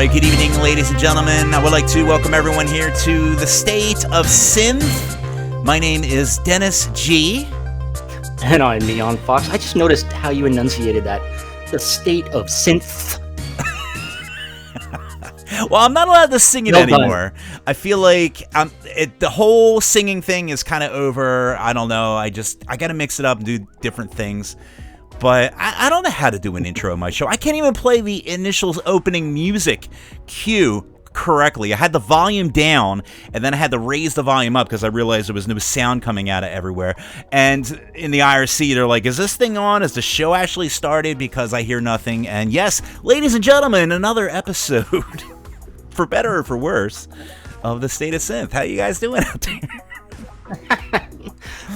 right, good evening, ladies and gentlemen. I would like to welcome everyone here to the State of Synth. My name is Dennis G. And I'm Neon Fawkes. I just noticed how you enunciated that. The State of Synth. Well, I'm not allowed to sing it Well anymore. I feel like the whole singing thing is kind of over. I don't know. I got to mix it up and do different things. But I don't know how to do an intro on my show. I can't even play the initial opening music cue correctly. I had the volume down, and then I had to raise the volume up because I realized there was no sound coming out of everywhere. And in the IRC, they're like, is this thing on? Has the show actually started? Because I hear nothing. And yes, ladies and gentlemen, another episode, for better or for worse, of the State of Synth. How you guys doing out there?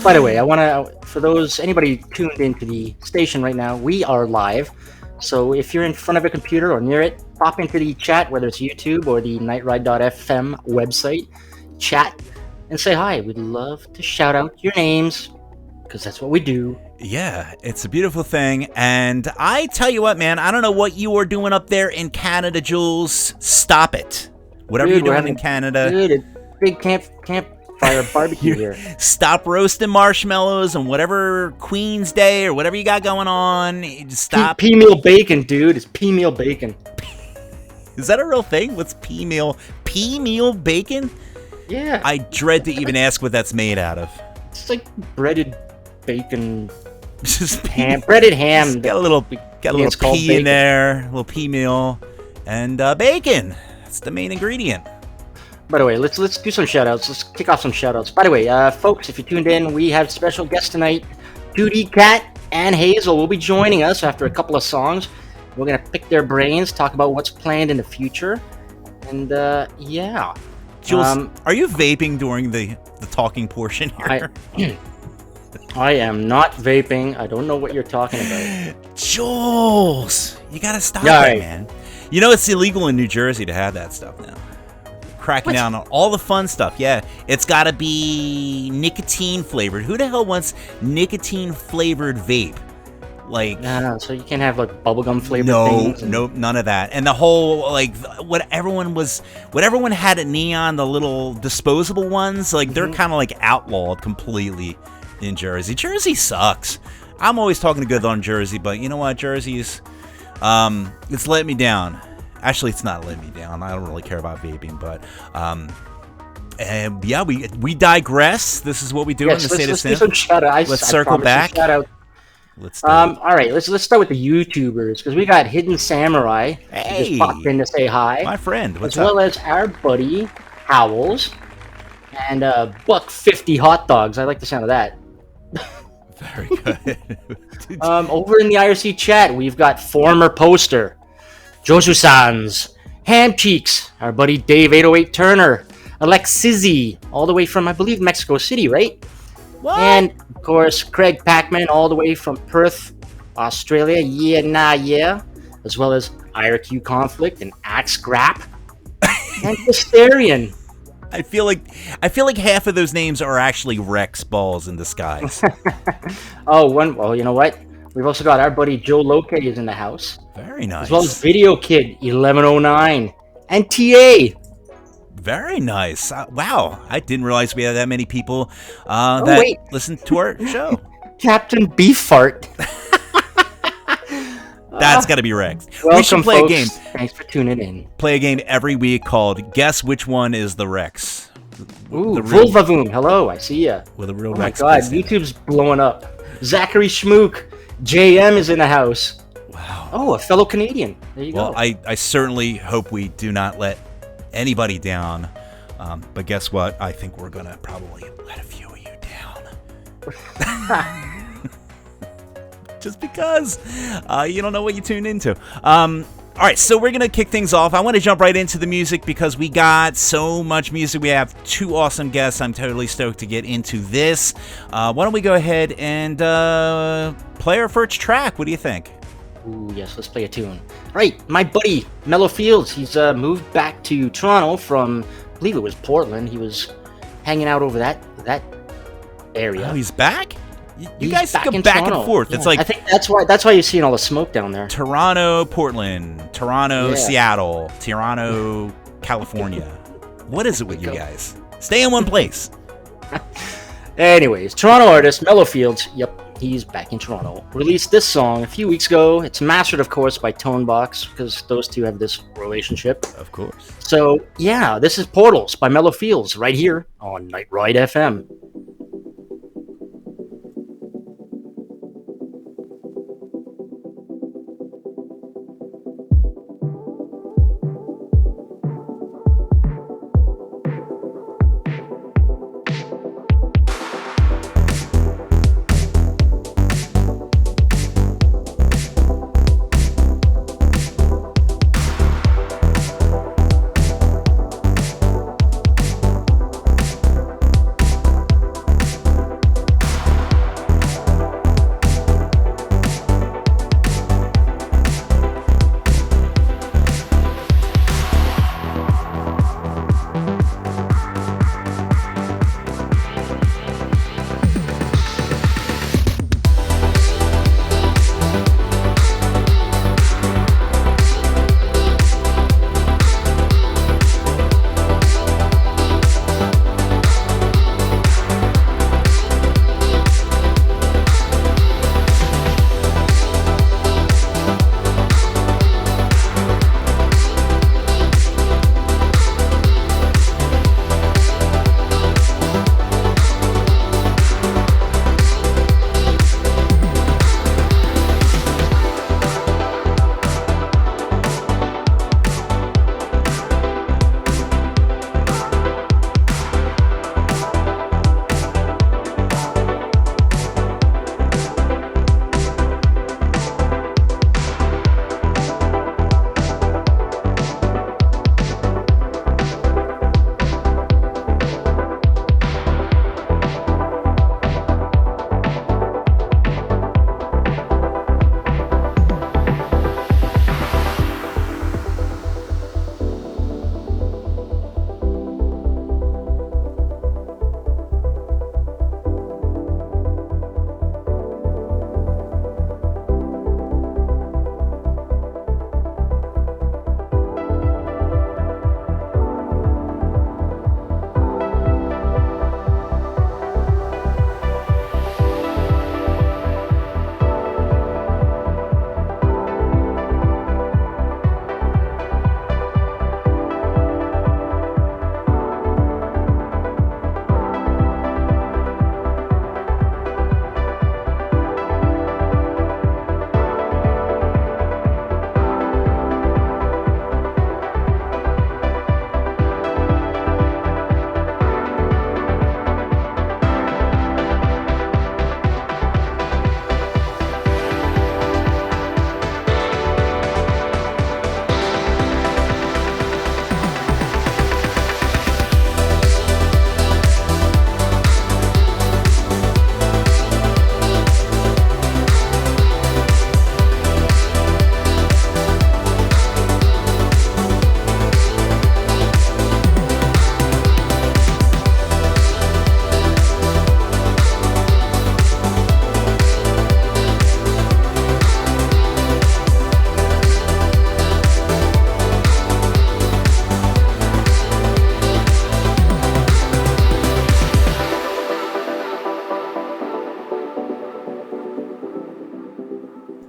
By the way, I want to, for anybody tuned into the station right now, we are live. So if you're in front of a computer or near it, pop into the chat, whether it's YouTube or the nightride.fm website, chat and say hi. We'd love to shout out your names because that's what we do. Yeah, it's a beautiful thing. And I tell you what, man, I don't know what you are doing up there in Canada, Jules. Stop it. Whatever you're doing in Canada. Dude, a big campfire barbecue here. Stop roasting marshmallows on whatever Queen's Day or whatever you got going on. Stop. Pea meal bacon, dude. It's pea meal bacon. Is that a real thing? What's pea meal? Pea meal bacon? Yeah. I dread to even ask what that's made out of. It's like breaded bacon. Ham, breaded ham. Just got a little pea in there, a little pea meal, and bacon. That's the main ingredient. By the way, let's do some shout-outs. Let's kick off some shout-outs. By the way, folks, if you tuned in, we have special guests tonight. Duty Cat and Haezl will be joining us after a couple of songs. We're going to pick their brains, talk about what's planned in the future. And, yeah. Jules, are you vaping during the talking portion here? I am not vaping. I don't know what you're talking about. Jules, you got to stop that, man. You know it's illegal in New Jersey to have that stuff now. Cracking down on all the fun stuff. Yeah, it's got to be nicotine flavored. Who the hell wants nicotine flavored vape? Like, no, so you can't have like bubblegum flavored things. No, none of that. And the whole like what everyone had at Neon, the little disposable ones, like they're kind of like outlawed completely in Jersey. Jersey sucks. I'm always talking to good on Jersey, but you know what, Jersey's it's let me down. Actually, it's not letting me down. I don't really care about vaping, but yeah, we digress. This is what we do in the State of Synth. Let's circle back. Let's all right, let's start with the YouTubers because we got Hidden Samurai. Hey, just popped in to say hi. My friend, what's up? As well as our buddy Howells and $1.50 hot dogs. I like the sound of that. Very good. Over in the IRC chat, we've got former poster Josu Sans, Ham Cheeks, our buddy Dave 808 Turner, Alexizi, all the way from, I believe, Mexico City, right? What? And, of course, Craig Packman, all the way from Perth, Australia, yeah, as well as IRQ Conflict and Axe Grap, and Hysterian. I feel like half of those names are actually Rex balls in disguise. Well, you know what? We've also got our buddy Joe Loke is in the house. Very nice. As well as Video Kid 1109 and TA. Very nice. Wow, I didn't realize we had that many people listen to our show. Captain Beeffart. That's got to be Rex. Welcome, we should play folks. A game. Thanks for tuning in. Play a game every week called Guess Which One is the Rex. Ooh, Vulvavoom. Hello, I see ya. With a real Rex. Oh my God, YouTube's blowing up. Zachary Schmook. JM is in the house. Wow. Oh, a fellow Canadian. There you go. Well, I certainly hope we do not let anybody down. But guess what? I think we're going to probably let a few of you down. Just because you don't know what you tuned into. All right, so we're going to kick things off. I want to jump right into the music because we got so much music. We have two awesome guests. I'm totally stoked to get into this. Why don't we go ahead and play our first track? What do you think? Ooh, yes, let's play a tune. Right, my buddy, Mellow Fields, he's moved back to Toronto from, I believe it was Portland. He was hanging out over that area. Oh, he's back? You He's guys back go in back Toronto. and forth. Yeah, It's like I think that's why you're seeing all the smoke down there. Toronto, Portland, Toronto, Yeah. Seattle, Toronto, California. What is it with you guys? Stay in one place. Anyways, Toronto artist Mellow Fields, yep, he's back in Toronto. Released this song a few weeks ago. It's mastered, of course, by Tonebox, because those two have this relationship. Of course. So, yeah, this is Portals by Mellow Fields right here on Night Ride FM.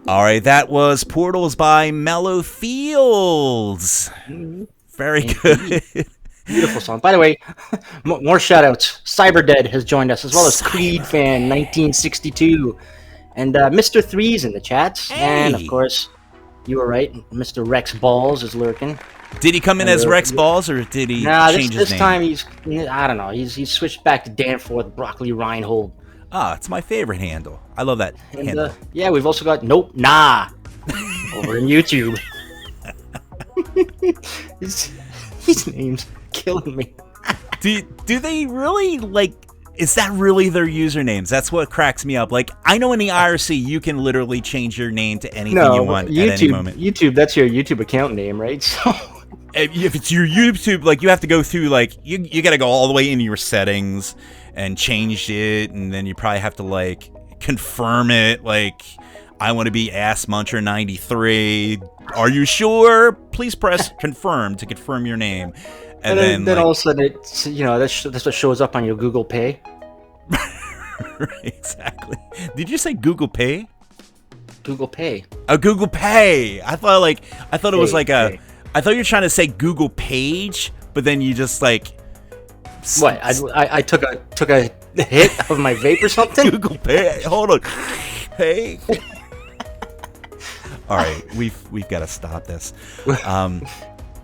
All right, that was Portals by Mellow Fields. Very good. Beautiful song. By the way, more shout outs. Cyberdead has joined us, as well as Creed Fan 1962. And Mr. Three's in the chat. Hey. And of course, you were right, Mr. Rex Balls is lurking. Did he come in as Rex Balls, or did he change his this name? time I don't know, he's switched back to Danforth Broccoli Reinhold. Ah, it's my favorite handle. I love that handle. Yeah, we've also got Nope Nah over in YouTube. His name's killing me. Do they really, like, is that really their usernames? That's what cracks me up. Like, I know in the IRC you can literally change your name to anything you want at any moment. YouTube, that's your YouTube account name, right? So if it's your YouTube, like, you have to go through, like, you got to go all the way into your settings and change it, and then you probably have to, like, confirm it. Like, I want to be Ass Muncher 93. Are you sure? Please press confirm to confirm your name. And then like, all of a sudden, it's, that's what shows up on your Google Pay. Exactly. Did you say Google Pay? Google Pay. Oh, Google Pay. I thought it was like Pay. I thought you were trying to say Google Page, but then you just like. What? I took a hit of my vape or something? Google Pay. Hold on. Hey. All right, we've got to stop this.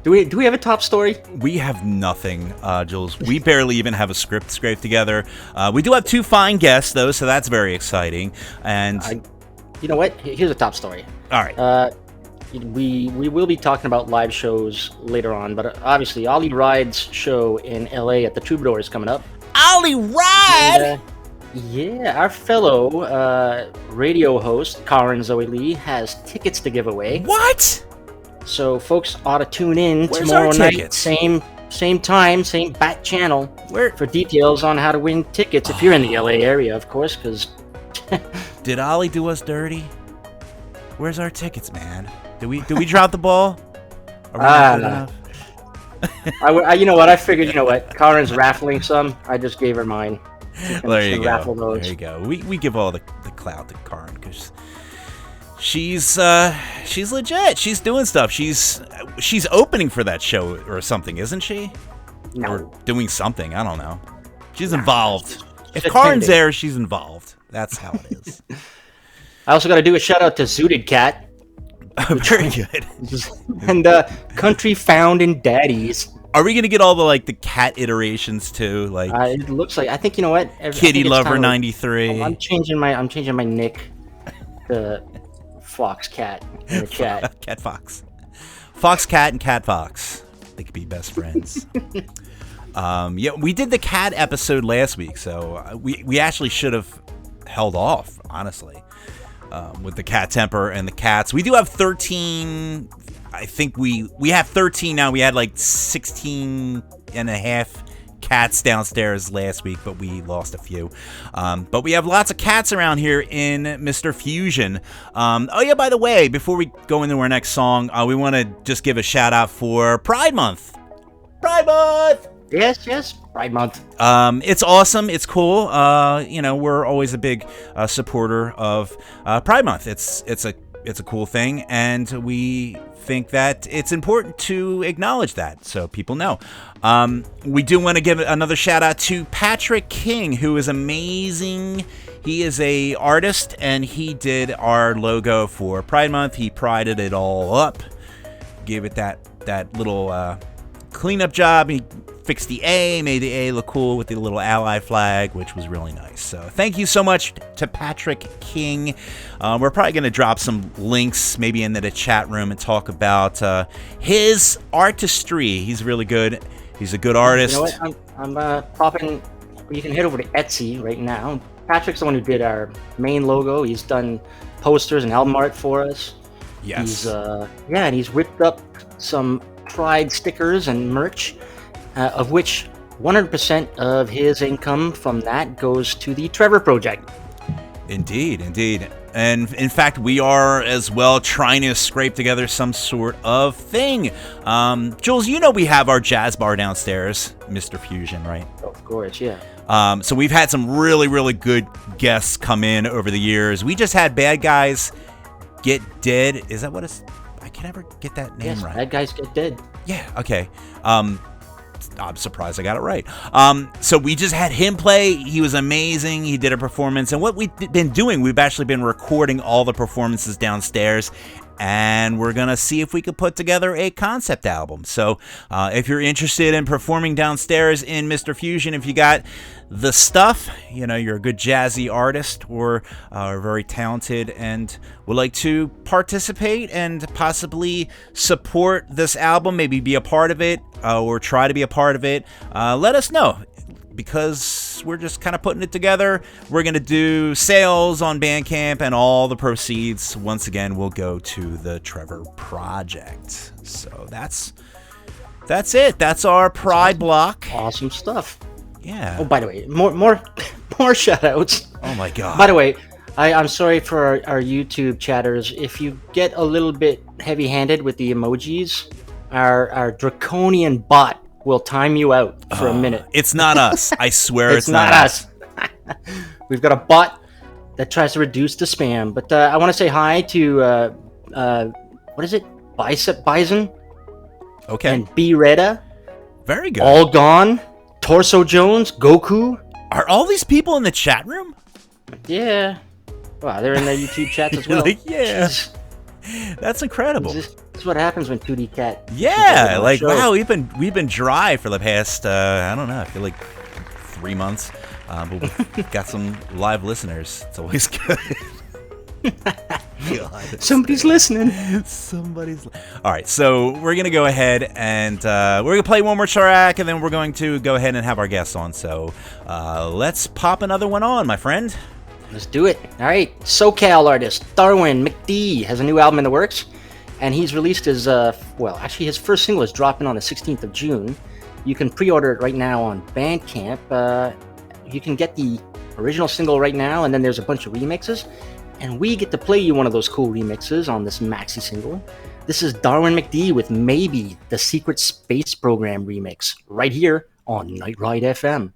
Do we have a top story? We have nothing, Jules. We barely even have a script scraped together. We do have 2 fine guests though, so that's very exciting. And you know what? Here's a top story. All right. We will be talking about live shows later on, but obviously Ollie Ride's show in LA at the Troubadour is coming up. Ollie Ride. Yeah, our fellow radio host, Karen Zoe Lee, has tickets to give away. What? So folks ought to tune in Where's tomorrow our night, tickets? same time, same bat channel, for details on how to win tickets if you're in the LA area, of course, because... Did Ollie do us dirty? Where's our tickets, man? Did we drop the ball? Are we not good enough? You know what? I figured, Karen's raffling some. I just gave her mine. There you go. Raffle those. There you go. We give all the clout to Karen because she's legit. She's doing stuff. She's opening for that show or something, isn't she? No. Or doing something. I don't know. She's involved. If She's Karen's attending. there, she's involved. That's how it is. I also got to do a shout out to Zooted Cat Very good. and Country Found in Daddies. Are we gonna get all the cat iterations too? Like It looks like, I think, you know what? Kitty Lover 93. I'm changing my nick to Fox Cat in the chat. Cat Fox. Fox Cat and Cat Fox. They could be best friends. Yeah, we did the cat episode last week, so we actually should have held off, honestly, with the cat temper and the cats. We do have 13. I think we have 13 now. We had 16 and a half cats downstairs last week, but we lost a few. But we have lots of cats around here in Mr. Fusion. Oh yeah, by the way, before we go into our next song, we want to just give a shout out for Pride Month. Pride Month! Yes, Pride Month. It's awesome. It's cool. We're always a big supporter of Pride Month. It's a cool thing, and we think that it's important to acknowledge that so people know. We do want to give another shout out to Patrick King, who is amazing. He is a artist, and he did our logo for Pride Month. He prided it all up, gave it that little cleanup job. He fixed the A, made the A look cool with the little ally flag, which was really nice. So thank you so much to Patrick King. We're probably going to drop some links maybe into the chat room and talk about his artistry. He's really good. He's a good artist. You know what? I'm popping. You can head over to Etsy right now. Patrick's the one who did our main logo. He's done posters and album art for us. Yes. And he's whipped up some Pride stickers and merch, of which 100% of his income from that goes to the Trevor Project. Indeed. And in fact, we are as well trying to scrape together some sort of thing. Jules, we have our jazz bar downstairs, Mr. Fusion, right? Of course, yeah. So we've had some really, really good guests come in over the years. We just had Bad Guys Get Dead. Is that what it's... I can never get that name right. Bad Guys Get Dead. Yeah, okay. I'm surprised I got it right. So we just had him play. He was amazing. He did a performance. And what we've been doing, we've actually been recording all the performances downstairs. And we're going to see if we could put together a concept album. So if you're interested in performing downstairs in Mr. Fusion, if you got the stuff, you're a good jazzy artist or are very talented and would like to participate and possibly support this album, maybe be a part of it or try to be a part of it, let us know. Because we're just kind of putting it together. We're going to do sales on Bandcamp, and all the proceeds, once again, will go to the Trevor Project. So that's it. That's our Pride block. Awesome stuff. Yeah. Oh, by the way, more shout outs. Oh my God. By the way, I'm sorry for our YouTube chatters. If you get a little bit heavy-handed with the emojis, our draconian bot will time you out for a minute. It's not us. I swear It's not us. We've got a bot that tries to reduce the spam. But I want to say hi to what is it? Bicep Bison Okay. and B Reda. Very good. All Gone, Torso Jones, Goku. Are all these people in the chat room? Yeah. Wow, they're in the YouTube chats as well. Like, yeah. That's incredible. This is what happens when 2D Cat. Yeah, like wow, we've been dry for the past I don't know, I feel like 3 months, but we've got some live listeners. It's always good. God, Somebody's listening. Somebody's. All right, so we're gonna go ahead and we're gonna play one more track, and then we're going to go ahead and have our guests on. So let's pop another one on, my friend. Let's do it. All right, SoCal artist Darwin McD has a new album in the works, and he's released his actually his first single is dropping on the 16th of June. You can pre-order it right now on Bandcamp. You can get the original single right now, and then there's a bunch of remixes, and we get to play you one of those cool remixes on this maxi single. This is Darwin McD with Maybe, the Secret Space Program remix, right here on Night Ride FM.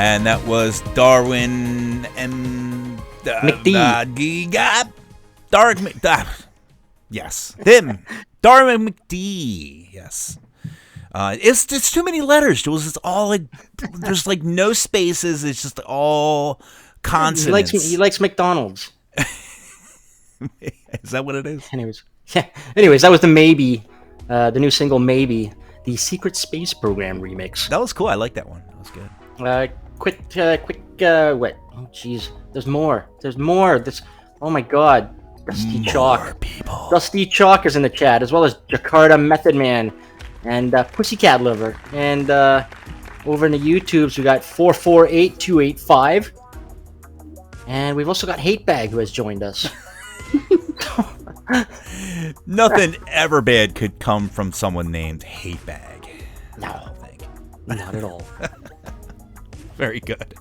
And that was Darwin and McD. Yes, him, Darwin McD. Yes, it's too many letters, Jules. It's all like there's like no spaces. It's just all consonants. He likes McDonald's. Is that what it is? Anyways, that was the Maybe, the new single Maybe, the Secret Space Program remix. That was cool. I like that one. That was good. Quick, what? Oh, jeez. There's more. Oh my God. Dusty Chalk. People. Dusty Chalk is in the chat, as well as Jakarta Method Man and Pussycat Lover. And over in the YouTubes, we got 448285. And we've also got Hatebag, who has joined us. Nothing ever bad could come from someone named Hatebag. No, I don't think. Not at all. Very good.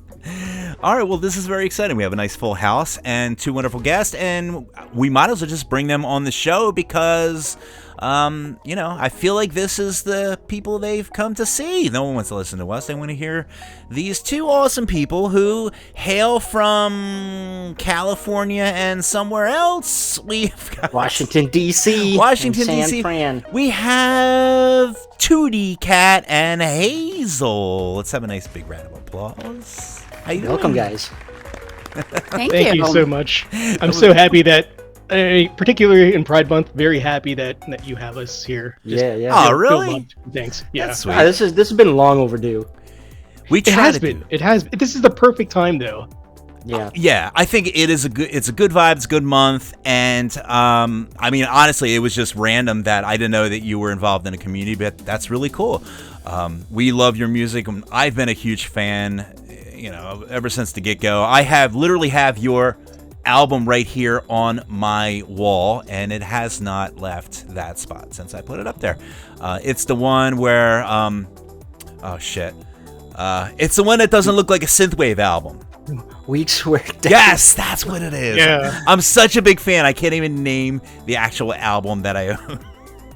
All right, well, this is very exciting. We have a nice full house and two wonderful guests, and we might as well just bring them on the show because, I feel like this is the people they've come to see. No one wants to listen to us. They want to hear these two awesome people who hail from California and somewhere else. We've got Washington, D.C. Washington, San D.C. Fran. We have 2D Cat and Haezl. Let's have a nice big round of applause. How you Welcome, doing? guys. Thank you so much. I'm so happy that, particularly in Pride Month, very happy that you have us here. Yeah. Oh, really? Thanks. Yeah. That's sweet. This has been long overdue. We It try has to been. do. It has. This is the perfect time, though. Yeah. Yeah, I think it's a good vibe. It's a good month, and I mean, honestly, it was just random that I didn't know that you were involved in a community, but that's really cool. We love your music. I've been a huge fan, ever since the get-go. I literally have your album right here on my wall, and it has not left that spot since I put it up there. It's the one where, it's the one that doesn't look like a synthwave album. Weeks where Yes, that's what it is. Yeah. I'm such a big fan. I can't even name the actual album that I own.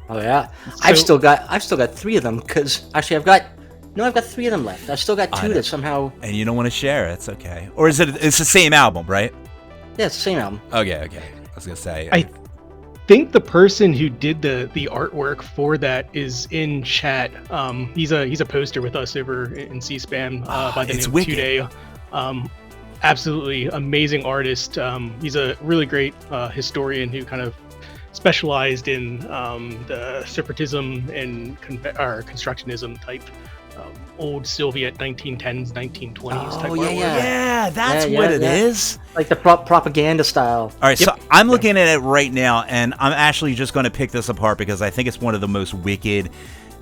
Oh yeah. I've still got 3 of them because actually I've got 3 of them left. I've still got 2 that somehow. And you don't want to share it. It's okay. Or is it's the same album, right? Yeah, it's the same album. Okay. I was gonna say. I think the person who did the artwork for that is in chat. He's a poster with us over in C-SPAN by the it's name wicked. of 2Day. Absolutely amazing artist. He's a really great historian who kind of specialized in the separatism and constructionism type, old Soviet 1910s, 1920s type artwork. Yeah, that's what it is. Like the propaganda style. All right, so I'm looking at it right now, and I'm actually just going to pick this apart because I think it's one of the most wicked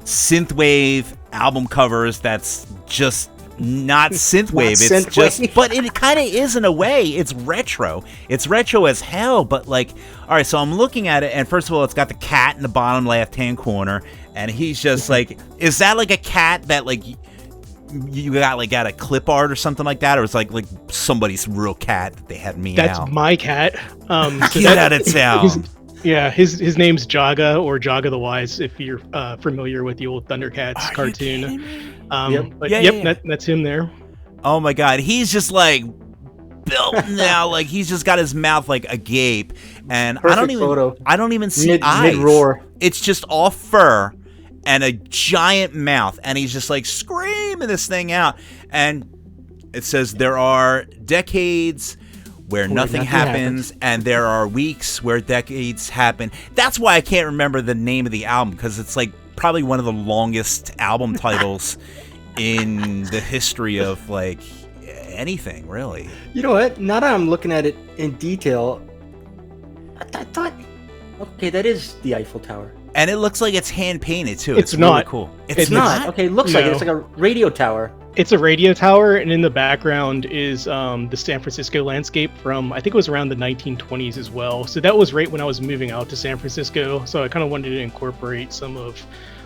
synthwave album covers that's just not synthwave. It's just, but it kind of is in a way. It's retro. It's retro as hell. But like, all right, so I'm looking at it, and first of all, it's got the cat in the bottom left-hand corner, and he's just like, is that like a cat that like you got like at a clip art or something like that, or it's like somebody's real cat that they had me That's out? my cat. Get out of town. His name's Jaga, or Jaga the Wise, if you're familiar with the old Thundercats cartoon. That's him there. Oh my god, he's just like built now, like he's just got his mouth like agape, and I don't even see eyes. Mid-roar. It's just all fur and a giant mouth, and he's just like screaming this thing out, and it says there are decades where nothing happens, and there are weeks where decades happen. That's why I can't remember the name of the album, because it's like probably one of the longest album titles in the history of like anything, really. You know what? Now that I'm looking at it in detail, I thought, okay, that is the Eiffel Tower. And it looks like it's hand painted too. It's really not. Cool. It's not. Okay, it looks like it's like a radio tower. It's a radio tower, and in the background is the San Francisco landscape from, I think it was around the 1920s as well. So that was right when I was moving out to San Francisco. So I kind of wanted to incorporate some of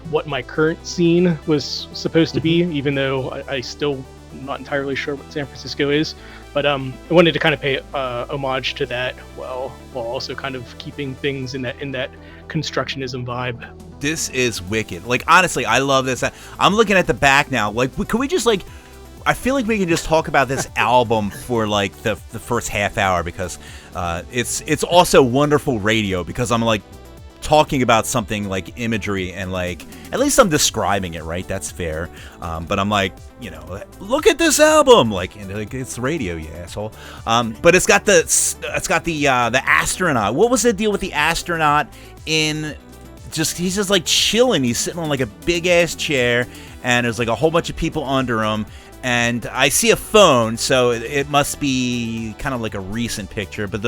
what my current scene was supposed to be, even though I still not entirely sure what San Francisco is. But I wanted to kind of pay homage to that while also kind of keeping things in that constructionism vibe. This is wicked. Like, honestly, I love this. I'm looking at the back now. Like, could we just like, I feel like we can just talk about this album for like the first half hour, because it's also wonderful radio, because I'm like talking about something like imagery, and like at least I'm describing it, right? That's fair. But I'm like, you know, look at this album, like, and like it's radio, you asshole. But it's got the astronaut. What was the deal with the astronaut in? He's just like chilling. He's sitting on like a big ass chair, and there's like a whole bunch of people under him. And I see a phone, so it must be kind of like a recent picture. But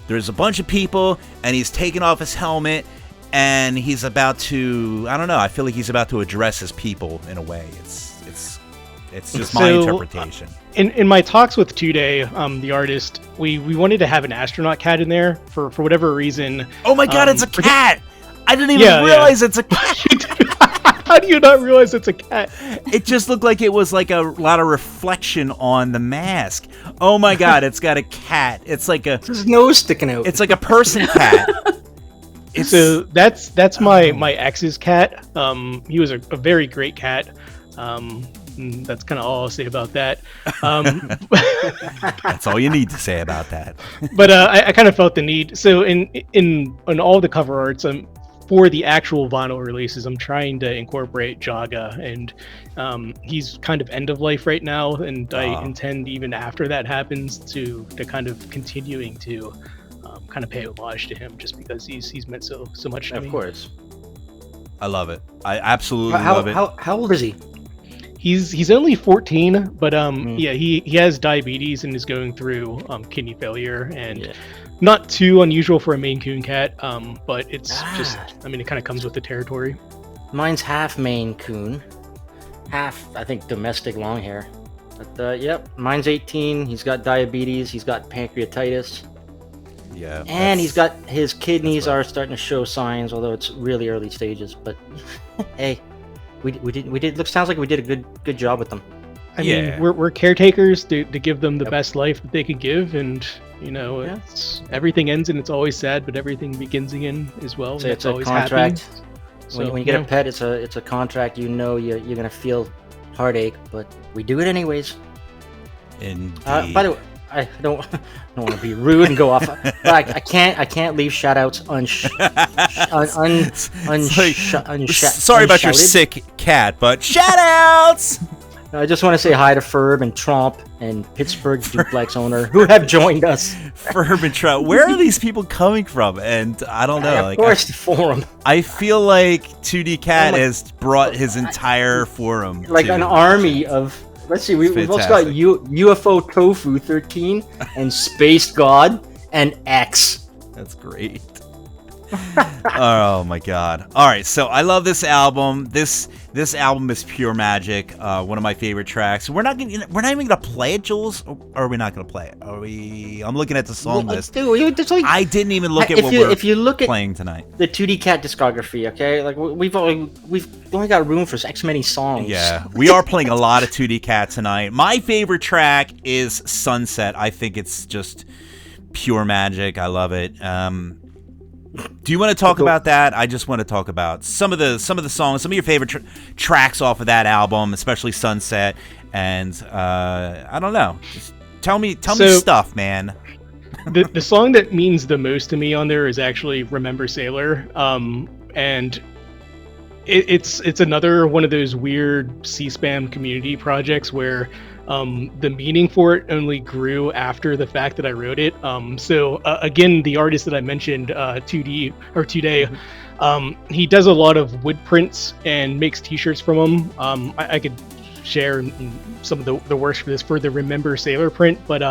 there's a bunch of people, and he's taking off his helmet, and he's about to, I don't know, I feel like he's about to address his people in a way. It's just my interpretation. In my talks with Today, the artist, we wanted to have an astronaut cat in there for whatever reason. Oh my god, it's a cat! I didn't even realize it's a cat. How do you not realize it's a cat? It just looked like it was like a lot of reflection on the mask. Oh my god, it's got a cat. It's like his nose sticking out. It's like a person cat. So that's my ex's cat. He was a very great cat. That's kind of all I'll say about that. That's all you need to say about that. But I kind of felt the need. So in all the cover arts, for the actual vinyl releases, I'm trying to incorporate Jaga, and he's kind of end of life right now, and I intend, even after that happens, to kind of continuing to kind of pay homage to him, just because he's meant so much to me. Of course. I love it. I absolutely love it. How old is he? He's only 14, but yeah, he has diabetes and is going through kidney failure, and not too unusual for a Maine Coon cat, but it's just, I mean, it kind of comes with the territory. Mine's half Maine Coon, half, I think, domestic long hair. But yep, mine's 18. He's got diabetes. He's got pancreatitis. Yeah. And he's got, his kidneys are starting to show signs, although it's really early stages. But hey, we did. Sounds like we did a good job with them. I mean, we're caretakers to give them the best life that they could give, and you know, it's, everything ends and it's always sad, but everything begins again as well. So it's a always contract. Happy. When you get a pet, it's a contract. You know, you're gonna feel heartache, but we do it anyways. Indeed. By the way, I don't want to be rude and go off, but I can't leave shout-outs Sorry about your sick cat, but shout-outs! I just want to say hi to Ferb and Tromp and Pittsburgh Duplex owner who have joined us. Ferb and Tromp. Where are these people coming from? And I don't know. Of course, the forum. I feel like 2D Cat has brought his entire forum. Like an army of... Let's see, we've also got UFO Tofu 13 and Space God and X. That's great. Oh my god. Alright, so I love this album. This album is pure magic. One of my favorite tracks. We're not even gonna play it, Jules, or are we not gonna play it? I'm looking at the song list. Dude, I didn't even look at if you look at playing tonight. The 2D Cat discography, okay? Like we've only got room for X many songs. Yeah, we are playing a lot of 2D Cat tonight. My favorite track is Sunset. I think it's just pure magic. I love it. Do you want to talk about that? I just want to talk about some of the songs, some of your favorite tracks off of that album, especially Sunset. And I don't know. Just tell me stuff, man. The song that means the most to me on there is actually "Remember Sailor," and it's another one of those weird C-SPAM community projects where the meaning for it only grew after the fact that I wrote it. So again, the artist that I mentioned, 2D or Today, he does a lot of wood prints and makes t-shirts from them. I could share some of the works for this for the Remember Sailor print, but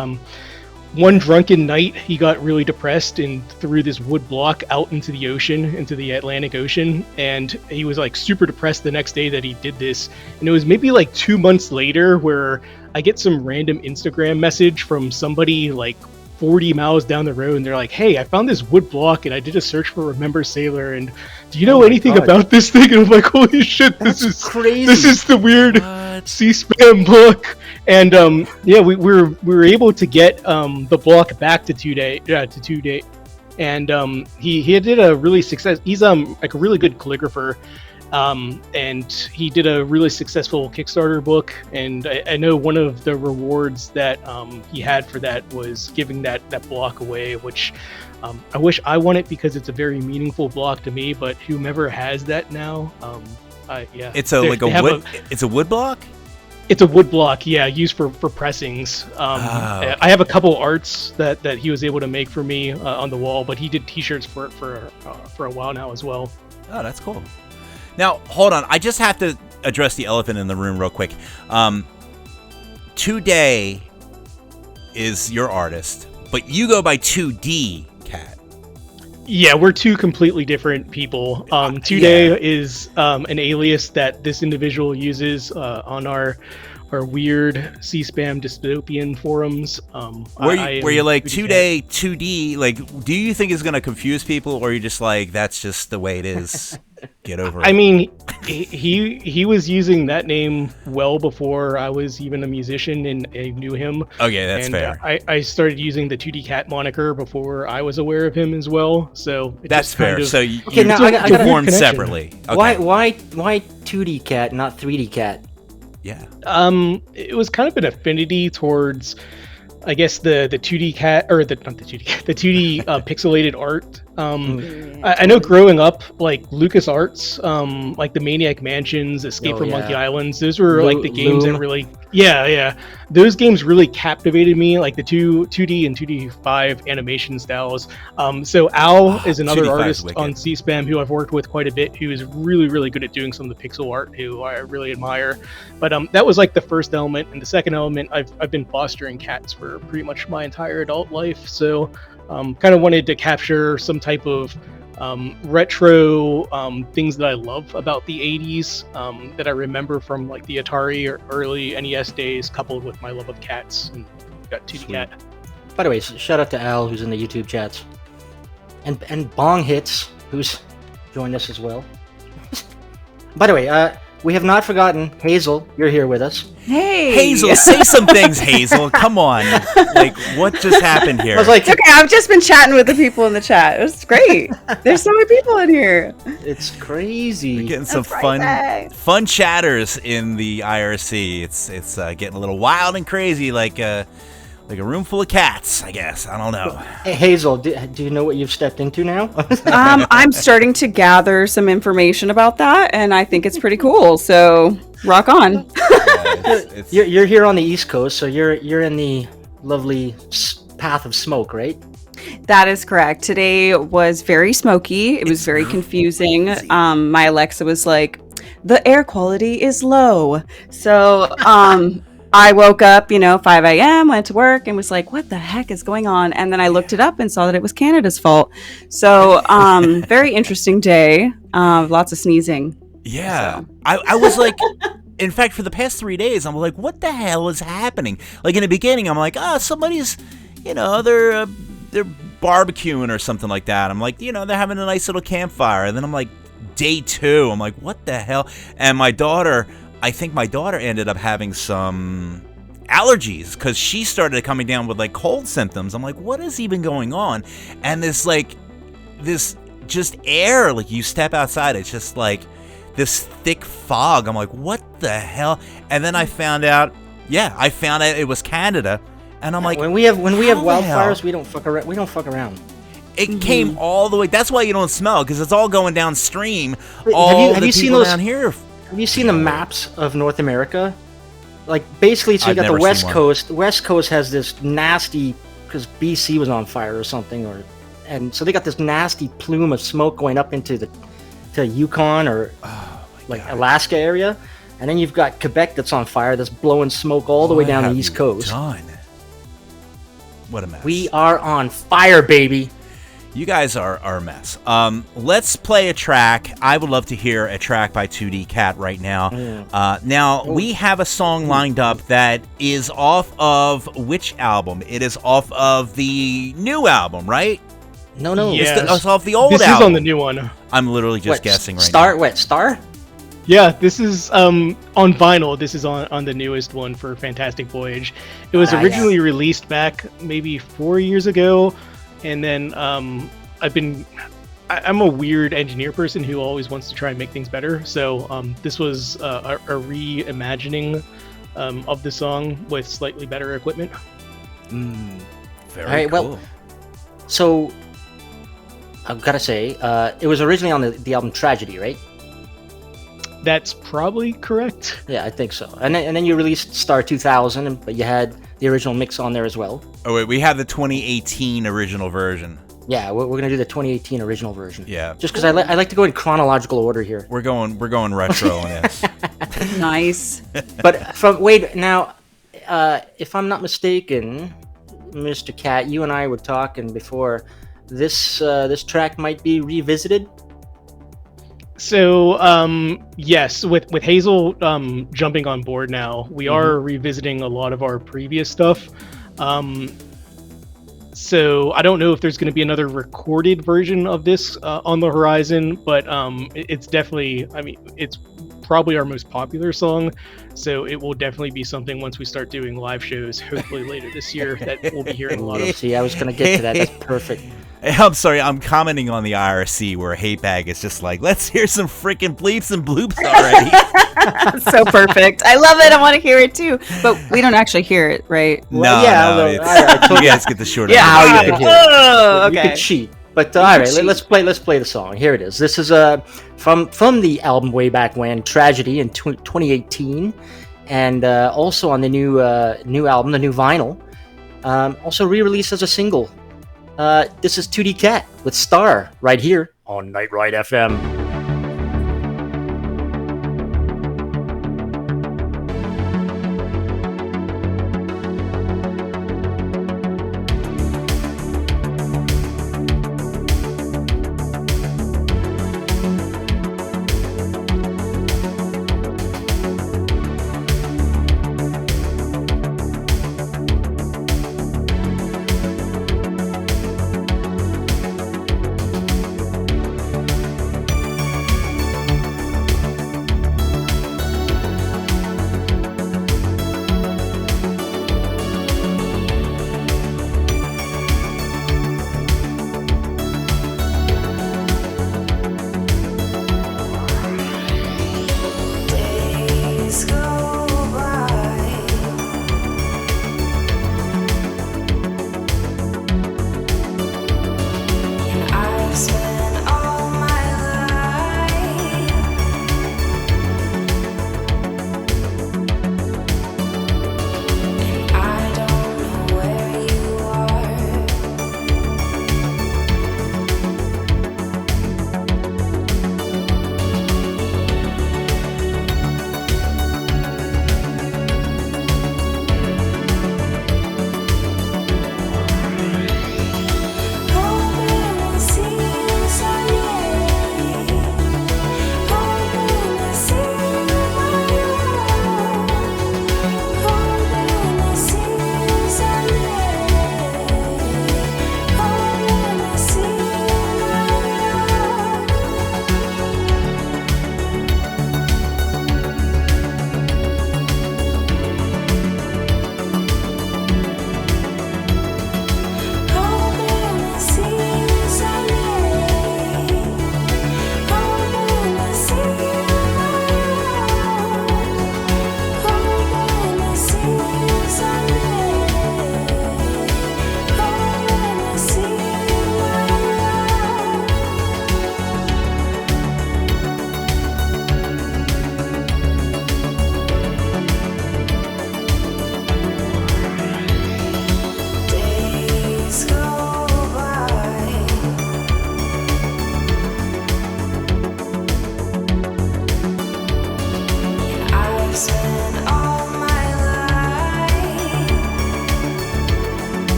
one drunken night he got really depressed and threw this wood block out into the ocean, into the Atlantic Ocean, and he was like super depressed the next day that he did this. And it was maybe like 2 months later where I get some random Instagram message from somebody like 40 miles down the road, and they're like, "Hey, I found this wood block and I did a search for Remember Sailor, and do you know anything about this thing?" And I'm like, "Holy shit, this is crazy. This is the weird C-SPAM book." And yeah, we were able to get the block back to Today, and he did a really success. He's like a really good calligrapher. And he did a really successful Kickstarter book, and I know one of the rewards that he had for that was giving that block away, which I wish I won it because it's a very meaningful block to me, but whomever has that now, yeah. It's a wood block? It's a wood block, yeah, used for pressings. I have a couple arts that he was able to make for me on the wall, but he did t-shirts for a while now as well. Oh, that's cool. Now, hold on. I just have to address the elephant in the room real quick. Today is your artist, but you go by 2D Cat. Yeah, we're two completely different people. Today is an alias that this individual uses on our weird C-spam dystopian forums. Were you like today 2D? Like, do you think it's gonna confuse people, or are you just like that's just the way it is? Get over it. I mean, he was using that name well before I was even a musician and I knew him. Okay, that's fair. I started using the 2D Cat moniker before I was aware of him as well. So that's fair. So you I formed separately. Okay. Why 2D Cat, not 3D Cat? Yeah. It was kind of an affinity towards, I guess, the 2D Cat, or the 2D pixelated art. I know growing up, like LucasArts, like the Maniac Mansions, Escape from Monkey Islands, those were like the games that really, those games really captivated me, like the 2D and 2D5 animation styles. So Al is another artist on C-spam who I've worked with quite a bit, who is really, really good at doing some of the pixel art, who I really admire. But that was like the first element, and the second element, I've been fostering cats for pretty much my entire adult life, so kind of wanted to capture some type of retro things that I love about the 80s that I remember from like the Atari or early NES days, coupled with my love of cats, and got 2D Cat. By the way, shout out to Al, who's in the YouTube chats, and Bong Hits, who's joined us as well. By the way, we have not forgotten Haezl. You're here with us. Hey, Haezl, say some things, Haezl. Come on, like what just happened here? I was like, it's okay. I've just been chatting with the people in the chat. It was great. There's so many people in here. It's crazy. We're getting some fun chatters in the IRC. It's getting a little wild and crazy, like a room full of cats, I guess. I don't know. Hey, Haezl, do you know what you've stepped into now? I'm starting to gather some information about that, and I think it's pretty cool. So, rock on. You're here on the East Coast, so you're in the lovely path of smoke, right? That is correct. Today was very smoky. It was very confusing. My Alexa was like, "The air quality is low." So, I woke up, 5 a.m., went to work, and was like, what the heck is going on? And then I looked it up and saw that it was Canada's fault. So, very interesting day. Lots of sneezing. Yeah. So. I was like, in fact, for the past 3 days, I'm like, what the hell is happening? Like, in the beginning, I'm like, somebody's, they're barbecuing or something like that. I'm like, they're having a nice little campfire. And then I'm like, day 2, I'm like, what the hell? And I think my daughter ended up having some allergies because she started coming down with like cold symptoms. I'm like, what is even going on? And this just air, like you step outside, it's just like this thick fog. I'm like, what the hell? And then I found out it was Canada. And I'm like, when we have wildfires, we don't fuck around. It came all the way. That's why you don't smell, because it's all going downstream. Have you seen those down here? Have you seen the maps of North America? Like, basically, so you got the West Coast. The West Coast has this nasty, because BC was on fire or something, and so they got this nasty plume of smoke going up into to Yukon or Alaska area, and then you've got Quebec that's on fire, that's blowing smoke all the way down the East Coast. What a mess. We are on fire, baby. You guys are a mess. Let's play a track. I would love to hear a track by 2D Cat right now. We have a song lined up that is off of which album? It is off of the new album, right? No. Yes. It's off the old album. This is on the new one. I'm literally just guessing right now. Star? Yeah, this is on vinyl. This is on the newest one for Fantastic Voyage. It was originally released back maybe 4 years ago. And then I've been I'm a weird engineer person who always wants to try and make things better. So this was a reimagining of the song with slightly better equipment. Very All right, cool. well, so I've got to say, it was originally on the album Tragedy, right? That's probably correct. Yeah, I think so. And then you released Star 2000, but you had the original mix on there as well. Oh wait, we have the 2018 original version. Yeah, we're gonna do the 2018 original version. Yeah. Just because I like to go in chronological order here. We're going retro on this. Nice. But if I'm not mistaken, Mr. Cat, you and I were talking before. This track might be revisited. So yes, with Haezl jumping on board now, we are revisiting a lot of our previous stuff. So I don't know if there's going to be another recorded version of this on the horizon, but it's definitely, I mean, it's probably our most popular song, so it will definitely be something once we start doing live shows, hopefully later this year, that we'll be hearing a lot of. See, I was going to get to that. That's perfect. I'm sorry, I'm commenting on the IRC where Hate Bag is just like, let's hear some freaking bleeps and bloops already. So perfect. I love it. I want to hear it too. But we don't actually hear it, right? No, Well, yeah, no, although it's, I you guys get the short Yeah. Now end you of the can stick. hear it. Oh, You okay. can cheat. But all right, let's play the song. Here it is. This is from the album way back when, Tragedy in 2018, and also on the new album, the new vinyl, also re-released as a single. This is 2D Cat with Star right here on Night Ride FM.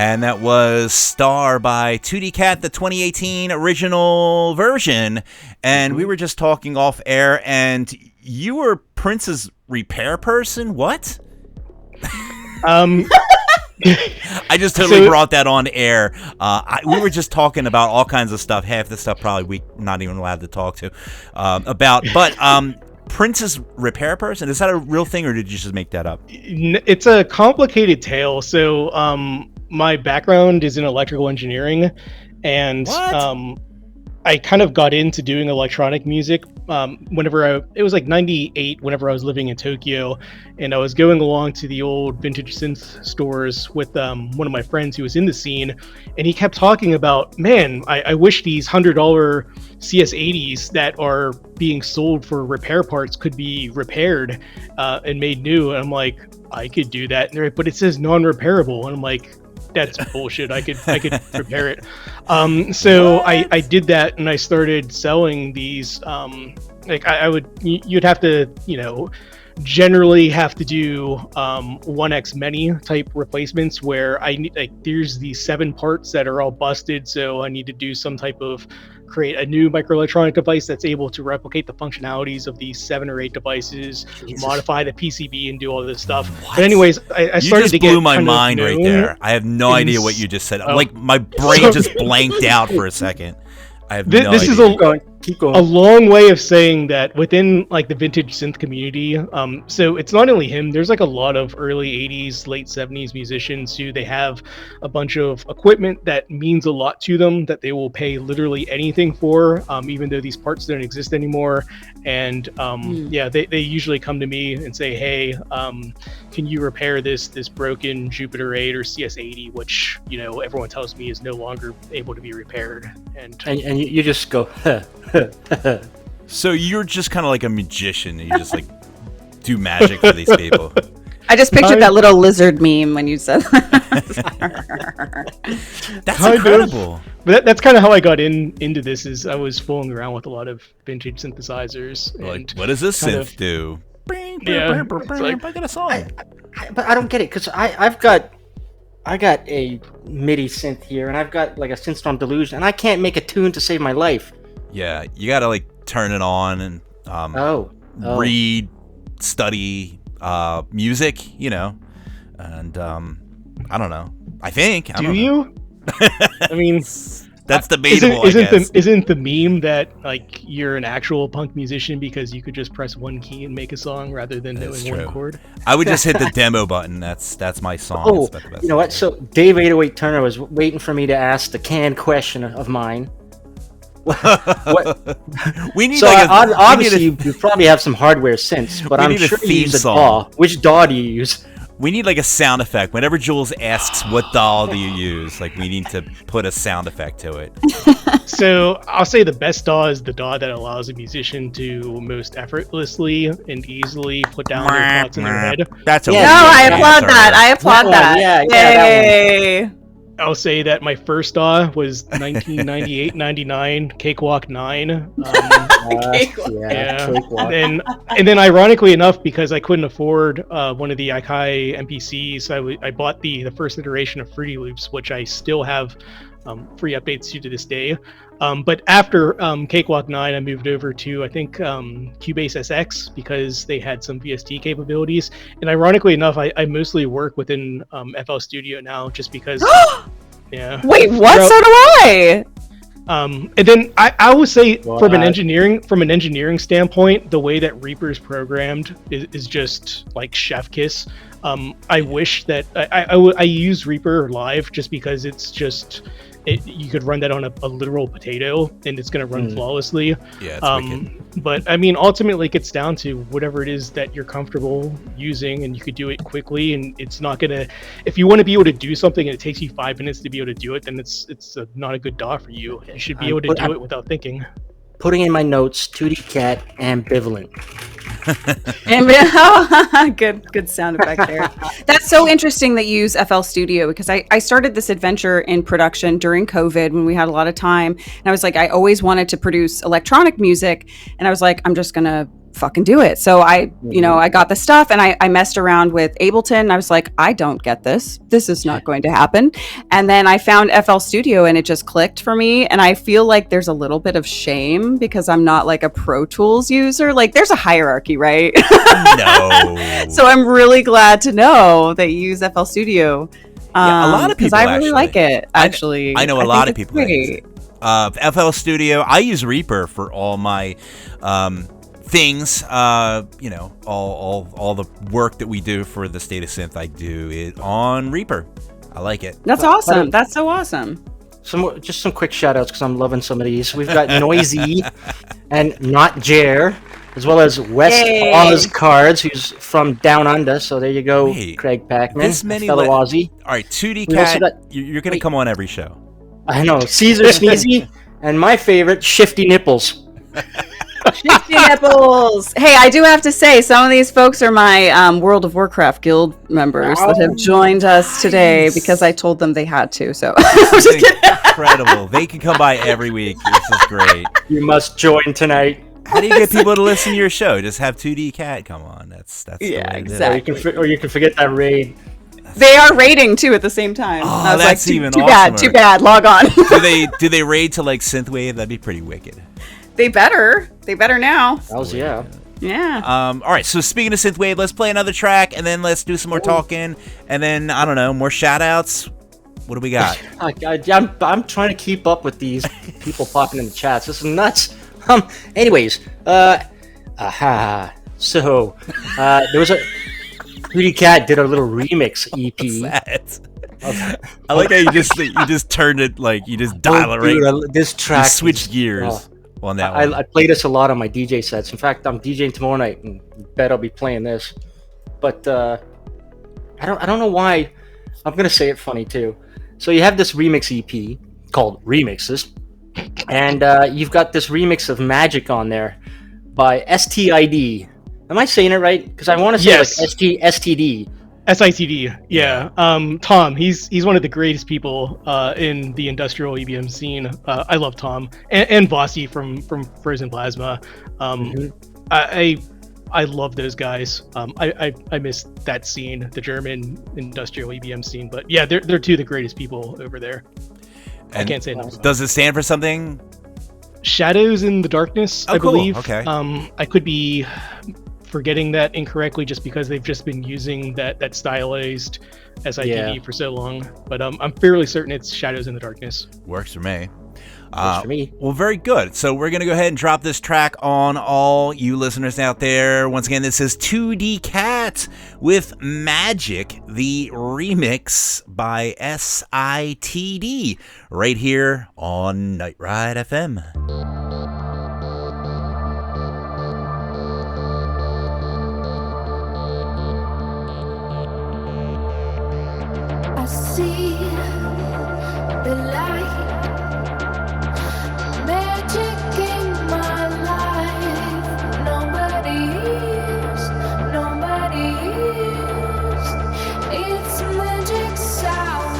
And that was Star by 2D Cat, the 2018 original version. And we were just talking off air, and you were Prince's repair person? What? I just totally brought that on air. We were just talking about all kinds of stuff. Half the stuff probably we're not even allowed to talk to about. But Prince's repair person, is that a real thing, or did you just make that up? It's a complicated tale. So my background is in electrical engineering, and I kind of got into doing electronic music it was like 98 whenever I was living in Tokyo, and I was going along to the old vintage synth stores with one of my friends who was in the scene, and he kept talking about, man, I wish these $100 CS80s that are being sold for repair parts could be repaired and made new. And I'm like, I could do that. And they're like, but it says non-repairable. And I'm like, that's bullshit. I could repair it. So I did that, and I started selling these. You'd have to, generally have to do 1x many type replacements where I need, there's these 7 parts that are all busted, so I need to do some type of create a new microelectronic device that's able to replicate the functionalities of these 7 or 8 devices, modify the PCB, and do all this stuff. What? But anyways, I started to get blew my mind right there. I have no idea what you just said. Like, my brain just blanked out for a second. I have no idea. This is keep going. A long way of saying that within the vintage synth community, so it's not only him, there's a lot of early 80s, late 70s musicians who they have a bunch of equipment that means a lot to them that they will pay literally anything for, even though these parts don't exist anymore. And they usually come to me and say, hey, can you repair this broken Jupiter 8 or CS80, which everyone tells me is no longer able to be repaired. And you just go So you're just kind of like a magician. You just do magic for these people. I just pictured that little lizard meme when you said that. That's kind incredible. But that's kind of how I got into this. Is I was fooling around with a lot of vintage synthesizers. And what does this synth do? Yeah, I got a song. But I don't get it, because I got a MIDI synth here, and I've got a Synthstorm Delusion, and I can't make a tune to save my life. Yeah, you gotta turn it on and read, study music, and I don't know. I think. Do you? I mean, that's debatable. Isn't the meme that you're an actual punk musician because you could just press one key and make a song rather than knowing one chord? I would just hit the demo button. That's my song. Oh, you know what? So Dave 808 Turner was waiting for me to ask the canned question of mine. What? We need. So obviously you probably have some hardware synths, but I'm sure you use a DAW. Which DAW do you use? We need a sound effect. Whenever Jules asks, what DAW do you use? We need to put a sound effect to it. So I'll say the best DAW is the DAW that allows a musician to most effortlessly and easily put down their thoughts in their head. That's a I applaud that. I applaud that. Yeah, Yay. I'll say that my first DAW was 1998-99 Cakewalk 9. Cakewalk. And then ironically enough, because I couldn't afford one of the Akai MPCs, I bought the first iteration of Fruity Loops, which I still have free updates to this day. But after Cakewalk 9, I moved over to, I think, Cubase SX because they had some VST capabilities. And ironically enough, I mostly work within FL Studio now just because... yeah. Wait, what? So do I! And then I would say from an engineering standpoint, the way that Reaper's programmed is just chef kiss. I wish that I use Reaper live just because it's just... you could run that on a literal potato and it's going to run flawlessly. Yeah, it's wicked. But I mean, ultimately it gets down to whatever it is that you're comfortable using, and you could do it quickly, and it's not going to, if you want to be able to do something and it takes you 5 minutes to be able to do it, then it's not a good DAW for you. You should be able to do it without thinking. Putting in my notes, 2D Cat, ambivalent. Good sound effect there. That's so interesting that you use FL Studio, because I started this adventure in production during COVID when we had a lot of time, and I was I always wanted to produce electronic music, and I was I'm just gonna fucking do it. So I got the stuff and I messed around with Ableton. I was like, I don't get this. This is not going to happen. And then I found FL Studio and it just clicked for me. And I feel like there's a little bit of shame because I'm not like a Pro Tools user. Like there's a hierarchy, right? No. So I'm really glad to know that you use FL Studio. Yeah, a lot of people because I really like it. Actually, I know a lot of people that use it. FL Studio. I use Reaper for all my things. All the work that we do for the State of Synth, I do it on Reaper. I like it. That's awesome. That's so awesome. Just some quick shout outs because I'm loving some of these. We've got Noisy and Not Jer, as well as West Oz Cards, who's from Down Under. So there you go, Wait, Craig Packman, this many fellow Aussie. All right, 2D Cat, you're going to come on every show. I know, Caesar Sneezy, and my favorite, Shifty Nipples. Shifty Nipples. Hey, I do have to say, some of these folks are my World of Warcraft guild members that have joined us today because I told them they had to. So This is incredible. They can come by every week. This is great. You must join tonight. How do you get people to listen to your show? Just have 2D Cat come on. That's the way to do it. exactly. Or you can forget that raid. They are raiding too at the same time. Oh, I was that's like, even too awesomer. bad, too bad. Log on. Do they raid to like synthwave? That'd be pretty wicked. They better now. How's yeah. Yeah. All right. So speaking of synthwave, let's play another track and then let's do some more talking and then I don't know, more shout outs. What do we got? I'm trying to keep up with these people popping in the chats. This is nuts. Anyways, So, there was a 2D Cat did a little remix EP. I like how you just turned it like you just dial it right. Dude, this track. You switched gears on that one. I play this a lot on my DJ sets. In fact, I'm DJing tomorrow night, and bet I'll be playing this. But I don't know why. I'm gonna say it funny too. So you have this remix EP called Remixes, and you've got this remix of Magic on there by STID. Am I saying it right? Because I want to say Yes. like STD. SITD, yeah. Tom, he's one of the greatest people in the industrial EBM scene. I love Tom and Vossi from Frozen Plasma. I love those guys. I miss that scene, the German industrial EBM scene. But yeah, they're two of the greatest people over there. I can't say enough. Does it stand for something? Shadows in the Darkness, Oh, I cool. believe. Okay. I could be forgetting that incorrectly just because they've just been using that stylized SID for so long. But I'm fairly certain it's Shadows in the Darkness. Works for me. Works for me. Well, very good. So we're going to go ahead and drop this track on all you listeners out there. Once again, this is 2D Cat with Magic, the remix by SITD, right here on Night Ride FM. I see the light, magic in my life. Nobody is. It's magic sound.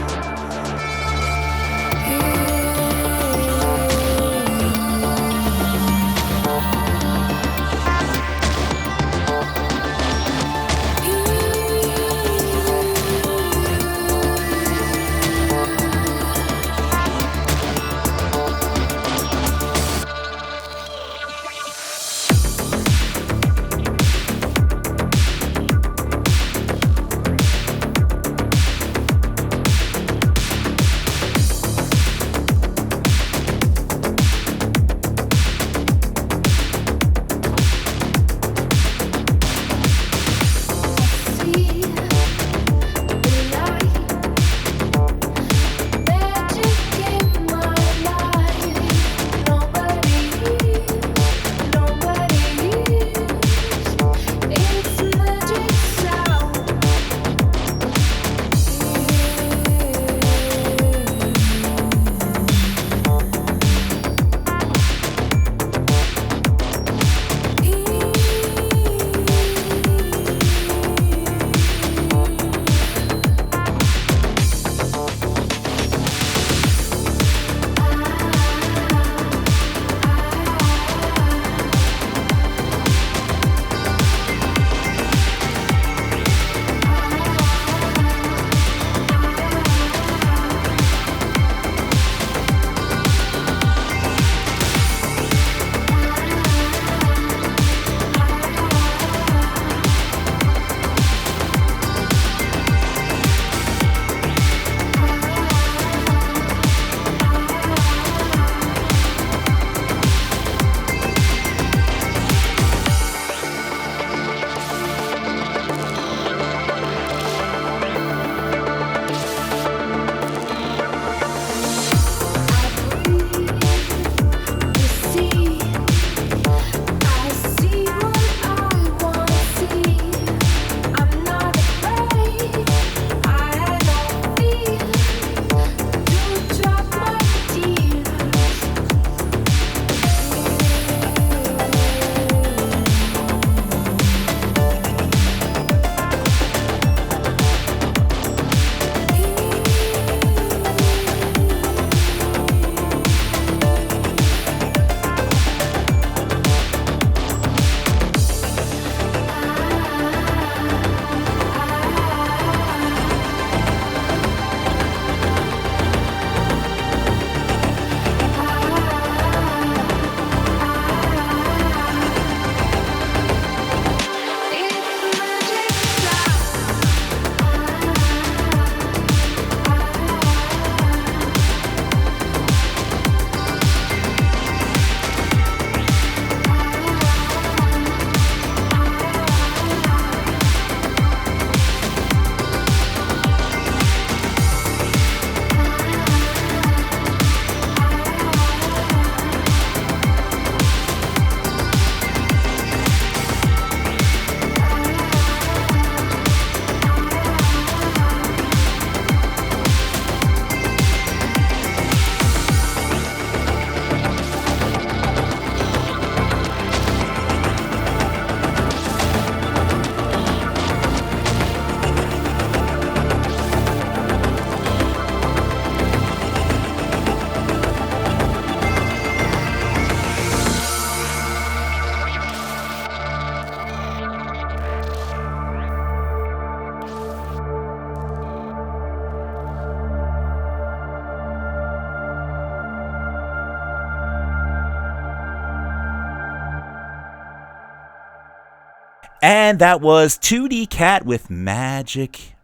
And that was 2D Cat with Magic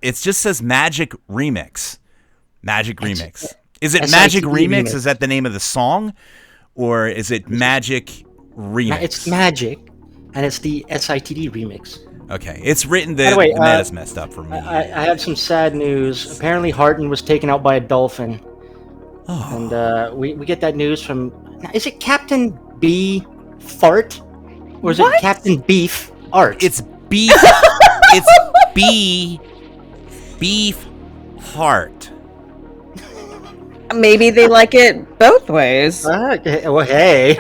it just says Magic Remix. Magic Remix. Is it Magic Remix? Is that the name of the song? Or is it Magic Remix? It's Magic, and it's the SITD remix. Okay. It's written, the meta's messed up for me. I have some sad news. Apparently Harton was taken out by a dolphin. Oh. And we get that news from... Is it Captain B Fart? Or is it Captain Beef Art? It's beef. It's beef heart. Maybe they like it both ways. Well, hey.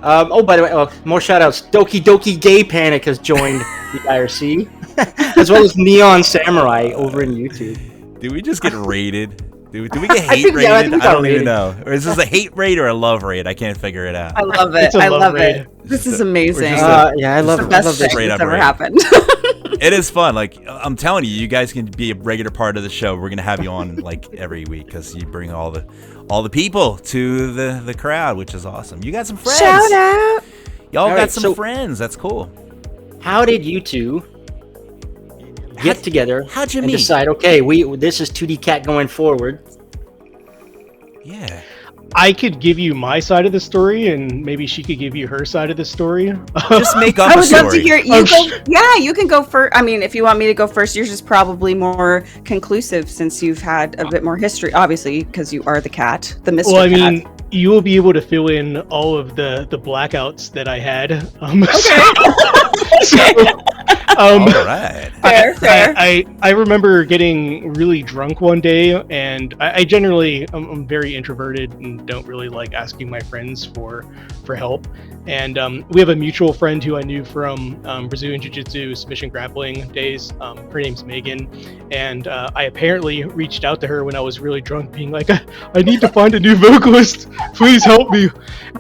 Uh, By the way, more shout-outs. Doki Doki Gay Panic has joined the IRC, as well as Neon Samurai over in YouTube. Did we just get raided? Do we get hate rated? I don't even know. Or is this a hate raid or a love raid? I can't figure it out. I love it. I love it. This is amazing. I love it. The best thing that's ever happened. It is fun. Like, I'm telling you, you guys can be a regular part of the show. We're gonna have you on like every week because you bring all the people to the crowd, which is awesome. You got some friends. Shout out. Y'all got some friends. That's cool. How did you two get together? How'd you and meet? decide? Okay, this is 2D Cat going forward. Yeah. I could give you my side of the story, and maybe she could give you her side of the story. Just make up I a would story. love to hear you go. Yeah, you can go first. I mean, if you want me to go first, yours is probably more conclusive since you've had a bit more history, obviously, because you are the cat, the Mr. Well, I Cat. mean, you will be able to fill in all of the blackouts that I had. All right. Fair. I remember getting really drunk one day, and I generally I'm very introverted and don't really like asking my friends for help. And we have a mutual friend who I knew from Brazilian Jiu-Jitsu submission grappling days. Her name's Megan, and I apparently reached out to her when I was really drunk, being like, I need to find a new vocalist. Please help me.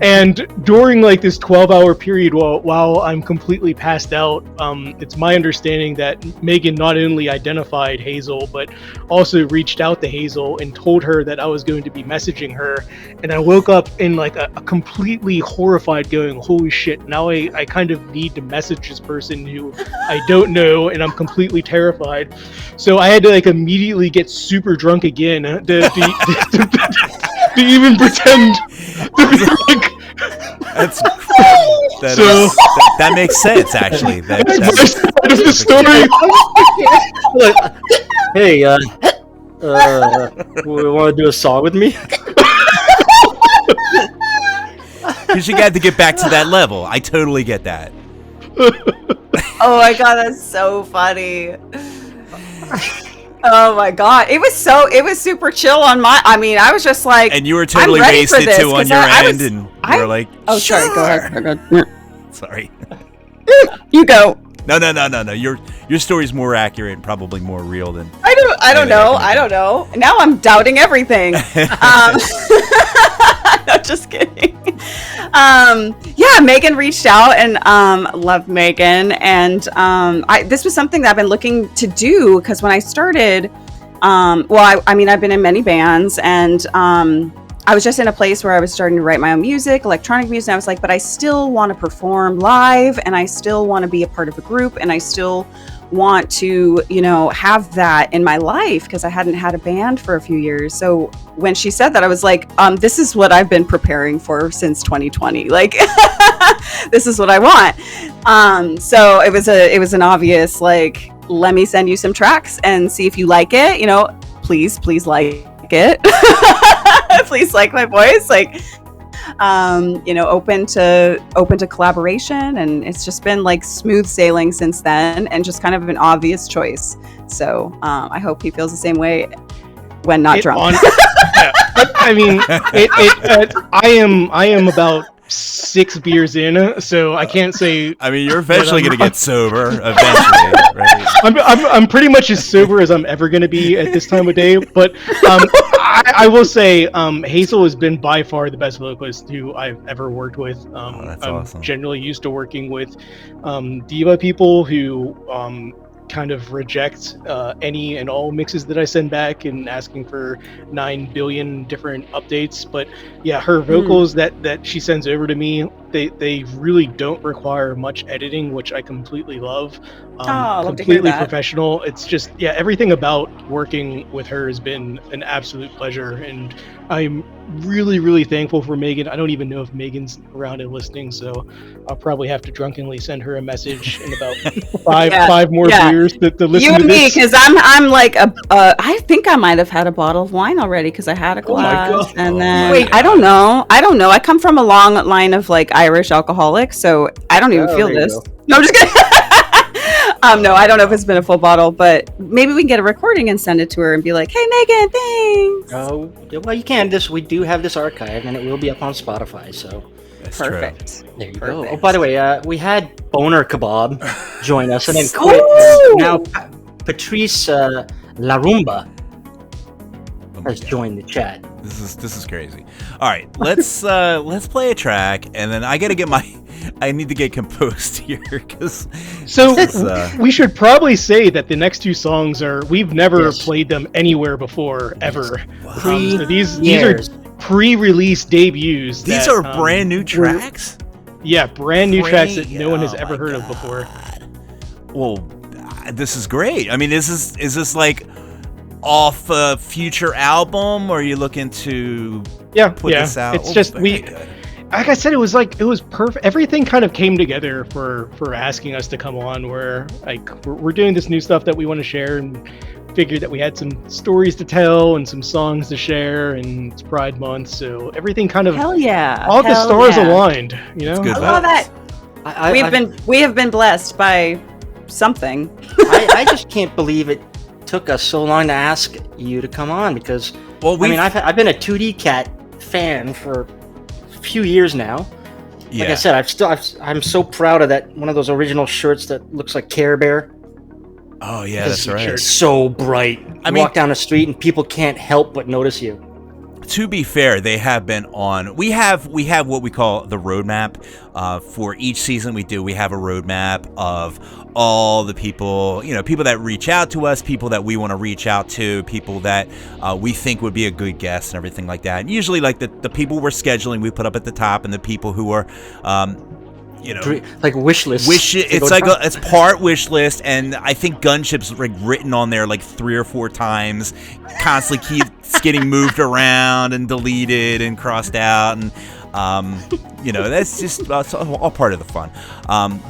And during like this 12-hour period while I'm completely passed out, it's my understanding that Megan not only identified Haezl, but also reached out to Haezl and told her that I was going to be messaging her. And I woke up in like a completely horrified going, holy shit, now I kind of need to message this person who I don't know, and I'm completely terrified. So I had to like immediately get super drunk again to even pretend to be like... That makes sense, actually. That's my side of the story. Hey, want to do a song with me? Because you got to get back to that level. I totally get that. Oh my god, that's so funny. Oh my god, it was super chill on my. I mean, I was just like, and you were totally wasted too on your end, and you were like, oh, sorry, go ahead. Sorry. You go. No. Your story's more accurate and probably more real than. I don't know. Now I'm doubting everything. No, just kidding. Yeah, Megan reached out, and love Megan, and this was something that I've been looking to do because when I started, I mean, I've been in many bands, and I was just in a place where I was starting to write my own music, electronic music, and I was like, but I still want to perform live, and I still want to be a part of a group, and I still want to, have that in my life because I hadn't had a band for a few years. So when she said that, I was like, this is what I've been preparing for since 2020. Like, this is what I want. So it was an obvious, like, let me send you some tracks and see if you like it. Please like it. Please like my voice. Like, open to collaboration, and it's just been like smooth sailing since then, and just kind of an obvious choice. So I hope he feels the same way when not drunk. Yeah, I mean, I am about 6 beers in, so I can't say. I mean, you're eventually going to get sober. Eventually, right? I'm pretty much as sober as I'm ever going to be at this time of day. But I will say, Haezl has been by far the best vocalist who I've ever worked with. That's I'm awesome. generally used to working with diva people who kind of reject any and all mixes that I send back and asking for 9 billion different updates. But yeah, her vocals that she sends over to me They really don't require much editing, which I completely love. I'd love to hear Completely that. professional. It's just, yeah, everything about working with her has been an absolute pleasure, and I'm really, really thankful for Megan. I don't even know if Megan's around and listening, so I'll probably have to drunkenly send her a message in about five more beers to listen You to and me, this. because I'm like I think I might have had a bottle of wine already because I had a Oh my glass, God. and Oh then my I don't know. I come from a long line of like Irish alcoholics, so I don't even Oh, feel there you this. go. No, I'm just kidding. No, I don't know if it's been a full bottle, but maybe we can get a recording and send it to her and be like, "Hey, Megan, thanks." Oh, well, you can. We do have this archive, and it will be up on Spotify. So That's true. Perfect. there you go. Perfect. Oh, by the way, we had Boner Kebab join us, and then Ooh! quit. Now Patrice Larumba Oh my has God. joined the chat. This is crazy. All right, let's play a track, and then I need to get composed here because So this is, we should probably say that the next two songs we've never Yes. played them anywhere before, ever. Pre- So these years. are pre-release debuts. these that, are brand new were- tracks. Yeah, brand new tracks that no one has Oh ever my heard of before. God. Well, this is great. I mean, is this like off a future album, or are you looking to Yeah, put yeah. this out? It's Oh, just very good. like I said, it was perfect. Everything kind of came together for asking us to come on. Where like we're doing this new stuff that we want to share, and figured that we had some stories to tell and some songs to share, and it's Pride Month, so everything kind of Hell yeah! all the Hell stars yeah. aligned. You know, good. I love it. I We have been blessed by something. I just can't believe it took us so long to ask you to come on because Well, I mean I've been a 2D Cat fan for a few years now. yeah. Like I said, I'm so proud of that one of those original shirts that looks like Care Bear. Oh yeah, that's right. It's so bright. I You mean- walk down the street and people can't help but notice you. To be fair, they have been on. We have what we call the roadmap. For each season we have a roadmap of all the people, people that reach out to us, people that we want to reach out to, people that we think would be a good guest and everything like that. And usually, like the people we're scheduling, we put up at the top, and the people who are, Like wish lists. it's like it's part wish list, and I think Gunship's like written on there like 3 or 4 times, constantly keeps getting moved around and deleted and crossed out, and that's just all part of the fun.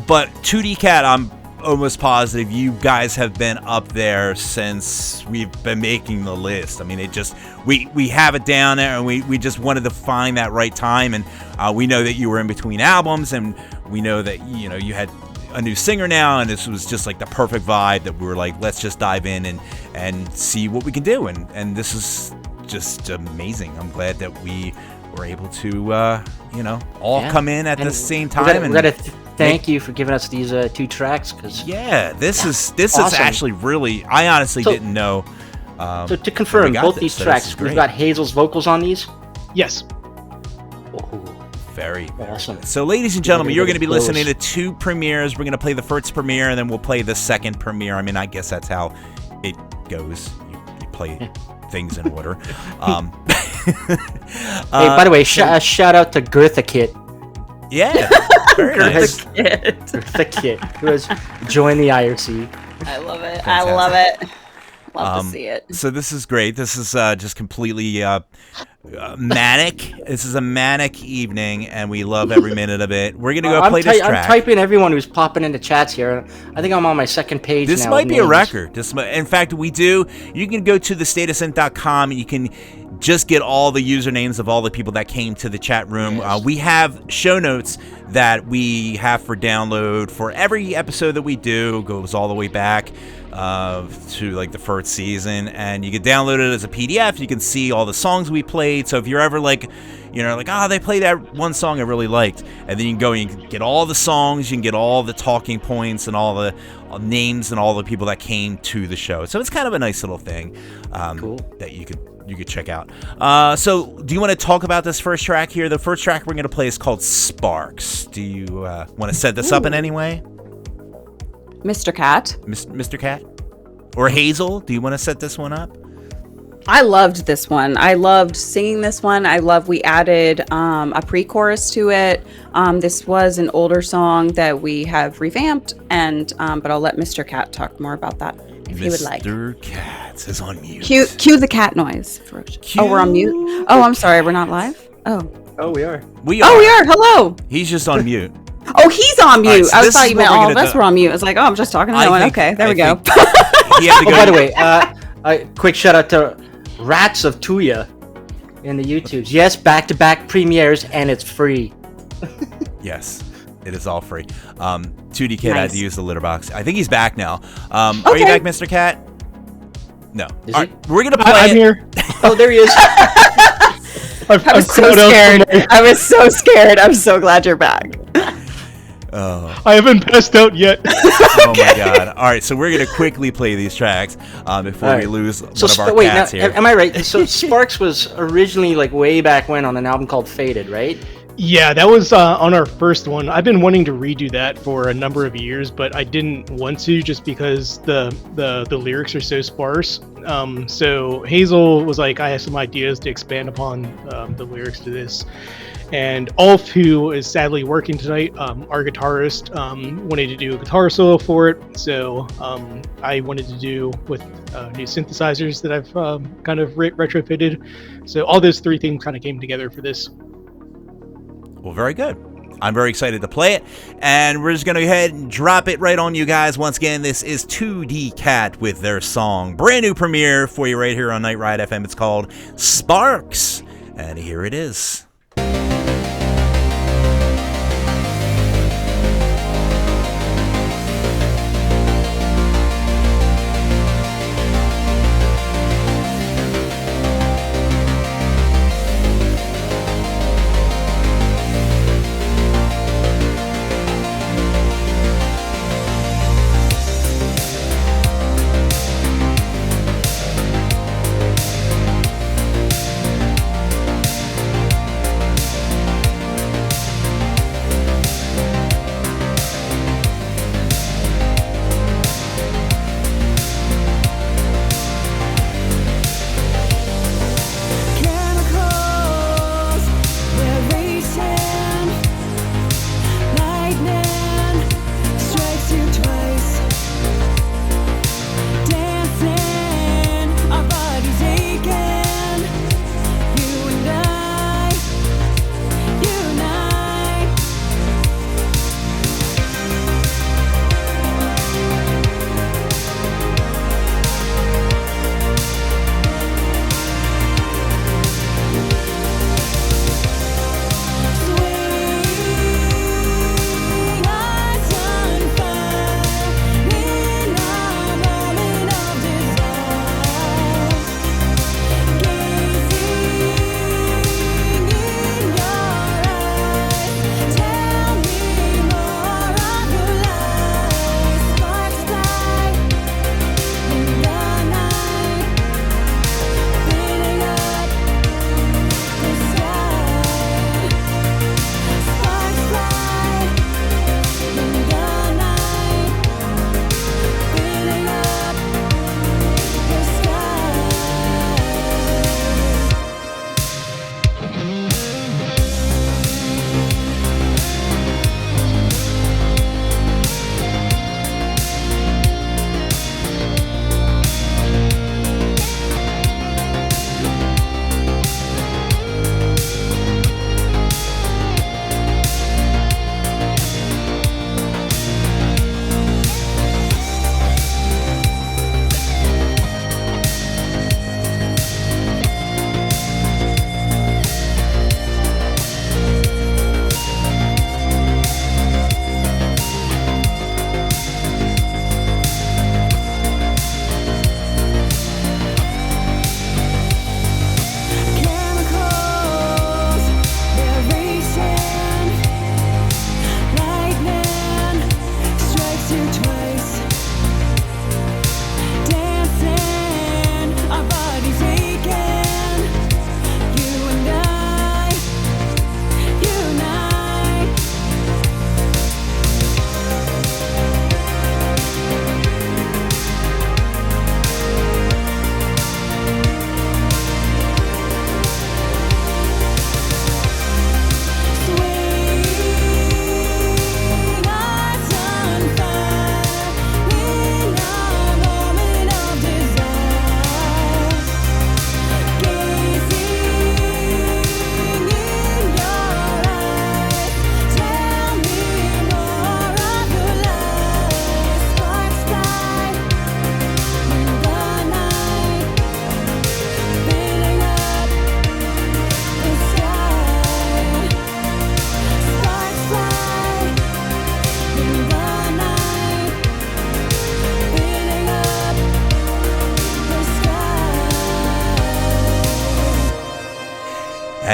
But 2D Cat, I'm almost positive you guys have been up there since we've been making the list. I mean, it just we have it down there, and we just wanted to find that right time, and we know that you were in between albums, and we know that you had a new singer now, and this was just like the perfect vibe that we were like, let's just dive in and see what we can do, and this is just amazing. I'm glad that we were able to all come in at the same time. We gotta thank you for giving us these 2 tracks because this is awesome. actually really, I honestly didn't know. So to confirm, got both this, these so this tracks, is we've great. got Hazel's vocals on these. yes. Very Awesome. good. So, ladies and gentlemen, you're going to be Close. listening to 2 premieres. We're going to play the first premiere, and then we'll play the second premiere. I mean, I guess that's how it goes. You play things in order. Hey, by the way, shout out to Girtha Kit. Yeah, very nice. Girtha Kit, who has joined the IRC. I love it. Fantastic. I love it. Love to see it. So this is great. This is just completely manic. This is a manic evening, and we love every minute of it. We're gonna go play this I'm track. typing everyone who's popping into chats here. I think I'm on my second page This now. might with be a names. record. In fact, we do. You can go to thestatusint.com, and you can just get all the usernames of all the people that came to the chat room. Yes. We have show notes that we have for download for every episode that we do. Goes all the way back to like the first season, and you can download it as a PDF. You can see all the songs we played. So if you're ever like, they played that one song I really liked, and then you can go and you can get all the songs, you can get all the talking points and all the names and all the people that came to the show. So it's kind of a nice little thing Cool. that you could check out. So do you want to talk about this first track here? The first track we're going to play is called Sparks. Do you want to set this up in any way? Mr. Cat. Mr. Cat? Or Haezl, do you want to set this one up? I loved this one. I loved singing this one. We added a pre-chorus to it. This was an older song that we have revamped, and but I'll let Mr. Cat talk more about that if he would like. Mr. Cat is on mute. Cue the cat noise. Oh, we're on mute? Oh, I'm sorry. We're not live? Oh, we are. We are. Oh, we are. Hello. He's just on mute. Oh, he's on mute. All right, so I this thought is you what meant we're all gonna of us do. were on mute. I was like, oh, I'm just talking to no one. Okay, there we go. He had to go. By the way, a quick shout out to Rats of Tuya in the YouTubes. Yes, back-to-back premieres, and it's free. Yes, it is all free. 2D Kid had Nice. to use the litter box. I think he's back now. Are you back, Mr. Cat? No. Is All he? right, we're gonna play. I'm it. here. Oh, there he is. I was so scared. I was so scared. I'm so glad you're back. Oh. I haven't passed out yet. Oh my god! All right, so we're gonna quickly play these tracks before All we right. lose one So of our wait, cats now, here. am I right? So Sparks was originally like way back when on an album called Faded, right? Yeah, that was on our first one. I've been wanting to redo that for a number of years, but I didn't want to just because the lyrics are so sparse. So Haezl was like, I have some ideas to expand upon the lyrics to this. And Ulf, who is sadly working tonight, our guitarist, wanted to do a guitar solo for it. So I wanted to do with new synthesizers that I've kind of retrofitted. So all those three things kind of came together for this. Well, very good. I'm very excited to play it, and we're just going to go ahead and drop it right on you guys. Once again, this is 2D Cat with their song. Brand new premiere for you right here on Night Ride FM. It's called Sparks, and here it is.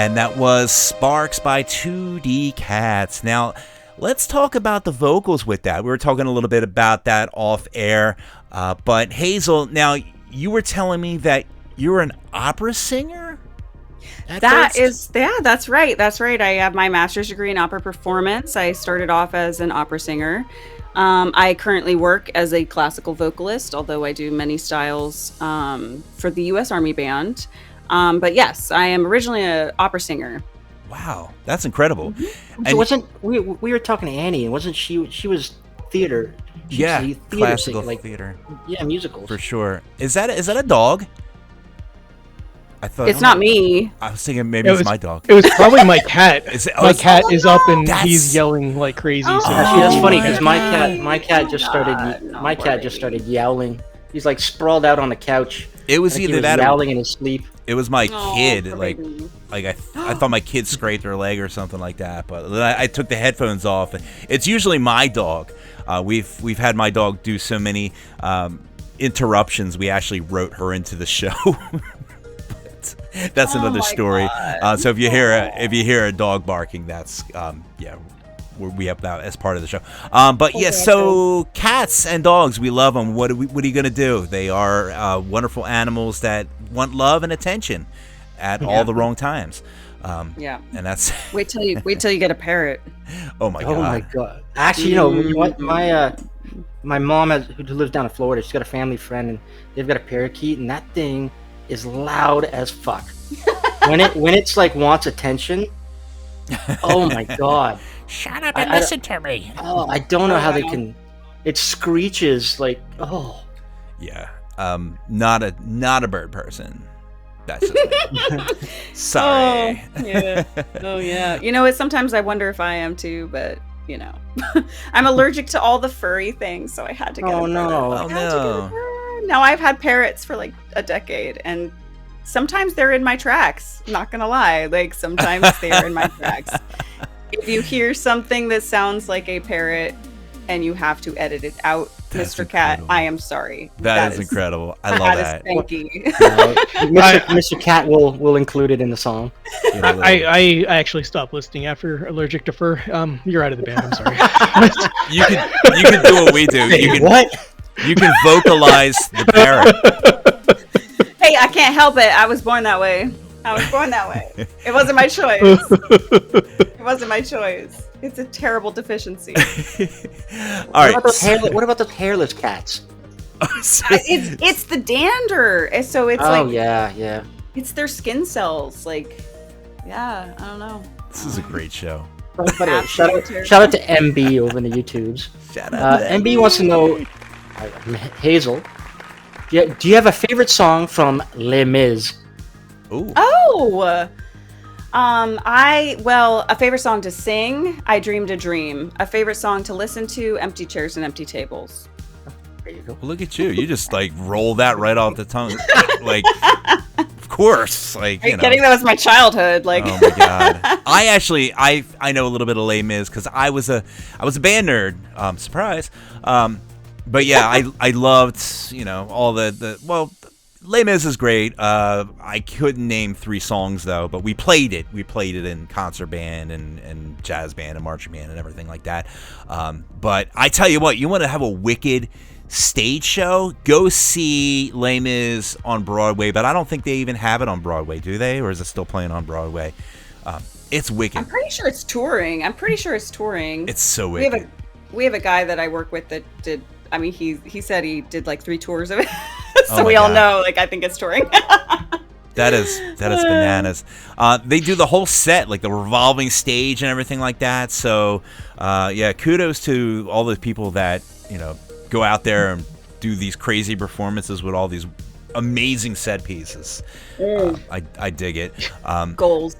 And that was Sparks by 2D Cats. Now, let's talk about the vocals with that. We were talking a little bit about that off air. But Haezl, now you were telling me that you're an opera singer? That's right. That's right. I have my master's degree in opera performance. I started off as an opera singer. I currently work as a classical vocalist, although I do many styles for the U.S. Army Band. But yes, I am originally an opera singer. Wow, that's incredible. Mm-hmm. So wasn't we were talking to Annie, and wasn't she was theater? Theater classical singer, theater. Yeah, musicals. For sure. Is that a dog? I thought it's not me. I was thinking maybe it's my dog. It was probably my cat. My cat is up and That's- he's yelling like crazy. So Actually, that's funny because my cat just started yowling. He's like sprawled out on the couch. It was Like he either that or yowling in his sleep. it was my kid. poor Like baby. I thought my kid scraped her leg or something like that. But I took the headphones off. It's usually my dog. We've had my dog do so many interruptions. We actually wrote her into the show. That's another story. So if you hear a dog barking, that's we have that as part of the show. But yes, so cats and dogs, we love them. What are you gonna do? They are wonderful animals that want love and attention at all the wrong times. And that's Wait till you get a parrot. oh my god. Actually, you know what? My mom who lives down in Florida, she's got a family friend, and they've got a parakeet, and that thing is loud as fuck. when it's like wants attention. Oh my god. Shut up and listen to me. Oh, I don't know how they can. It screeches like Yeah. Not a bird person. That's just me. Sorry. Oh yeah. You know what? Sometimes I wonder if I am too, but you know, I'm allergic to all the furry things, so I had to get. Oh no. Oh no. Now I've had parrots for like a decade, and sometimes they're in my tracks. Not gonna lie, like sometimes they're in my tracks. If you hear something that sounds like a parrot and you have to edit it out, That's Mr. Cat, incredible. I am sorry. that is incredible. I love that. Spanky. Mr. Cat will include it in the song. I actually stopped listening after Allergic to Fur. You're out of the band. I'm sorry. You can do what we do. You can vocalize the parrot. Hey, I can't help it. I was born that way. It wasn't my choice. It's a terrible deficiency. All right. What about those hairless cats? It's the dander. So it's yeah. it's their skin cells. Like, yeah, I don't know. This is a great show. By the way, shout out to MB over in the YouTubes. Shout out to MB wants to know, Haezl, do you have a favorite song from Les Mis? Ooh. Oh, a favorite song to sing, I Dreamed a Dream. A favorite song to listen to, Empty Chairs and Empty Tables. There you go. Well, look at you. You just like roll that right off the tongue. Like, of course. Like, Are you kidding? That was my childhood. Like, oh my god. I know a little bit of Les Mis because I was a band nerd. Surprise. But yeah, I loved all the Les Mis is great. I couldn't name 3 songs though, but we played it. We played it in concert band and jazz band and marching band and everything like that. But I tell you what, you want to have a wicked stage show? Go see Les Mis on Broadway. But I don't think they even have it on Broadway, do they? Or is it still playing on Broadway? It's wicked. I'm pretty sure it's touring. It's so wicked. We have a guy that I work with that did. I mean, he said he did like 3 tours of it. So Oh we my all God. know, like, I think it's touring. That is bananas. They do the whole set, like the revolving stage and everything like that. So, kudos to all the people that go out there and do these crazy performances with all these amazing set pieces. I dig it. Goals.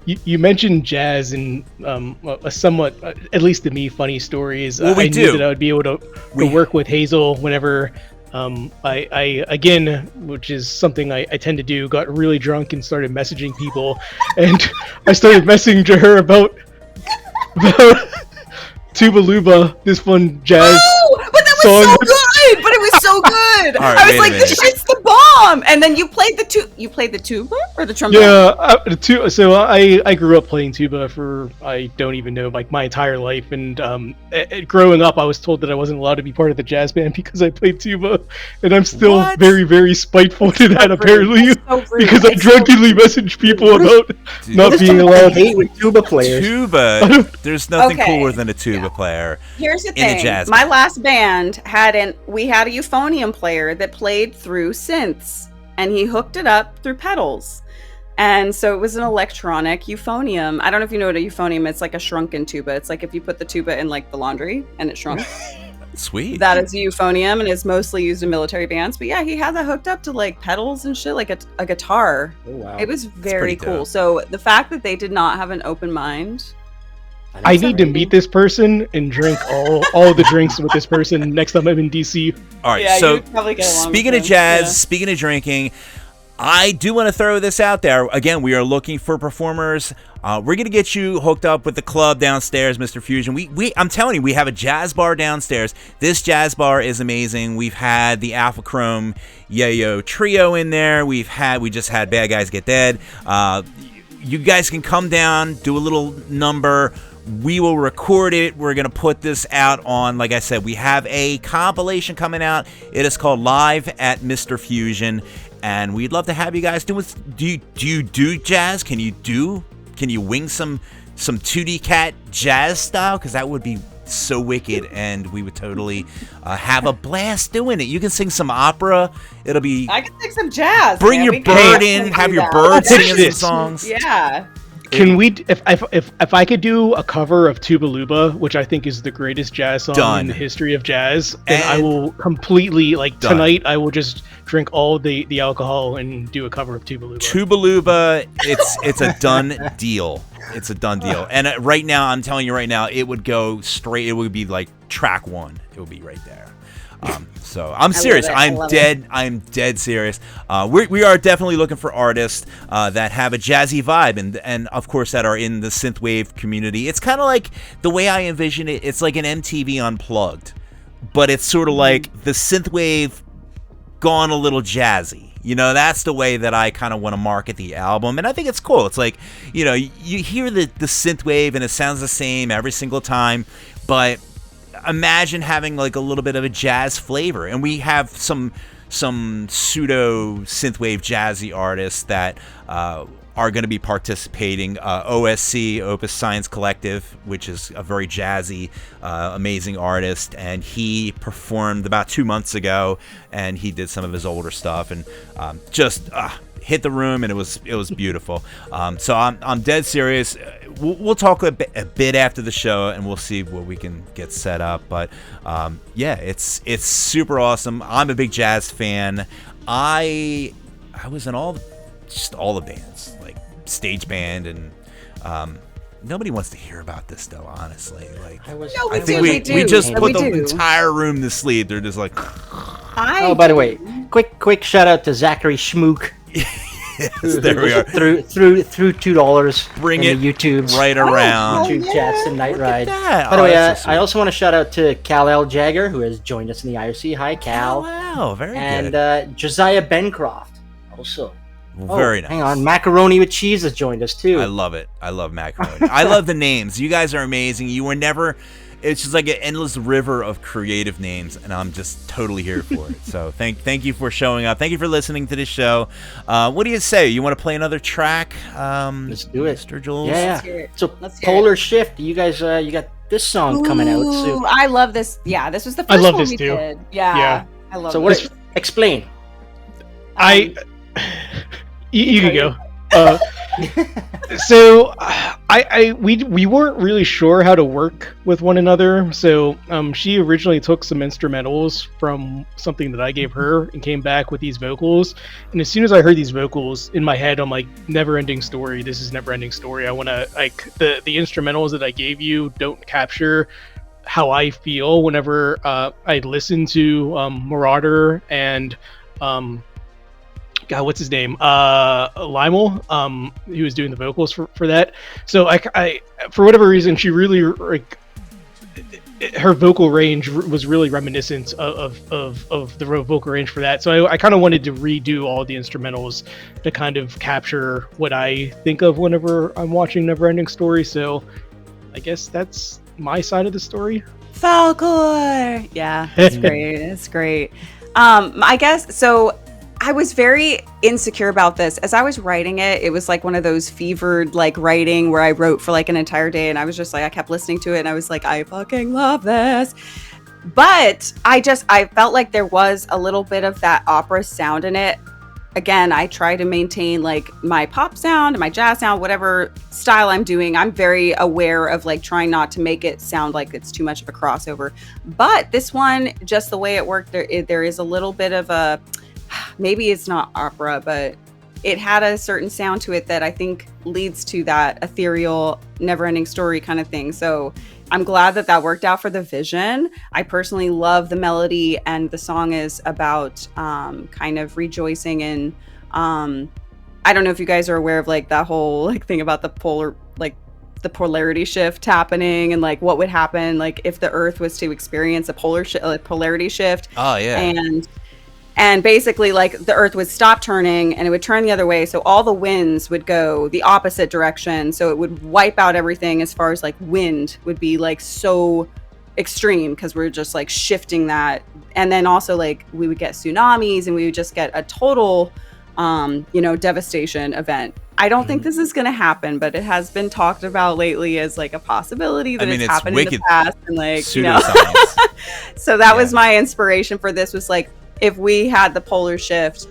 You mentioned jazz and a somewhat, at least to me, funny stories. Well, we I do. knew that I would be able to work with Haezl whenever I again, which is something I tend to do, got really drunk and started messaging people, and I started messaging to her about Tuba Luba, this fun jazz Oh, but that was song. so good. But it was so good. All right, I wait was a like, minute. this shit's the bomb. mom. And then you played the tuba or the trombone? Yeah, so I grew up playing tuba for I don't even know like my entire life, and growing up I was told that I wasn't allowed to be part of the jazz band because I played tuba, and I'm still What? very very spiteful to that apparently That's so rude. because I drunkenly message people about Dude, not being allowed. hate with tuba players. Tuba. There's nothing Okay. cooler than a tuba player. Here's the in a thing. jazz My band. last band had a euphonium player that played through synths, and he hooked it up through pedals. And so it was an electronic euphonium. I don't know if you know what a euphonium is. It's like a shrunken tuba. It's like if you put the tuba in like the laundry and it shrunk. Sweet. That is a euphonium, and it's mostly used in military bands. But yeah, he had that hooked up to like pedals and shit, like a guitar. Oh, wow. It was very pretty cool. dope. So the fact that they did not have an open mind. I need to meet this person and drink all the drinks with this person next time I'm in DC. All right, Yeah, so you'd probably get along speaking with of them. jazz, Yeah. speaking of drinking, I do want to throw this out there. Again, we are looking for performers. We're going to get you hooked up with the club downstairs, Mr. Fusion. I'm telling you, we have a jazz bar downstairs. This jazz bar is amazing. We've had the Alpha Chrome Yayo Trio in there. We just had Bad Guys Get Dead. You guys can come down, do a little number. We will record it. We're going to put this out on, like I said, we have a compilation coming out. It is called Live at Mr. Fusion. And we'd love to have you guys do you do jazz? Can you wing some 2D cat jazz style? Because that would be so wicked, and we would totally have a blast doing it. You can sing some opera. It'll be I can sing some jazz. bring man. your We can bird definitely in, do have your that. bird Pitch singing some this. songs. Yeah. Can we, if I could do a cover of Tuba Luba, which I think is the greatest jazz song Done. in the history of jazz, then I And- will completely, like Done. tonight, I will just drink all the alcohol and do a cover of Tuba Luba. Tubaluba, it's a done deal. It's a done deal. And right now, I'm telling you right now, it would go straight. It would be like track one. It would be right there. So I'm serious. it. I love it. I'm dead serious. We are definitely looking for artists that have a jazzy vibe and of course that are in the synthwave community. It's kind of like the way I envision it. It's like an MTV Unplugged, but it's sort of like the synthwave gone a little jazzy. You know, that's the way that I kind of want to market the album, and I think it's cool. It's like, you know, you hear the synthwave and it sounds the same every single time, but imagine having like a little bit of a jazz flavor. And we have some pseudo synthwave jazzy artists that are going to be participating. OSC, Opus Science Collective, which is a very jazzy, amazing artist, and he performed about 2 months ago, and he did some of his older stuff, and just hit the room, and it was beautiful. So I'm dead serious. We'll talk a bit after the show, and we'll see what we can get set up. But yeah, it's super awesome. I'm a big jazz fan. I was in all the bands, like stage band, and nobody wants to hear about this though, honestly. Like I was. No, I we think do, we just we put the do. entire room to sleep. They're just like, Oh, by the way, quick shout out to Zachary Schmook. there we are. Through $2. Bring in it the YouTube. right around. YouTube chats and Night Look at Ride. that. By the Oh, way, that's so sweet. I also want to shout out to Kal-El Jagger, who has joined us in the IRC. Hi, Cal. Oh, wow, very And good. Josiah Bencroft, also. Very nice. Hang on, Macaroni with Cheese has joined us too. I love it. I love macaroni. I love the names. You guys are amazing. You were never. It's just like an endless river of creative names, and I'm just totally here for it. So thank you for showing up. Thank you for listening to this show. What do you say? You want to play another track? Let's do it. Mr. Jules? Yeah. hear it. So Let's hear Polar Shift, you guys, you got this song coming out Ooh, soon. I love this. Yeah, this was the I first love one this we too. did. Yeah. Yeah. I love So this. explain. You can go. So we weren't really sure how to work with one another. So she originally took some instrumentals from something that I gave her and came back with these vocals. And as soon as I heard these vocals in my head, I'm like, never ending story. This is never ending story. I want to like the instrumentals that I gave you don't capture how I feel whenever I listen to Marauder and God, what's his name? Lymel. He was doing the vocals for that. So I for whatever reason, she really like her vocal range was really reminiscent of the vocal range for that. So I kind of wanted to redo all the instrumentals to kind of capture what I think of whenever I'm watching Neverending Story. So I guess that's my side of the story. Falcor! Yeah, that's great. That's great. I guess, so I was very insecure about this. As I was writing it, it was like one of those fevered like writing where I wrote for like an entire day, and I was just like, I kept listening to it and I was like, I fucking love this. But I felt like there was a little bit of that opera sound in it. Again, I try to maintain like my pop sound and my jazz sound, whatever style I'm doing. I'm very aware of like trying not to make it sound like it's too much of a crossover. But this one, just the way it worked, there is a little bit of a, maybe it's not opera, but it had a certain sound to it that I think leads to that ethereal, never-ending story kind of thing. So I'm glad that worked out for the vision. I personally love the melody, and the song is about kind of rejoicing in. I don't know if you guys are aware of like that whole like thing about the polarity shift happening, and like what would happen like if the Earth was to experience a polarity shift. Oh yeah. And basically, like, the Earth would stop turning and it would turn the other way. So all the winds would go the opposite direction. So it would wipe out everything as far as, like, wind would be, like, so extreme because we're just, like, shifting that. And then also, like, we would get tsunamis and we would just get a total, devastation event. I don't think this is going to happen, but it has been talked about lately as, like, a possibility that it's happened in the past. And, like, So that was my inspiration for this, was, like, if we had the polar shift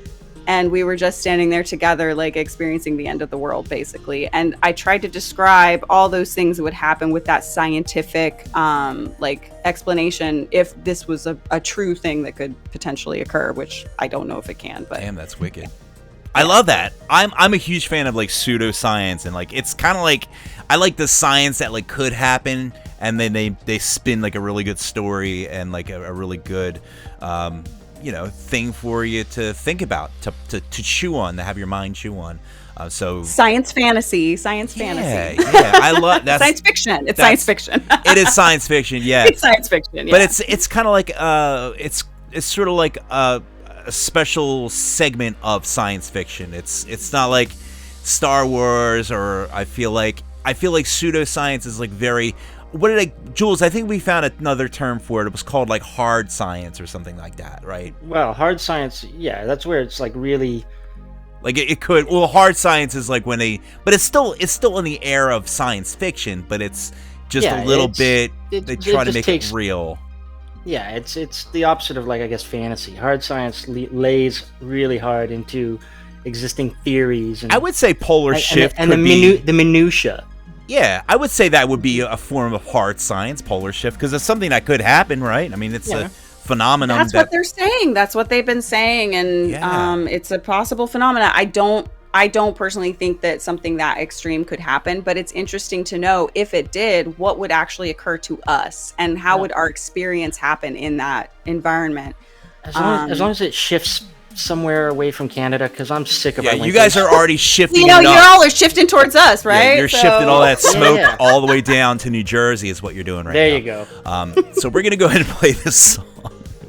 and we were just standing there together, like experiencing the end of the world, basically. And I tried to describe all those things that would happen with that scientific, like explanation, if this was a true thing that could potentially occur, which I don't know if it can, but. Damn, that's wicked. I love that. I'm a huge fan of like pseudoscience, and like, it's kind of like, I like the science that like could happen, and then they spin like a really good story and like a really good, thing for you to think about, to chew on, to have your mind chew on. So science fantasy. Yeah, I love that. Science fiction. It's science fiction. It is science fiction. Yeah, it's science fiction. Yeah. But it's kind of like it's sort of like a special segment of science fiction. It's not like Star Wars, or I feel like pseudoscience is like very. Jules, I think we found another term for it. It was called like hard science or something like that, right? Well, hard science, yeah, that's where it's like really. Like it could. Well, hard science is like when but it's still in the era of science fiction, but it's just a little bit. They try to make it real. Yeah, it's the opposite of like, I guess, fantasy. Hard science lays really hard into existing theories. And, I would say polar shift and the minutia. Yeah, I would say that would be a form of hard science, polar shift, because it's something that could happen, right? I mean, it's a phenomenon. That's what they're saying. That's what they've been saying, and it's a possible phenomenon. I don't personally think that something that extreme could happen, but it's interesting to know if it did, what would actually occur to us, and how would our experience happen in that environment. As long as it shifts somewhere away from Canada, because I'm sick of you guys are already shifting. You all are shifting towards us, right? Yeah, you're shifting all that smoke all the way down to New Jersey is what you're doing right now. There you go. So we're gonna go ahead and play this song.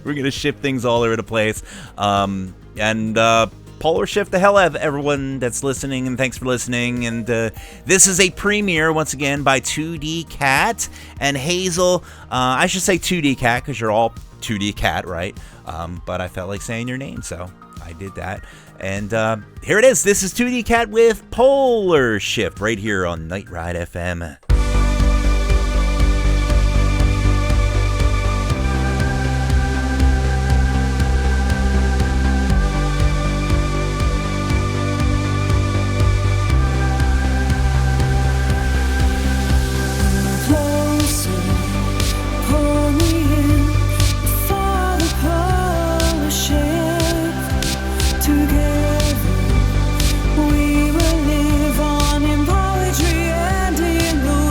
We're gonna shift things all over the place, and polar shift the hell out of everyone that's listening, and thanks for listening. And this is a premiere once again by 2D Cat and Haezl. I should say 2D Cat because you're all 2D Cat, right? But I felt like saying your name, so I did that. And here it is. This is 2D Cat with Polar Shift right here on Night Ride FM. We will live on in poetry and in the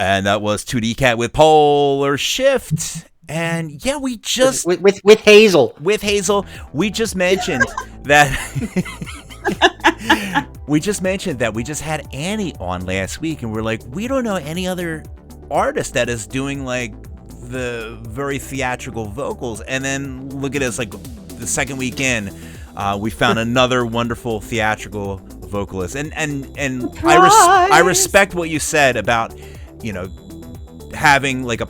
And that was 2D Cat with Polar Shift. And yeah, we just with Haezl. With Haezl, we just mentioned that we just had Annie on last week, and we're like, we don't know any other artist that is doing like the very theatrical vocals. And then look at us, like the second week in, we found another wonderful theatrical vocalist. And I respect what you said about, you know, having like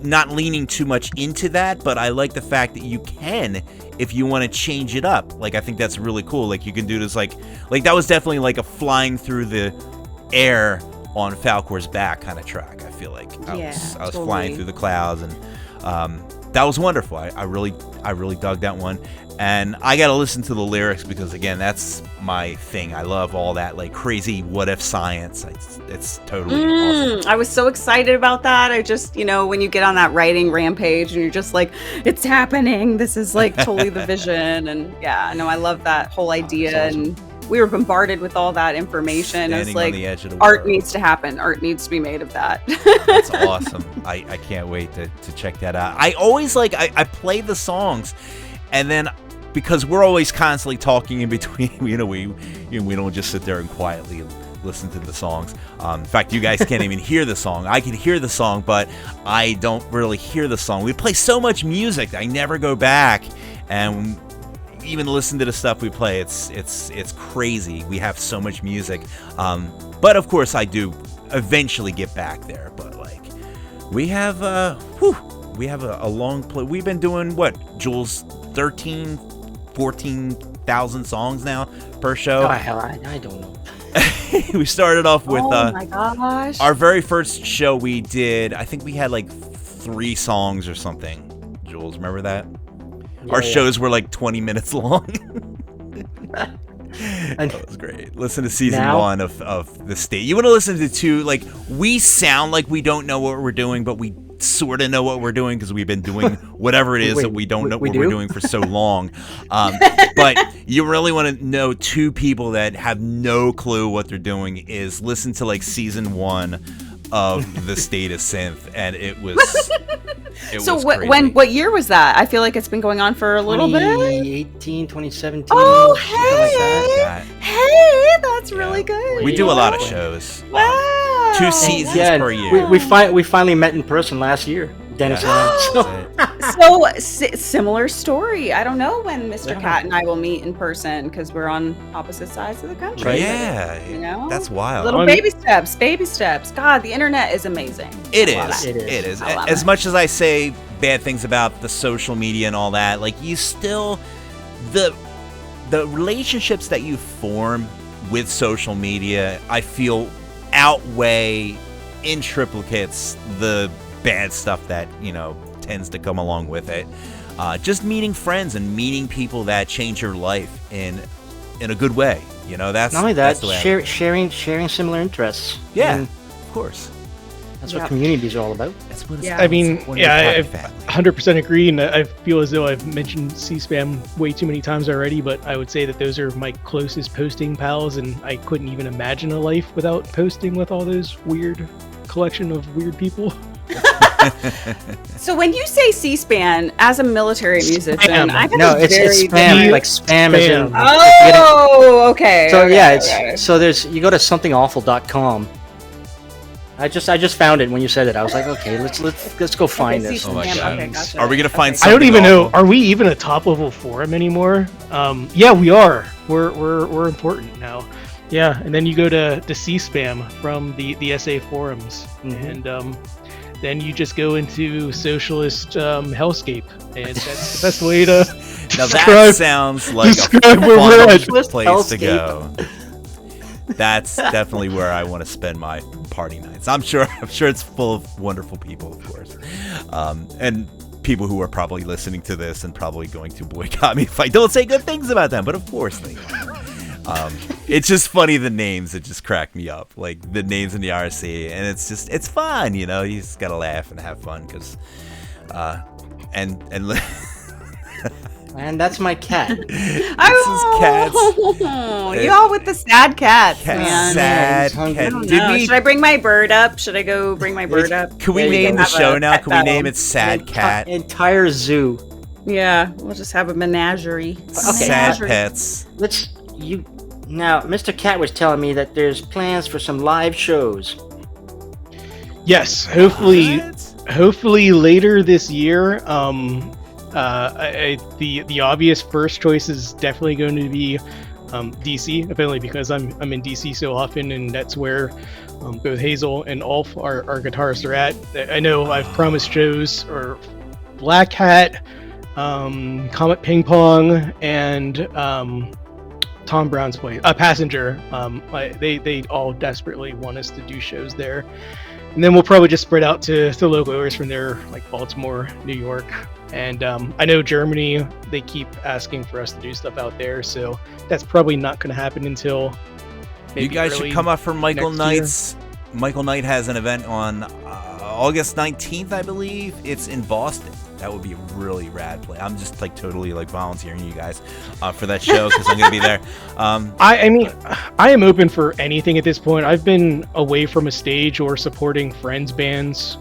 not leaning too much into that, but I like the fact that you can, if you want to change it up. Like, I think that's really cool. Like, you can do this, like that was definitely like a flying through the air on Falcor's Back kind of track. I feel like I was totally. flying through the clouds, and that was wonderful. I really dug that one. And I got to listen to the lyrics because, again, that's my thing. I love all that, like, crazy what-if science. It's totally awesome. I was so excited about that. I just, you know, when you get on that writing rampage and you're just like, it's happening. This is, like, totally the vision. And, yeah, no, I love that whole idea. Awesome. And we were bombarded with all that information. It was Standing like, on the edge of the art world. needs to happen. Art needs to be made of that. That's awesome. I can't wait to check that out. I always, like, I play the songs, and then because we're always constantly talking in between, we don't just sit there and quietly listen to the songs. In fact, you guys can't even hear the song. I can hear the song, but I don't really hear the song. We play so much music, I never go back and even listen to the stuff we play. It's crazy. We have so much music. But of course, I do eventually get back there. But like, we have a long play. We've been doing what, Jules, 14,000 songs now per show. Oh, hell, I don't know. We started off with oh my gosh. our very first show we did. I think we had like 3 songs or something. Jules, remember that? Our shows were like 20 minutes long. That was great. Listen to season 1 of The State. You want to listen to 2, like, we sound like we don't know what we're doing, but we sort of know what we're doing because we've been doing whatever it is that we don't know what we're doing for so long. But you really want to know 2 people that have no clue what they're doing is listen to like season 1 of The State of Synth, and it was so was crazy. what year was that? I feel like it's been going on for a little bit. 2018, 2017. Oh, something like that. Hey, that's really good. We do a lot of shows. Wow. 2 seasons Yeah, per year. we finally met in person last year, Dennis and I. So similar story. I don't know when Mr. Cat and I will meet in person because we're on opposite sides of the country. Right. Yeah, You know? that's wild. Little baby steps. God, the internet is amazing. It I love is. that. It is. I love As it. much as I say bad things about the social media and all that, like, you still, the relationships that you form with social media, I feel outweigh in triplicates the bad stuff that, you know, tends to come along with it. Just meeting friends and meeting people that change your life in a good way. You know, that's Not only that's that, the way I look at it. sharing similar interests. Yeah, And of course. that's what communities are all about. That's what it's Yeah. I mean, it's one yeah, I of the happy family. 100% agree, and I feel as though I've mentioned C-SPAM way too many times already, but I would say that those are my closest posting pals, and I couldn't even imagine a life without posting with all those weird collection of weird people. So when you say C-SPAN, as a military musician, Spam. I have No, a it's very spam, good- like spam is in. Oh, okay. So okay, yeah, okay. so there's, you go to somethingawful.com. I just found it when you said it. I was like, okay, let's go find Okay, this. C-SPAN, Oh my God. okay, gotcha. Are we gonna find Okay. I don't something even know. awful? Are we even a top level forum anymore? Yeah, we are. We're important now. Yeah, and then you go to C-SPAM from the SA forums, Mhm. and then you just go into socialist hellscape, and that's the best way to Now that describe, sounds like a describe where we're at. fun place to Hellscape. go. That's definitely where I want to spend my party nights. I'm sure it's full of wonderful people, of course, and people who are probably listening to this and probably going to boycott me if I don't say good things about them. But of course they are. It's just funny, the names that just crack me up, like the names in the RC, and it's fun, you know. You just gotta laugh and have fun because, and And that's my cat. You all with the sad cats, man. Sad hungry. cat. I don't Did know. we? Should I bring my bird up? Should I go bring my bird up? Can we There you name go. the show now? Pet Can we name battle. it Sad Cat? Entire zoo. Yeah, we'll just have a menagerie. Sad Pets. Now, Mr. Cat was telling me that there's plans for some live shows. Yes, hopefully later this year. The obvious first choice is definitely going to be DC, if only because I'm in DC so often, and that's where both Haezl and Ulf, our guitarists, are at. I know I've promised shows or Black Hat, Comet Ping Pong, and Tom Brown's place, Passenger. They all desperately want us to do shows there. And then we'll probably just spread out to local areas from there, like Baltimore, New York. And I know Germany, they keep asking for us to do stuff out there. So that's probably not going to happen until maybe You guys should early come up for Michael next year. Knight's. Michael Knight has an event on August 19th, I believe. It's in Boston. That would be a really rad play. I'm just like totally like volunteering you guys for that show because I'm going to be there. I mean, I am open for anything at this point. I've been away from a stage or supporting friends bands.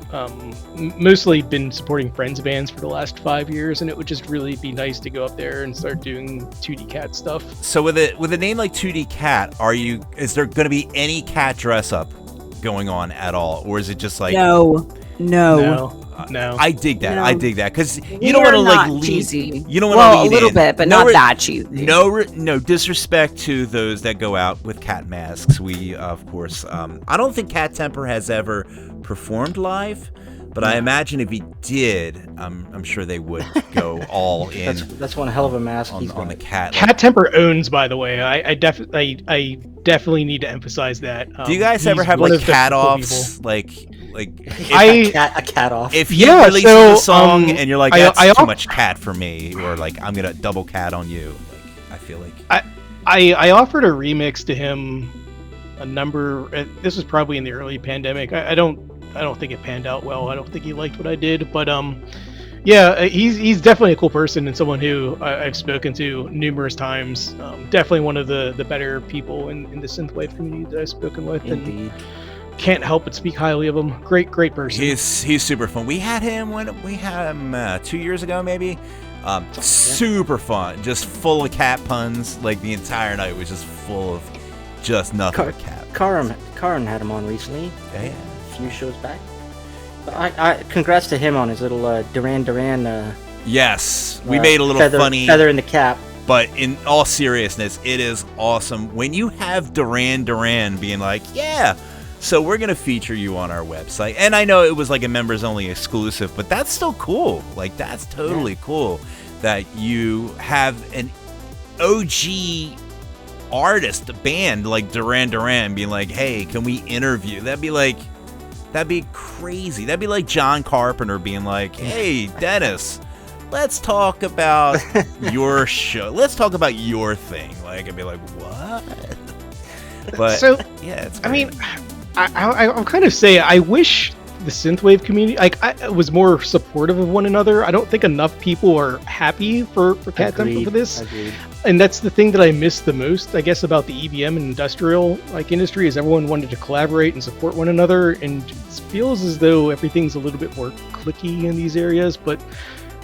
Mostly been supporting friends bands for the last 5 years, and it would just really be nice to go up there and start doing 2D Cat stuff. So with a name like 2D Cat, is there going to be any cat dress up going on at all, or is it just like No. I dig that. No. I dig that because you We don't want are to like not lead. cheesy. You don't want to Well, lead a little in. bit, but No not re- that cheesy. No disrespect to those that go out with cat masks. We of course. I don't think Cat Temper has ever performed live, but I imagine if he did, I'm sure they would go all in That's one hell of a mask he's on the got. cat. Cat Temper owns, by the way. I definitely need to emphasize that. Do you guys ever he's have one like of the cat cool offs? Like A cat off. if he Yeah, releases so, a song and you're like, that's I too much cat for me, or like I'm gonna double cat on you. Like I feel like I offered a remix to him a number. This was probably in the early pandemic. I don't think it panned out well. I don't think he liked what I did, but yeah, he's definitely a cool person and someone who I've spoken to numerous times. Definitely one of the better people in the synthwave community that I've spoken with. Indeed. And can't help but speak highly of him. Great person. he's super fun. We had him 2 years ago, maybe. Super fun, just full of cat puns. Like the entire night was just full of just nothing but cat. Karan had him on recently. Yeah. A few shows back. But I congrats to him on his little Duran. Yes, we made a little funny feather in the cap. But in all seriousness, it is awesome when you have Duran being like, yeah, so we're going to feature you on our website. And I know it was like a members only exclusive, but that's still cool. Like, that's totally cool that you have an OG artist, a band like Duran being like, hey, can we interview? That'd be crazy. That'd be like John Carpenter being like, hey, Dennis, let's talk about your show. Let's talk about your thing. Like, I'd be like, what? But So, yeah, it's I great. mean, I'll kind of say I wish the synthwave community I was more supportive of one another. I don't think enough people are happy for Cat Temper for this. Agreed. And that's the thing that I miss the most, I guess, about the EBM and industrial industry is everyone wanted to collaborate and support one another, and it feels as though everything's a little bit more cliquey in these areas. But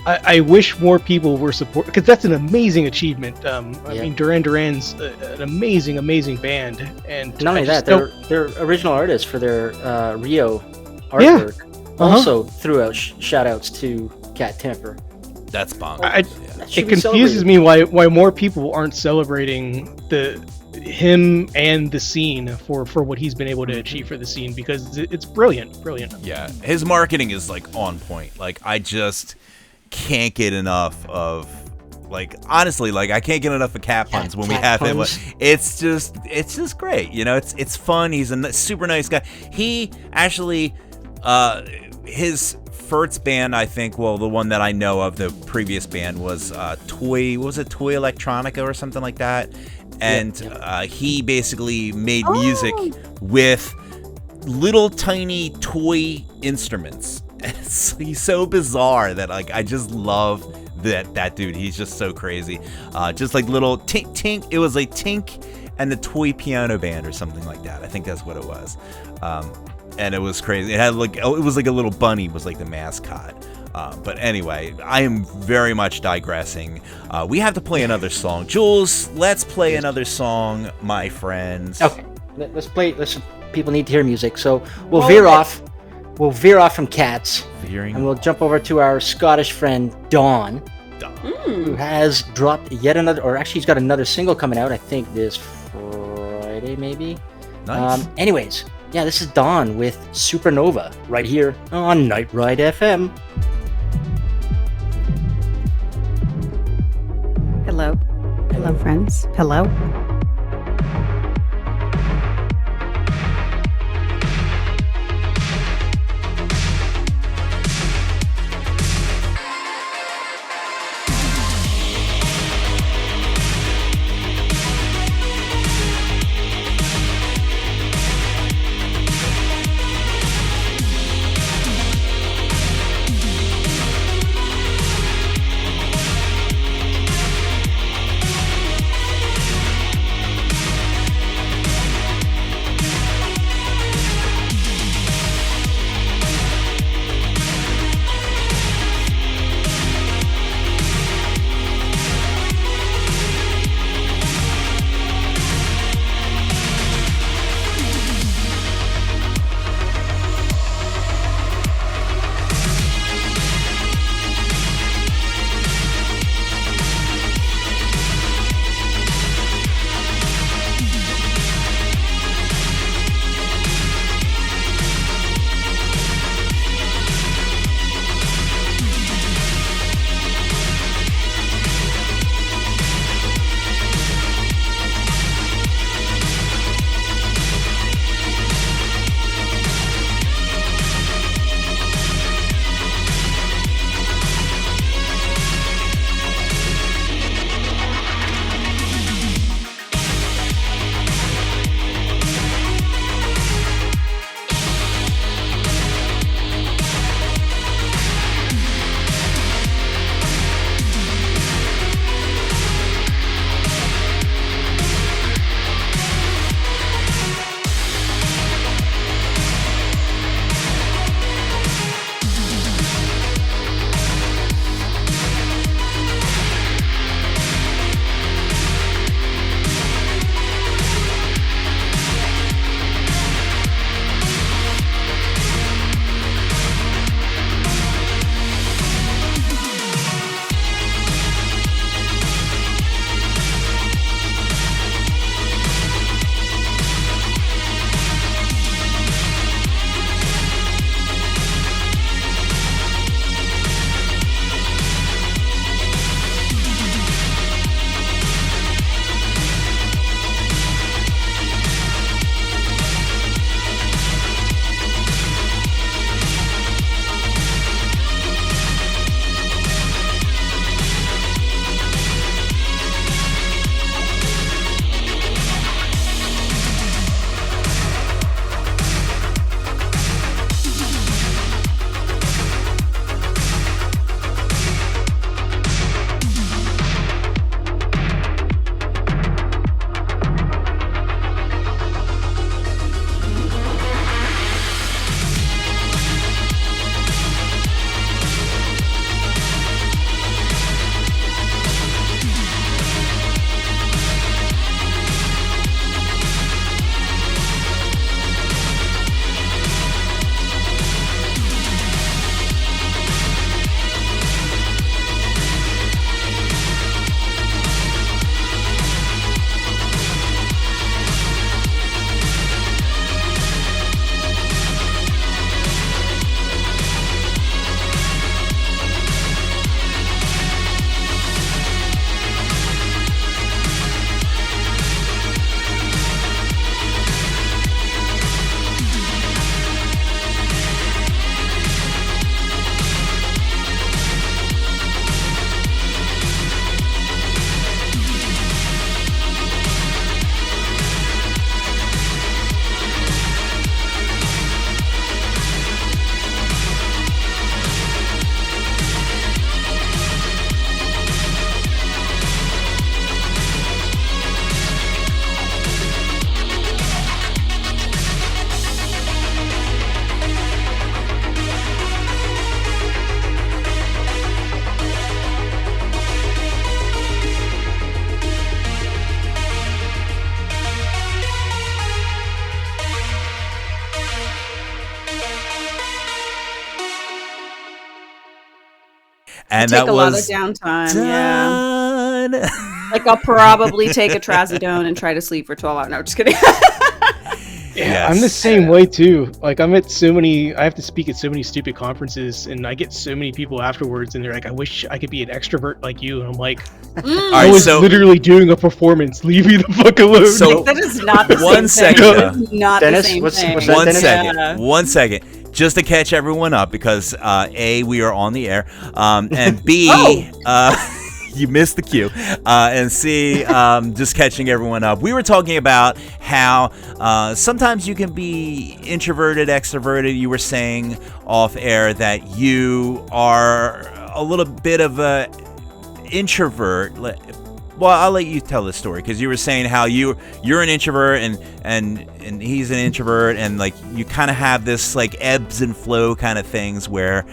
I wish more people were support because that's an amazing achievement. I mean, Duran's an amazing band, and Not only I that, just they're original artists for their Rio artwork. Also threw out shout outs to Cat Temper. That's bonkers. That should it be confuses celebrated. me why more people aren't celebrating him and the scene for what he's been able to achieve for the scene, because it's brilliant. Yeah, his marketing is like on point. Like, I just can't get enough of, like, honestly, like, I can't get enough of cat puns when we cat have him. puns. It's just great. You know, it's fun. He's a super nice guy. He actually, his first band, I think, well, the one that I know of, the previous band was Toy Electronica or something like that. And he basically made music with little tiny toy instruments. He's so bizarre that, like, I just love that dude. He's just so crazy. Just like little Tink. It was like Tink and the Toy Piano Band or something like that. I think that's what it was. And it was crazy. It had like it was like a little bunny was like the mascot. But anyway, I am very much digressing. We have to play another song. Jules, let's play another song, my friends. Okay, let's play. People need to hear music, so we'll veer off. We'll veer off from Cats, and we'll jump over to our Scottish friend Dawn, who has dropped yet another, or actually, he's got another single coming out. I think this Friday, maybe. Nice. Anyways, yeah, this is Dawn with Supernova right here on Night Ride FM. Hello. Hello, friends. Hello. And take that a lot of was downtime. Yeah. done. Like I'll probably take a trazodone and try to sleep for 12 hours. No, just kidding. Yeah, I'm the same way too. Like I have to speak at so many stupid conferences, and I get so many people afterwards, and they're like, "I wish I could be an extrovert like you." And I'm like, I was literally doing a performance. Leave me the fuck alone. So that is not the one same second. thing. That is not Dennis, the same what's thing. that, Dennis? Yeah. 1 second. Just to catch everyone up, because A, we are on the air, and B, you missed the cue, and C, just catching everyone up. We were talking about how sometimes you can be introverted, extroverted. You were saying off air that you are a little bit of a introvert. Well, I'll let you tell the story, because you were saying how you're an introvert and he's an introvert, and like you kind of have this like ebbs and flow kind of things where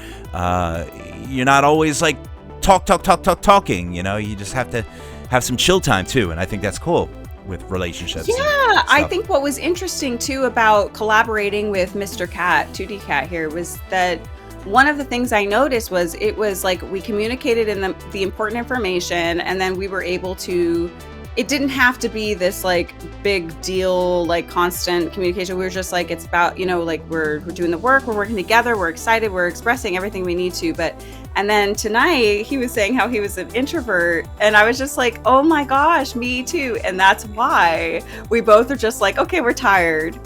you're not always like talking. You know, you just have to have some chill time too, and I think that's cool with relationships. Yeah, and I stuff. think what was interesting too about collaborating with Mr. Cat, 2D Cat here, was that one of the things I noticed was it was like we communicated in the important information, and then we were able to, it didn't have to be this like big deal, like constant communication. We were just like, it's about, you know, like we're doing the work, we're working together, we're excited, we're expressing everything we need to. And then tonight he was saying how he was an introvert, and I was just like, oh my gosh, me too. And that's why we both are just like, okay, we're tired.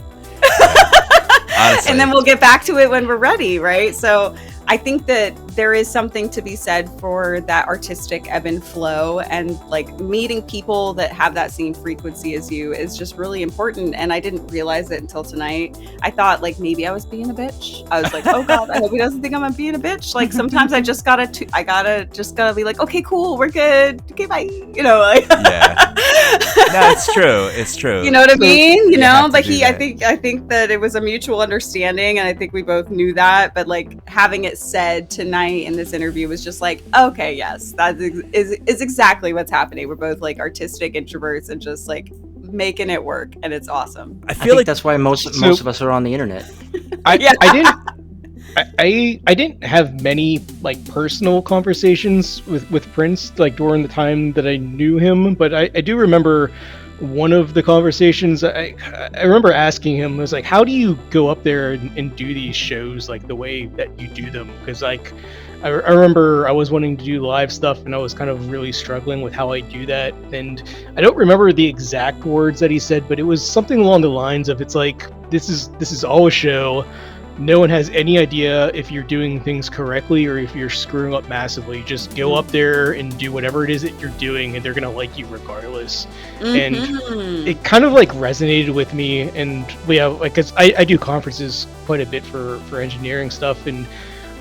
Honestly. And then we'll get back to it when we're ready, right? So I think that there is something to be said for that artistic ebb and flow, and like meeting people that have that same frequency as you is just really important. And I didn't realize it until tonight. I thought like maybe I was being a bitch. I was like, oh God, I hope he doesn't think I'm being a bitch. Like sometimes I just gotta be like, okay, cool, we're good. Okay, bye. You know, like Yeah. No, it's true. It's true. you know what I mean? You know, have to but do I that. think that it was a mutual understanding, and I think we both knew that. But like having it said tonight in this interview was just like, okay, yes, that is exactly what's happening. We're both like artistic introverts and just like making it work, and it's awesome. I think that's why most of us are on the internet. I didn't have many like personal conversations with Prince like during the time that I knew him, but I do remember one of the conversations. I remember asking him, I was like, how do you go up there and do these shows like the way that you do them? Because like I remember I was wanting to do live stuff, and I was kind of really struggling with how I do that. And I don't remember the exact words that he said, but it was something along the lines of, it's like, this is all a show. No one has any idea if you're doing things correctly or if you're screwing up massively. Just go up there and do whatever it is that you're doing, and they're gonna like you regardless. And it kind of like resonated with me. And yeah, like, 'cause I do conferences quite a bit for engineering stuff, and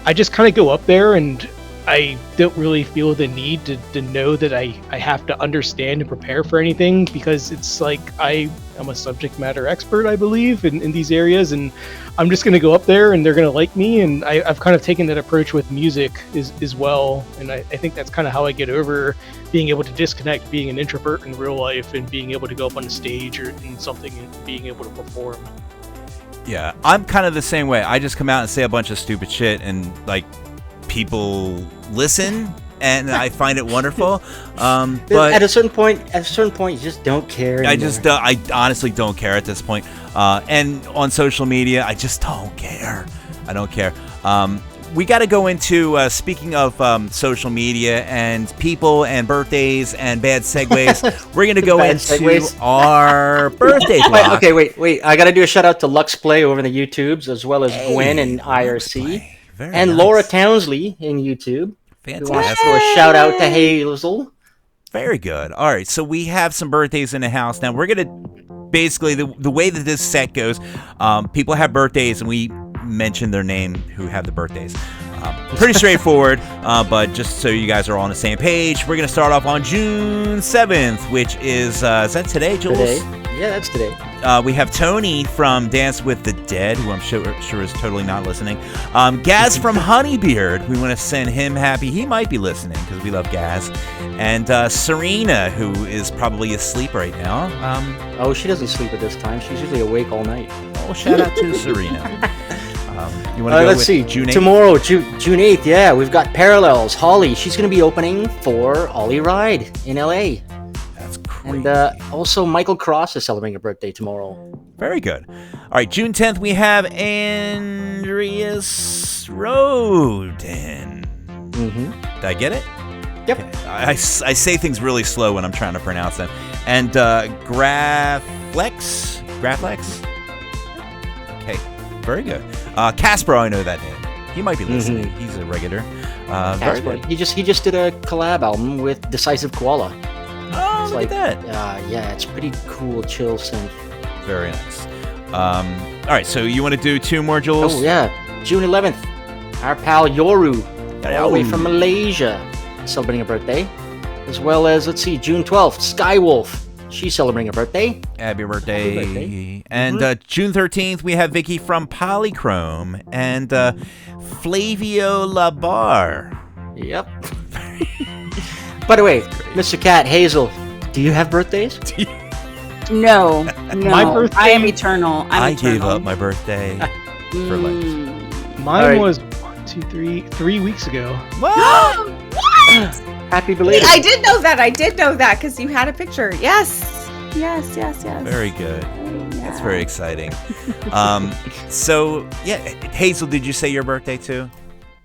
I just kind of go up there, and I don't really feel the need to know that I have to understand and prepare for anything, because it's like I'm a subject matter expert, I believe, in these areas, and I'm just going to go up there and they're going to like me. And I've kind of taken that approach with music as well, and I think that's kind of how I get over being able to disconnect being an introvert in real life and being able to go up on a stage or in something and being able to perform. Yeah, I'm kind of the same way. I just come out and say a bunch of stupid shit, and like people listen, and I find it wonderful. But at a certain point, you just don't care anymore. I honestly don't care at this point. And on social media, I just don't care. I don't care. We got to go into speaking of social media and people and birthdays and bad segues. We're gonna go into our birthday block. Wait. I got to do a shout out to Lux Play over the YouTubes, as well as Gwen and IRC. And nice. Laura Townsley in YouTube. Fantastic. So a shout out to Haezl. Very good. All right, so we have some birthdays in the house. Now, we're going to basically, the way that this set goes, people have birthdays, and we mention their name who have the birthdays. Pretty straightforward, but just so you guys are all on the same page, we're going to start off on June 7th, which is that today, Jules? Today. Yeah, that's today. We have Tony from Dance with the Dead, who I'm sure is totally not listening. Gaz from Honeybeard, we want to send him happy. He might be listening because we love Gaz. And Serena, who is probably asleep right now. She doesn't sleep at this time. She's usually awake all night. Oh, shout out to Serena. You want to go let's with see. June 8th? Tomorrow, June 8th, yeah, we've got Parallels. Holly, she's going to be opening for Ollie Ride in LA. That's crazy. And also, Michael Cross is celebrating a birthday tomorrow. Very good. All right, June 10th, we have Andreas Roden. Mm-hmm. Did I get it? Yep. Okay. I say things really slow when I'm trying to pronounce them. And Graflex? Okay, very good. Casper, I know that name. He might be listening. Mm-hmm. He's a regular. Very Casper, good. he just did a collab album with Decisive Koala. Oh, It's look at that. Yeah, it's pretty cool, chill synth. Very nice. All right, so you want to do two more, Jules? Oh yeah, June 11th, our pal Yoru, all the way from Malaysia, celebrating a birthday. As well as, let's see, June 12th, Skywolf. She's celebrating a birthday. Happy birthday. Happy birthday. And June 13th, we have Vicky from Polychrome and Flavio Labar. Yep. By the way, Mr. Cat, Hazel, do you have birthdays? No. My birthday- I am eternal. I eternal. gave up my birthday for Lent. Mine Alright. was 3 weeks ago. What? Happy belated. I did know that. Because you had a picture. Yes. Very good. Yeah. That's very exciting. So, yeah, Hazel, did you say your birthday too?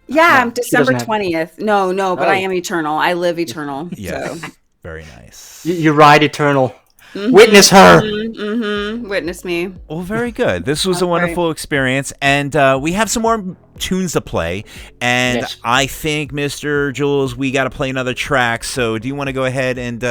Yeah, No, I'm she December doesn't 20th. No, but I Oh. am eternal. I live eternal. Yes. So. Very nice. You ride eternal. Witness her. Mm-hmm. Witness me. Well, very good. This was a wonderful experience, and we have some more tunes to play. And Yes. I think, Mr. Jules, we got to play another track. So, do you want to go ahead and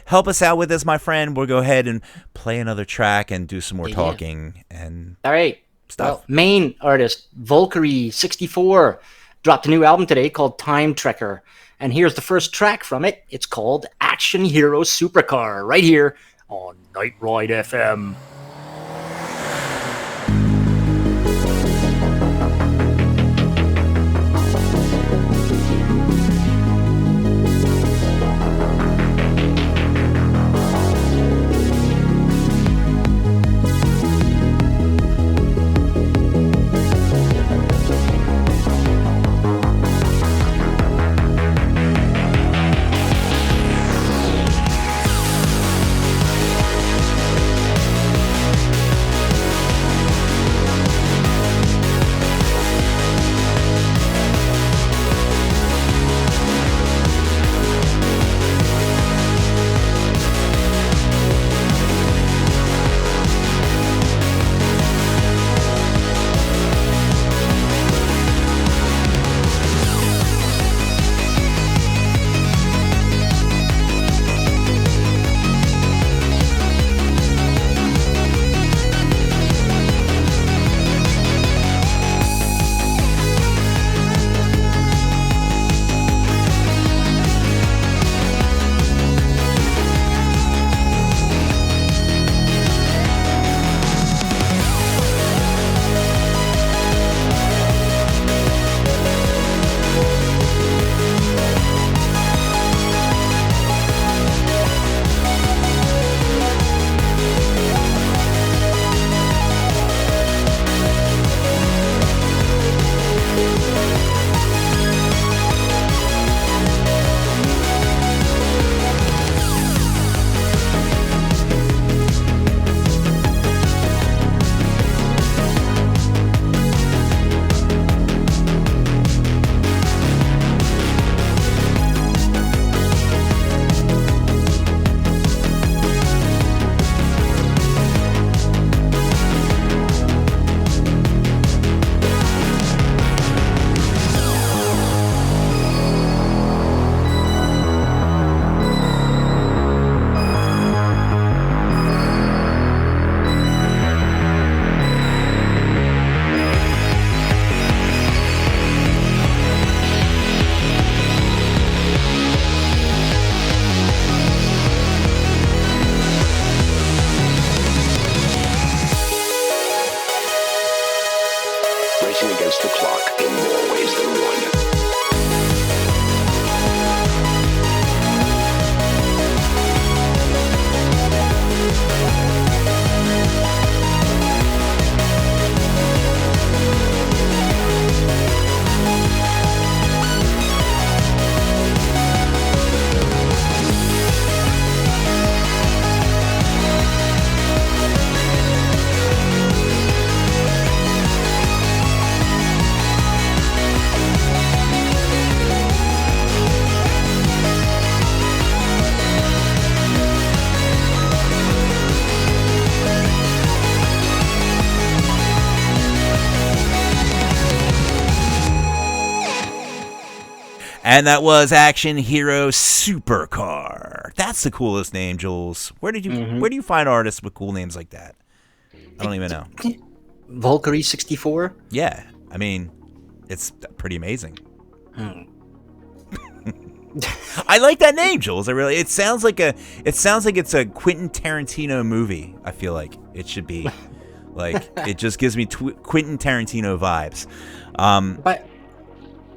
help us out with this, my friend? We'll go ahead and play another track and do some more Yeah. talking and All right. stuff. Well, main artist, Valkyrie64, dropped a new album today called Time Trekker. And here's the first track from it. It's called Action Hero Supercar, right here on Night Ride FM. And that was Action Hero Supercar. That's the coolest name, Jules. Where do you find artists with cool names like that? I don't even know. Valkyrie 64. Yeah, I mean, it's pretty amazing. I like that name, Jules. It sounds like it's a Quentin Tarantino movie. I feel like it should be. Like, it just gives me Quentin Tarantino vibes. But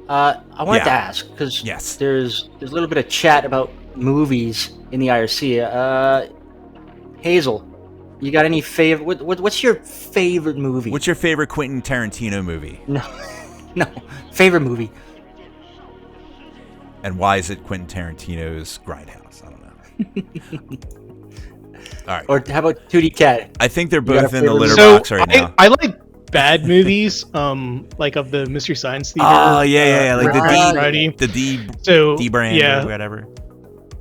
I wanted to ask, because there's a little bit of chat about movies in the IRC. Haezl, you got any favorite? What's your favorite movie? What's your favorite Quentin Tarantino movie? No, favorite movie. And why is it Quentin Tarantino's Grindhouse? I don't know. All right. Or how about 2D Cat? I think they're both in the litter So box right now. I like bad movies, like of the Mystery Science Theater. Oh yeah, like the D brand, yeah, or whatever.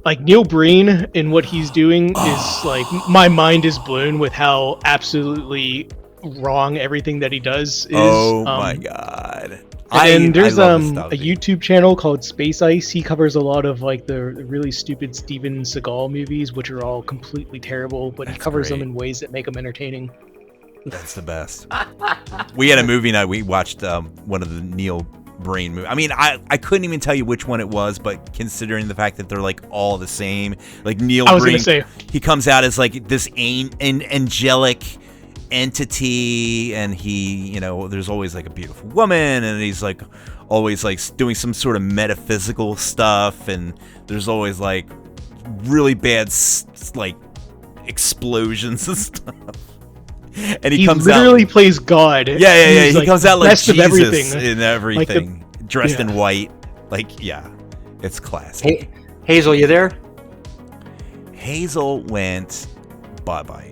Like Neil Breen and what he's doing is like, my mind is blown with how absolutely wrong everything that he does is. Oh my god. And then there's a YouTube channel called Space Ice. He covers a lot of like the really stupid Steven Seagal movies, which are all completely terrible, but he covers them in ways that make them entertaining. That's the best. We had a movie night. We watched one of the Neil Breen movies. I mean, I couldn't even tell you which one it was, but considering the fact that they're like all the same, like Neil Breen, he comes out as like this angelic entity, and he, there's always like a beautiful woman, and he's like always like doing some sort of metaphysical stuff, and there's always like really bad like explosions and stuff. And he comes literally out, plays God. Yeah. He comes out like Jesus everything. in everything, like dressed in white. Like, it's classic. Hey, Haezl, you there? Haezl went bye-bye.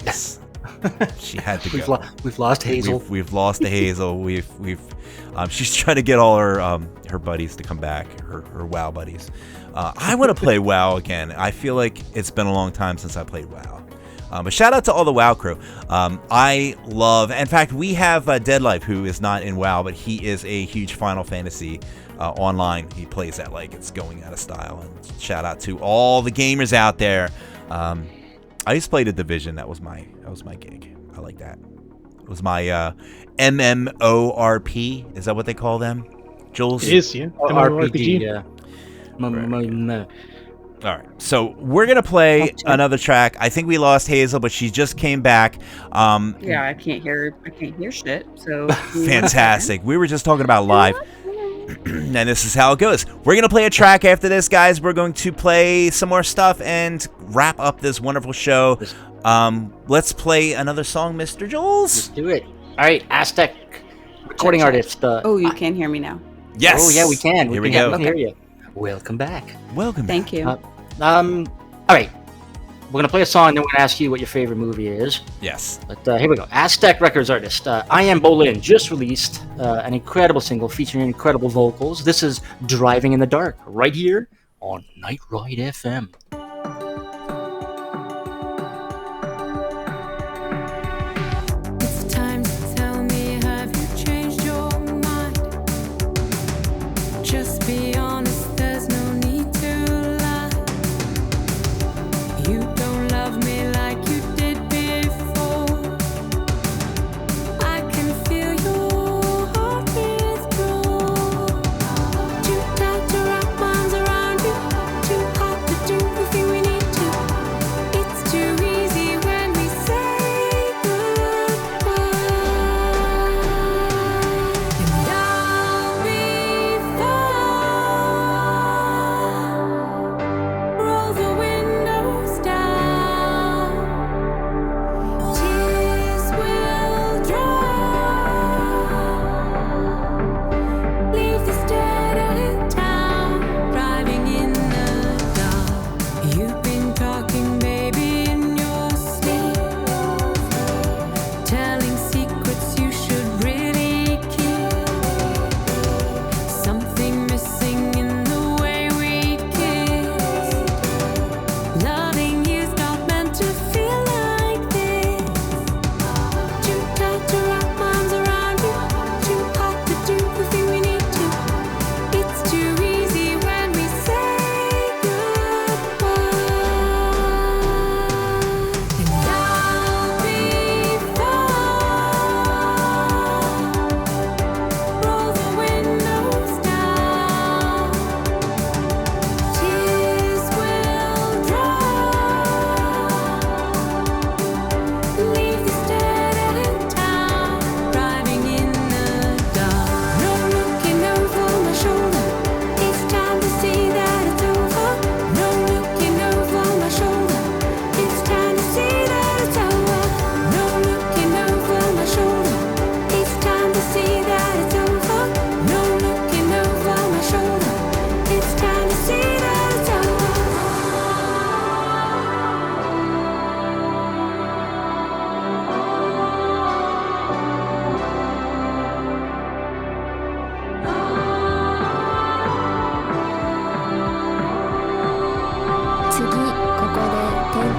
She had to go. We've lost Haezl. We've lost the Haezl. She's trying to get all her buddies to come back, her WoW buddies. I want to play WoW again. I feel like it's been a long time since I played WoW. But shout out to all the WoW crew. I love, in fact, we have Deadlife, who is not in WoW, but he is a huge Final Fantasy online. He plays that like it's going out of style. And shout out to all the gamers out there. I used to play The Division. That was my gig. I like that. It was my MMORP. Is that what they call them, Jules? It is, yeah. RPG, yeah. All right, so we're gonna play another track. I think we lost Haezl, but she just came back. Yeah, I can't hear shit. So fantastic. We were just talking about live, and this is how it goes. We're gonna play a track after this, guys. We're going to play some more stuff and wrap up this wonderful show. Let's play another song, Mr. Jules. Let's do it. All right, Aztec recording artist. You can hear me now. Yes. Oh yeah, we can. Here we go. We can hear you. Welcome back. Welcome. Thank you. All right. We're gonna play a song, then we're gonna ask you what your favorite movie is. Yes. But here we go. Aztec Records artist I Am Bolin just released an incredible single featuring incredible vocals. This is Driving in the Dark, right here on Night Ride FM. It's time to tell me, have you changed your mind? Just be honest, there's no need to lie. You don't love me like you did before. I can feel your heart withdraw. Too tight to wrap arms around you, too hard to do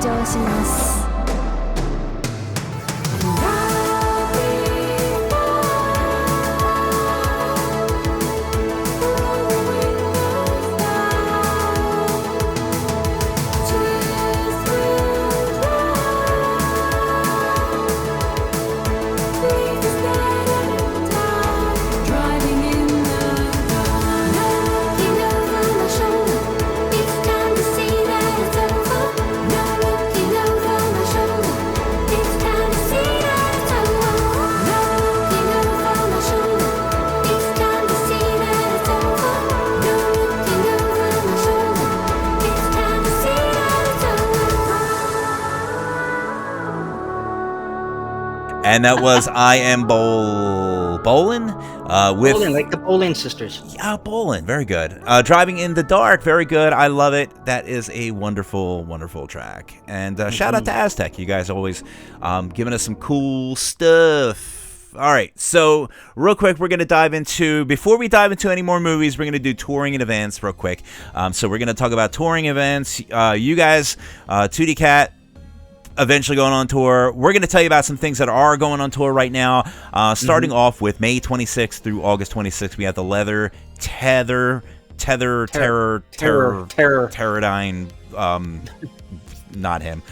張しますAnd that was I Am Bolin with Bolin, like the Bolin sisters. Yeah, Bolin, very good. Driving in the Dark, very good. I love it. That is a wonderful, wonderful track. And shout out to Aztec. You guys always giving us some cool stuff. All right, so real quick, we're going to dive into, before we dive into any more movies, we're going to do touring and events real quick. So we're going to talk about touring events. You guys, 2D Cat, eventually going on tour. We're going to tell you about some things that are going on tour right now. Starting off with May 26th through August 26th, we have the Leather Terrordyne, not him.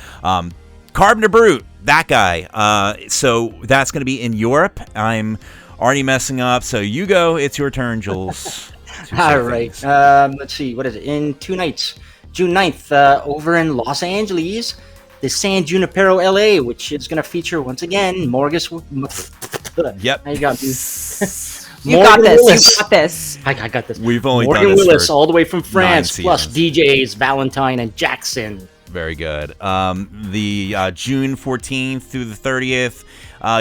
Carpenter Brute, that guy. So that's going to be in Europe. I'm already messing up. So you go. It's your turn, Jules. All right. Let's see. What is it? In 2 nights. June 9th, over in Los Angeles, the San Junipero LA, which is going to feature once again Morgus. Yep. You got me. You got this. You got this. I got this. We've only Morgan done this Willis, for all the way from France, 9 plus seasons. DJs Valentine and Jackson. Very good. The June 14th through the 30th,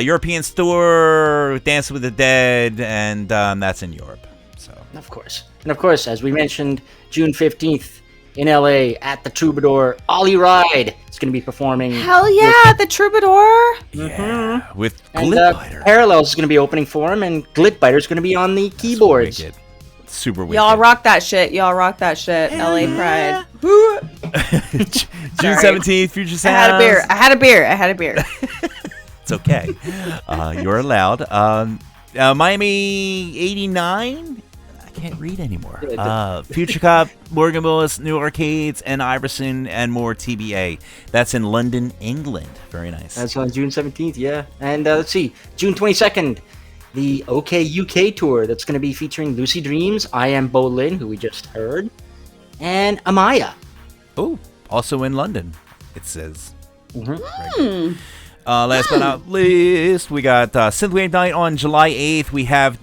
European store, Dancing with the Dead, and that's in Europe. So Of course. And of course, as we mentioned, June 15th in LA at the Troubadour, Ollie Ride is going to be performing. Hell yeah, the Troubadour. yeah, with And Glitbiter. Parallels is going to be opening for him, and Glitbiter is going to be on the keyboards. Wicked. Super wicked. Y'all rock that shit. Y'all rock that shit. LA Pride. Woo. June 17th, Future Sounds. I had a beer. It's okay. You're allowed. Miami 89. I can't read anymore. Future Cop, Morgan Willis, New Arcades, and Iverson, and more TBA. That's in London, England. Very nice. That's on June 17th, yeah. And let's see, June 22nd, the OK UK tour that's going to be featuring Lucy Dreams, I Am Bolin, who we just heard, and Amaya. Oh, also in London, it says. Mm-hmm. Last but not least, we got Synthwave Night on July 8th. We have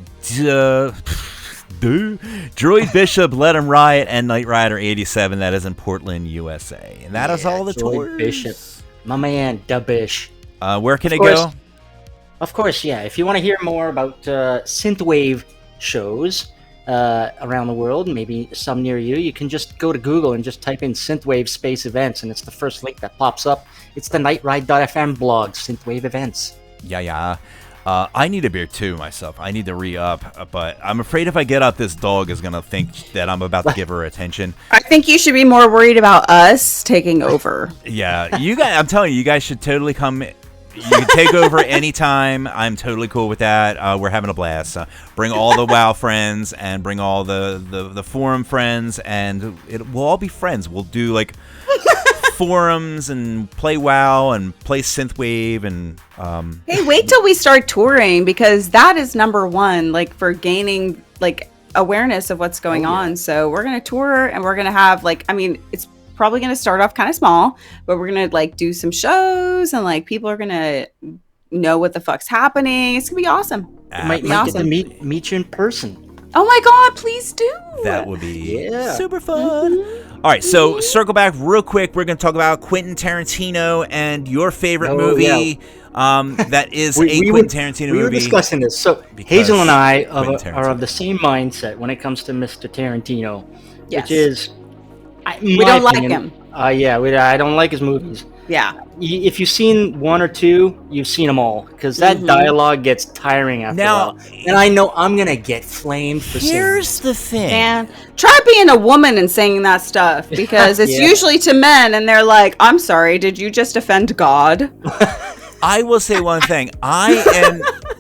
Droid Bishop, Let 'Em Riot, and Knight Rider 87. That is in Portland, USA. And that is all the Droid tours. Bishop. My man, Dubish. Where can it course. go? Of course, yeah. If you want to hear more about synthwave shows around the world, maybe some near you, you can just go to Google and just type in synthwave space events, and it's the first link that pops up. It's the nightride.fm blog, synthwave events. Yeah. I need a beer too myself. I need to re-up, but I'm afraid if I get up, this dog is gonna think that I'm about to give her attention. I think you should be more worried about us taking over. Yeah, you guys. I'm telling you, you guys should totally come. You can take over anytime. I'm totally cool with that. We're having a blast. Bring all the WoW friends and bring all the forum friends, and we'll all be friends. We'll do like forums and play WoW and play Synthwave and. Hey, wait till we start touring, because that is number one, like for gaining like awareness of what's going on. So we're gonna tour and we're gonna have it's probably going to start off kind of small, but we're going to like do some shows and like people are going to know what the fuck's happening. It's going to be awesome. Might get to meet you in person. Oh my God, please do. That would be Yeah. super fun. All right, so circle back real quick. We're going to talk about Quentin Tarantino and your favorite movie. That is a Quentin Tarantino movie. We were discussing this. So because Hazel and I Quentin are of Tarantino. the same mindset when it comes to Mr. Tarantino, Yes. which is, We don't like him. I don't like his movies. Yeah. If you've seen one or two, you've seen them all, because that dialogue gets tiring after a while. And I know I'm gonna get flamed for saying Here's the thing. Man, try being a woman and saying that stuff, because it's usually to men, and they're like, "I'm sorry, did you just offend God?" I will say one thing. I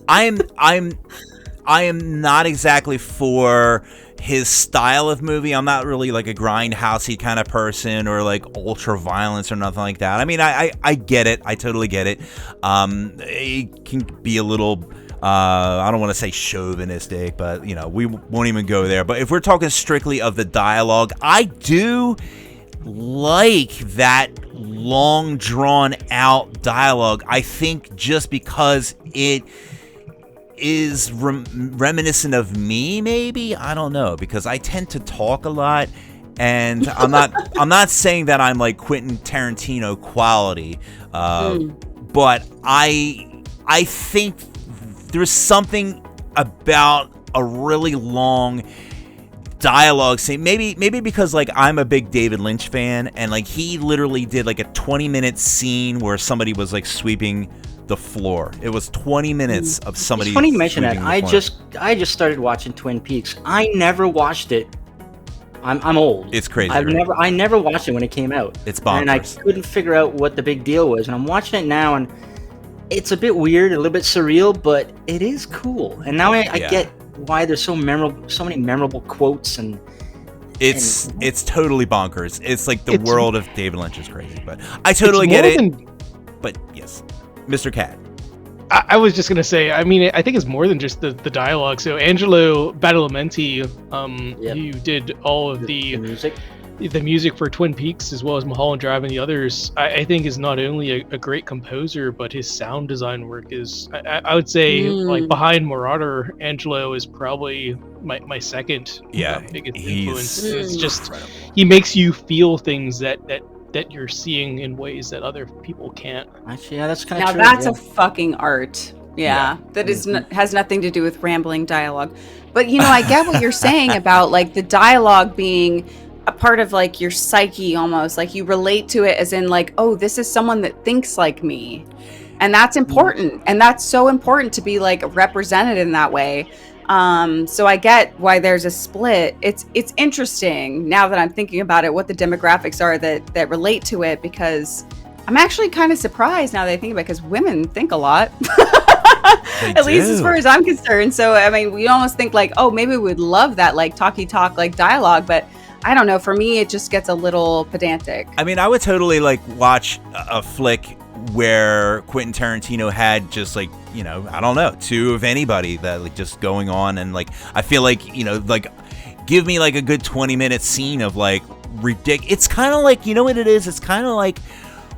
am not exactly for his style of movie. I'm not really like a grindhousey kind of person, or like ultra violence or nothing like that. I mean, I get it. I totally get it. It can be a little, I don't want to say chauvinistic, but you know, we won't even go there. But if we're talking strictly of the dialogue, I do like that long drawn out dialogue. I think just because it is reminiscent of me, maybe, I don't know, because I tend to talk a lot, and I'm not saying that I'm like Quentin Tarantino quality, but I think there's something about a really long dialogue scene, maybe because like I'm a big David Lynch fan, and like he literally did like a 20-minute scene where somebody was like sweeping the floor. It was 20 minutes of somebody. It's funny you mention that. sweeping the floor. I just started watching Twin Peaks. I never watched it. I'm old. It's crazy. I never watched it when it came out. It's bonkers. And I couldn't figure out what the big deal was. And I'm watching it now, and it's a bit weird, a little bit surreal, but it is cool. And now I get why there's so many memorable quotes, and it's totally bonkers. It's like the world of David Lynch is crazy, but I totally get it. But yes, Mr. Cat. I was just gonna say, I mean, I think it's more than just the dialogue. So Angelo Badalamenti, who did all of the music for Twin Peaks, as well as Mulholland Drive and the others, I think is not only a great composer, but his sound design work is, I would say, like behind Marauder, Angelo is probably my second biggest influence. It's just, he makes you feel things that you're seeing in ways that other people can't. Actually, yeah, that's kind of true. Now that's a fucking art. Yeah. That is has nothing to do with rambling dialogue. But you know, I get what you're saying about like the dialogue being a part of like your psyche, almost like you relate to it as in like, oh, this is someone that thinks like me, and that's important, and that's so important to be like represented in that way. So I get why there's a split. It's interesting now that I'm thinking about it, what the demographics are that relate to it, because I'm actually kind of surprised now that I think about it, because women think a lot. At least as far as I'm concerned. So I mean, we almost think like, oh, maybe we would love that like talky talk like dialogue, but I don't know. For me, it just gets a little pedantic. I mean, I would totally like watch a flick where Quentin Tarantino had just like, you know, I don't know, two of anybody that like just going on, and like I feel like, you know, like give me like a good 20-minute scene of like ridiculous. It's kind of like, you know what it is? It's kind of like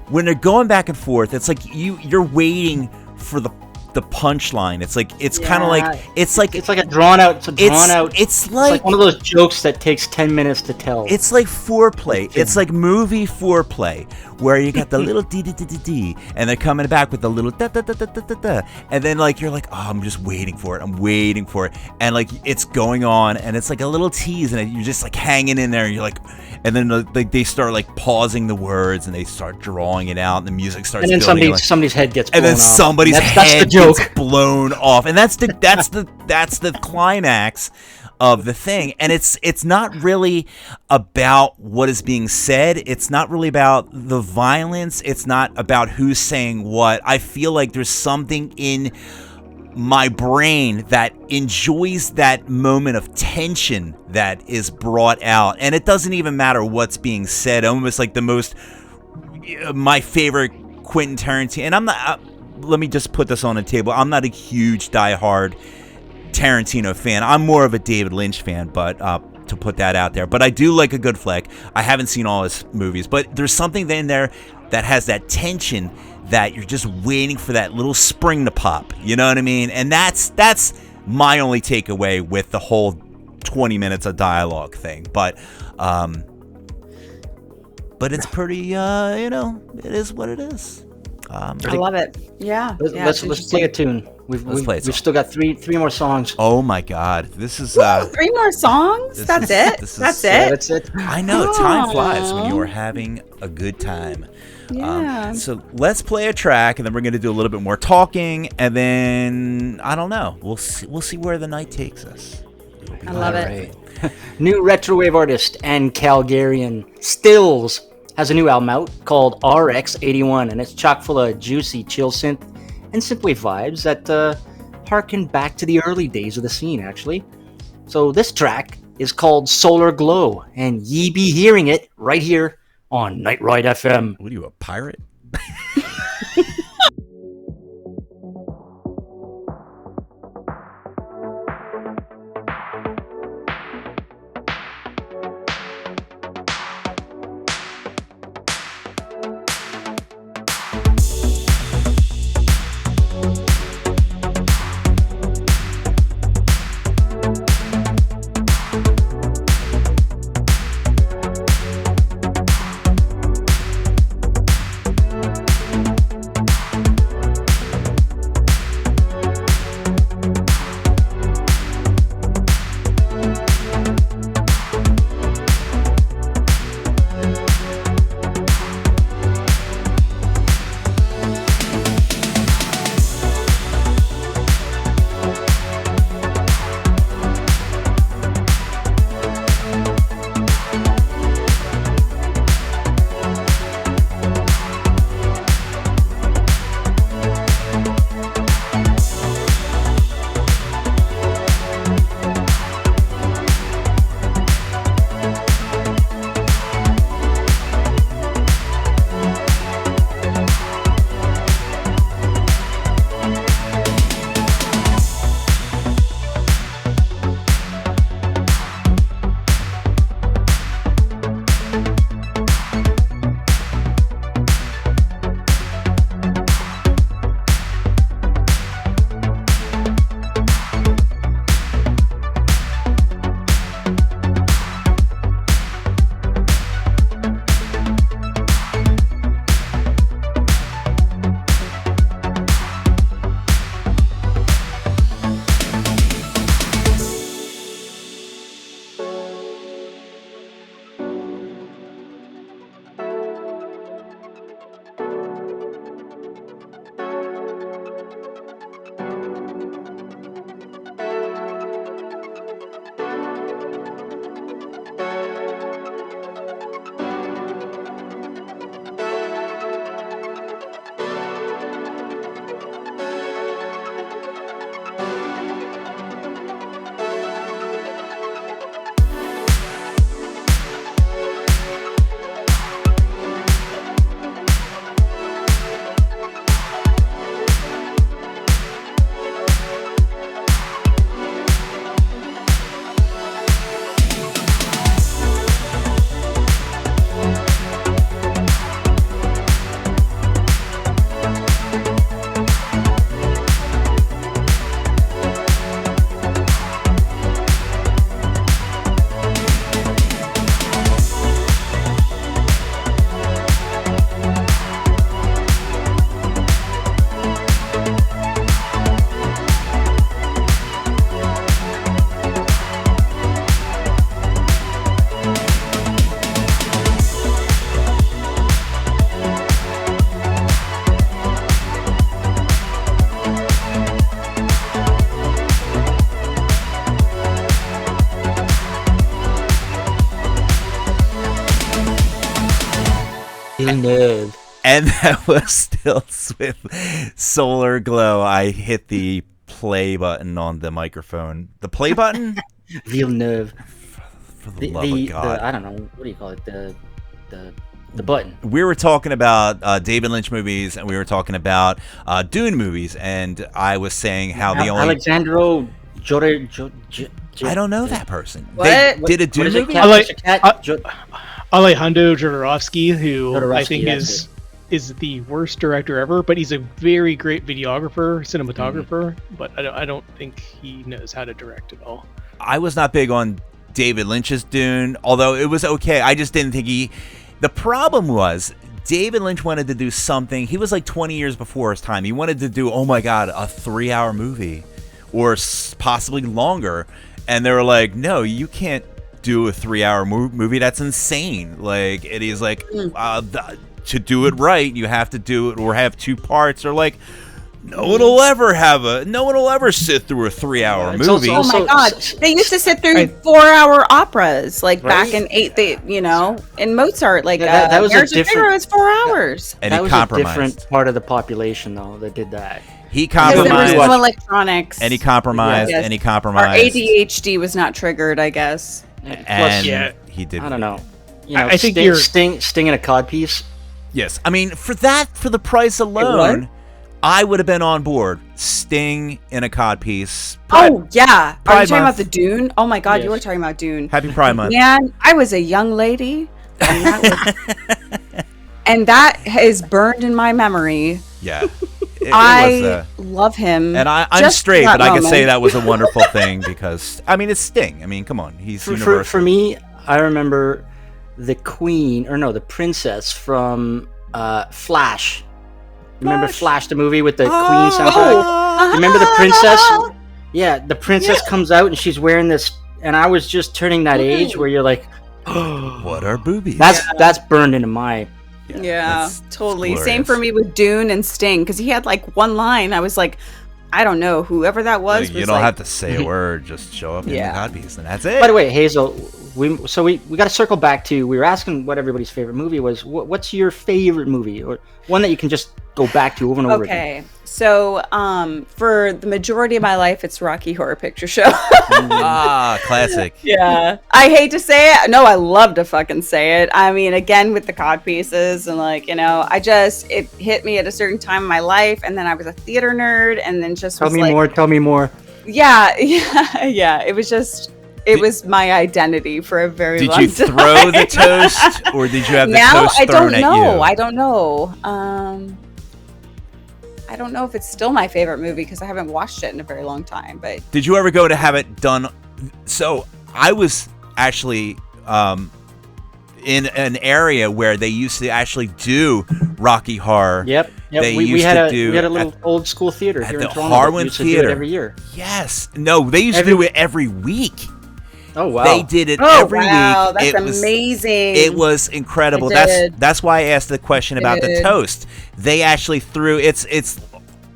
when they're going back and forth. It's like you're waiting for the punchline. It's like kind of like it's like a drawn out. It's like one of those jokes that takes 10 minutes to tell. It's like foreplay. It's like movie foreplay, where you got the little d, and they're coming back with the little da, and then like you're like, oh, I'm just waiting for it. I'm waiting for it, and like it's going on, and it's like a little tease, and you're just like hanging in there, and you're like, and then like they start like pausing the words, and they start drawing it out, and the music starts. And then somebody's head gets blown off. And then somebody's head gets blown off, and that's the climax of the thing. And it's not really about what is being said. It's not really about the violence. It's not about who's saying what. I feel like there's something in my brain that enjoys that moment of tension that is brought out, and it doesn't even matter what's being said. Almost like my favorite Quentin Tarantino, and I'm not. Let me just put this on the table. I'm not a huge diehard Tarantino fan. I'm more of a David Lynch fan, but to put that out there. But I do like a good flick. I haven't seen all his movies, but there's something in there that has that tension that you're just waiting for that little spring to pop. You know what I mean? And that's my only takeaway with the whole 20 minutes of dialogue thing. But it's pretty, you know, it is what it is. I love it. Yeah. Let's play a tune. We've still got three more songs. Oh my God, this is Woo, 3 more songs. That's it. That's it. That's it. I know time flies when you are having a good time. Yeah. So let's play a track, and then we're going to do a little bit more talking, and then I don't know. We'll see where the night takes us. I love it. New retrowave artist and Calgarian Stills has a new album out called RX81, and it's chock full of juicy chill synth and synthwave vibes that harken back to the early days of the scene, actually. So this track is called Solar Glow, and ye be hearing it right here on Night Ride FM. What are you, a pirate? Villeneuve. And that was still with Solar Glow. I hit the play button on the microphone. The play button? Villeneuve. For the love of God. I don't know. What do you call it? The button. We were talking about David Lynch movies, and we were talking about Dune movies, and I was saying how the only... Alexandro I don't know that person. What? They did a Dune movie? Alejandro Jodorowsky, who I think Jodorowsky, is the worst director ever, but he's a very great videographer, cinematographer, but I don't think he knows how to direct at all. I was not big on David Lynch's Dune, although it was okay. I just didn't think he... The problem was David Lynch wanted to do something. He was like 20 years before his time. He wanted to do, oh my God, a 3-hour movie or possibly longer. And they were like, no, you can't do a 3-hour movie. That's insane. Like, and he's like, to do it right, you have to do it or have 2 parts, or like, no one will ever sit through a 3-hour movie. Oh my God, they used to sit through 4-hour operas, like back in in Mozart, like that was Marriage a of Figaro different. is 4 hours. And That he was compromised. a different part of the population, though, that did that. He Because there was compromised. no electronics. And he compromised. Yes. And he Our compromised. ADHD was not triggered, I guess. And Yeah. he did. I don't know. I think Sting in a codpiece. Yes, I mean for the price alone, I would have been on board. Sting in a codpiece. Oh yeah, are Pride you talking Month. about the Dune? Oh my God, Yes. you were talking about Dune. Happy Pride Month. Man, I was a young lady, and that, and that is burned in my memory. Yeah. It I was, love him. and I'm just straight, for but I can say moment. that was a wonderful thing because I mean it's Sting. I mean, come on, he's universal. For me, I remember the princess from Flash. Remember Flash, the movie with the Queen soundtrack? Remember the princess? Yeah, the princess comes out and she's wearing this, and I was just turning that age where you're like, What are boobies? that's burned into my. Yeah, that's totally. glorious. Same for me with Dune and Sting, because he had like one line. I was like, I don't know, whoever that was. You was don't like, have to say a word; just show up in the Yeah. codpiece, and that's it. By the way, Hazel, we got to circle back to, we were asking what everybody's favorite movie was. What's your favorite movie, or one that you can just go back to over and over again? Okay, so for the majority of my life, it's Rocky Horror Picture Show. Classic. Yeah, I hate to say it. No, I love to fucking say it. I mean, again with the cod pieces and like, it hit me at a certain time in my life, and then I was a theater nerd, and then just Tell was me like, more. Tell me more. Yeah. It was just. It was my identity for a very Did long you time. throw the toast, or did you have the Now toast I thrown don't at know. you? I don't know. I don't know if it's still my favorite movie because I haven't watched it in a very long time. But Did you ever go to have it done? So I was actually in an area where they used to actually do Rocky Horror. Yep. They We used had to a do we had a little at- old school theater at here the in Toronto. Harwin that used to do it Theater. every year. Yes. No, they used to Every- do it every week. Oh wow. They did it oh every wow, week. that's It was amazing. It was incredible. I did. That's why I asked the question about the did. toast. They actually threw it's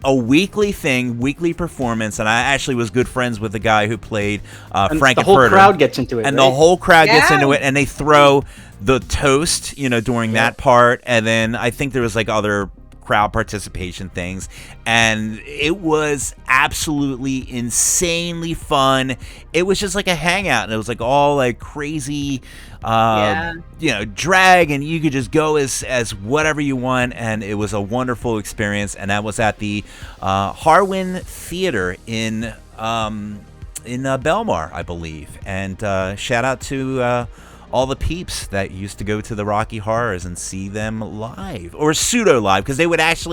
a weekly thing, weekly performance, and I actually was good friends with the guy who played And Frank the whole Furter. crowd gets into it. And right? the whole crowd gets Yeah. into it, and they throw the toast, during that part, and then I think there was like other crowd participation things, and it was absolutely insanely fun. It was just like a hangout, and it was like all like crazy drag, and you could just go as whatever you want, and it was a wonderful experience. And that was at the Harwin Theater in Belmar, I believe. And shout out to all the peeps that used to go to the Rocky Horrors and see them live or pseudo live, because they would act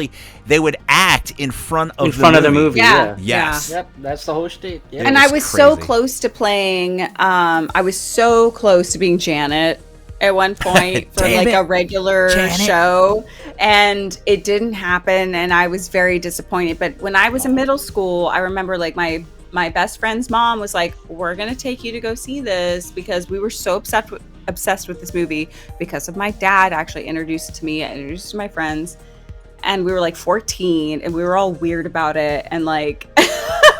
in front of the movie. Yeah. Yes. Yep, that's the whole state. Yeah. And It I was was so crazy. close to playing. I was so close to being Janet at one point for Damn like it, a regular Janet. show, and it didn't happen, and I was very disappointed. But when I was in middle school, I remember like my best friend's mom was like, "We're gonna take you to go see this," because we were so obsessed with this movie because of my dad actually introduced it to me, I introduced it to my friends, and we were like 14, and we were all weird about it, and like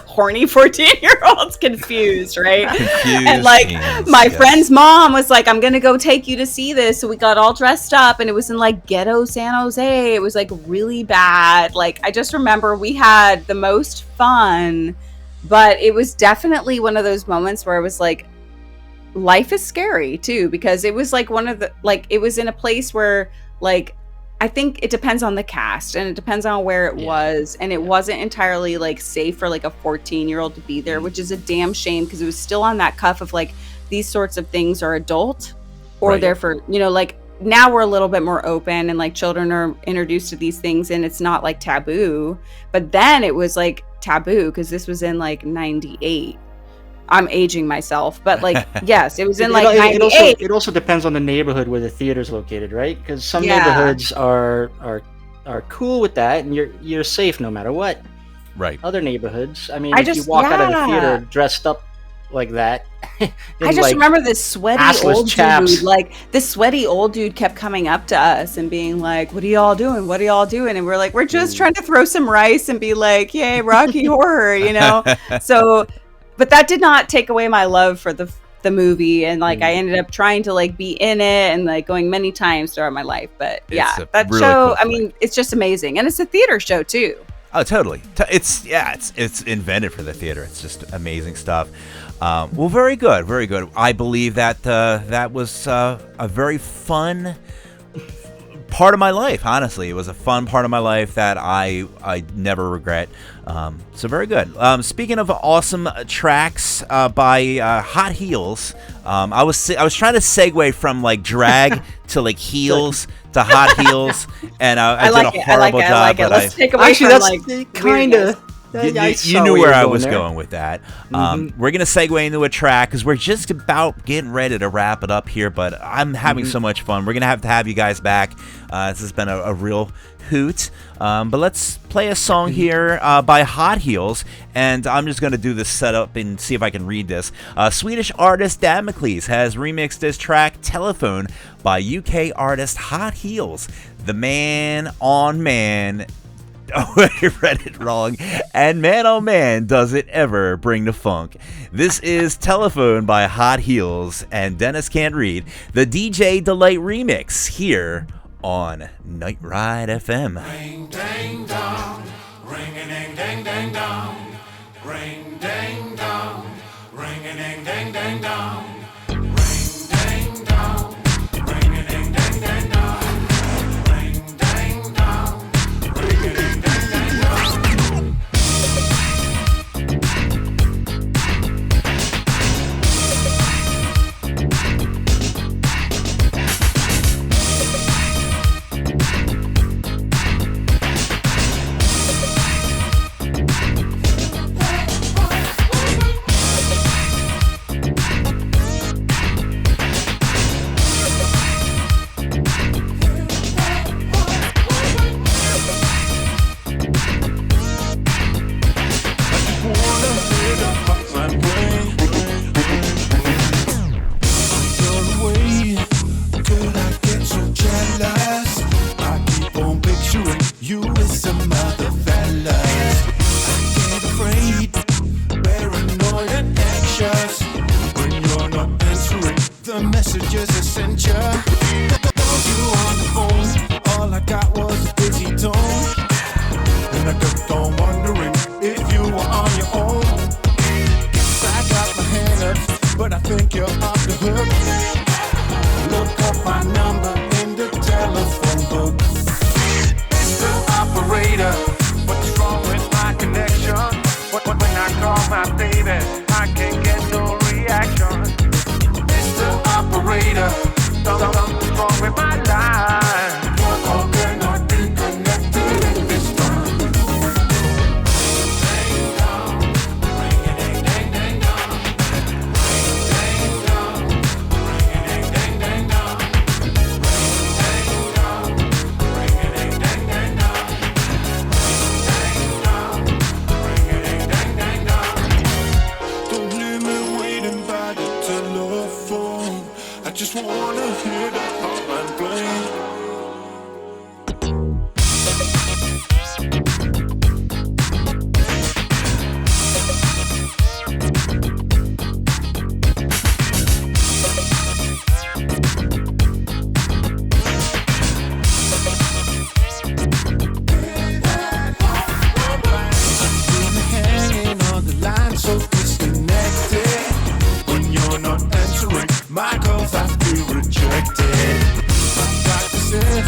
horny 14-year-olds confused, right? Confused And like teens, my yes. friend's mom was like, I'm gonna go take you to see this, so we got all dressed up, and it was in like ghetto San Jose. It was like really bad. Like I just remember we had the most fun, but it was definitely one of those moments where I was like, life is scary too, because it was like one of the, like it was in a place where like I think it depends on the cast and it depends on where it was, and it wasn't entirely like safe for like a 14-year-old to be there, which is a damn shame, because it was still on that cuff of like these sorts of things are adult or Right. they're for, like now we're a little bit more open and like children are introduced to these things and it's not like taboo, but then it was like taboo because this was in like 98. I'm aging myself, but like, yes, it was in like it also 98. it also depends on the neighborhood where the theater's located, right? Because some Yeah. neighborhoods are cool with that, and you're safe no matter what. Right. Other neighborhoods, I mean, I if you just- walk out of the yeah. theater dressed up like that, I just remember this sweaty assless old chaps. dude. Like this sweaty old dude kept coming up to us and being like, "What are y'all doing? What are y'all doing?" And we're like, "We're just trying to throw some rice and be like, yay, Rocky Horror," you know. So, but that did not take away my love for the movie, and like I ended up trying to like be in it and like going many times throughout my life. But yeah, a that really show. cool I mean, it's just amazing, and it's a theater show too. Oh, totally. It's invented for the theater. It's just amazing stuff. Well, very good, very good. I believe that that was a very fun part of my life. Honestly, it was a fun part of my life that I never regret. So very good. Speaking of awesome tracks by Hot Heels, I was trying to segue from like drag to like heels to Hot Heels, and I did a horrible job. I like it. But Let's take away Actually, from that's like kind of. you knew where I was going with that. We're going to segue into a track because we're just about getting ready to wrap it up here, but I'm having so much fun. We're going to have you guys back. This has been a real hoot. But let's play a song here by Hot Heels, and I'm just going to do this setup and see if I can read this. Swedish artist Damocles has remixed this track, Telephone, by UK artist Hot Heels. The man on man. Oh, I read it wrong. And man, oh man, does it ever bring the funk. This is Telephone by Hot Heels and Dennis Can't Read, the DJ Delight remix here on Night Ride FM. Ring ding dong, ring a ding ding ding dong, ring ding dong, ring a ding ding ding dong, ring ding dong, ring a ding ding ding dong, ring ding dong, ring a ding ding ding dong. Messages I sent ya. You on the phone, all I got was a busy tone, and I kept on wondering if you were on your own. Guess I got my hand up, but I think you're off the hook. Look up my number in the telephone book. Mr. Operator, what's wrong with my connection? When I call my baby, I can't get no reaction. Operator, something's wrong with my line. Your call cannot be connected at this time. Ding dong, ring a ding ding ding dong. Ring ding dong, ring a ding ding ding dong. Ring ding dong, ring a ding ding ding dong. Ring ding dong, ring a ding ding ding dong. Don't leave me waiting by the telephone. I just wanna hear the hotline bling. Hanging on the line, so disconnected. When you're not answering my calls, I feel rejected. My doctor says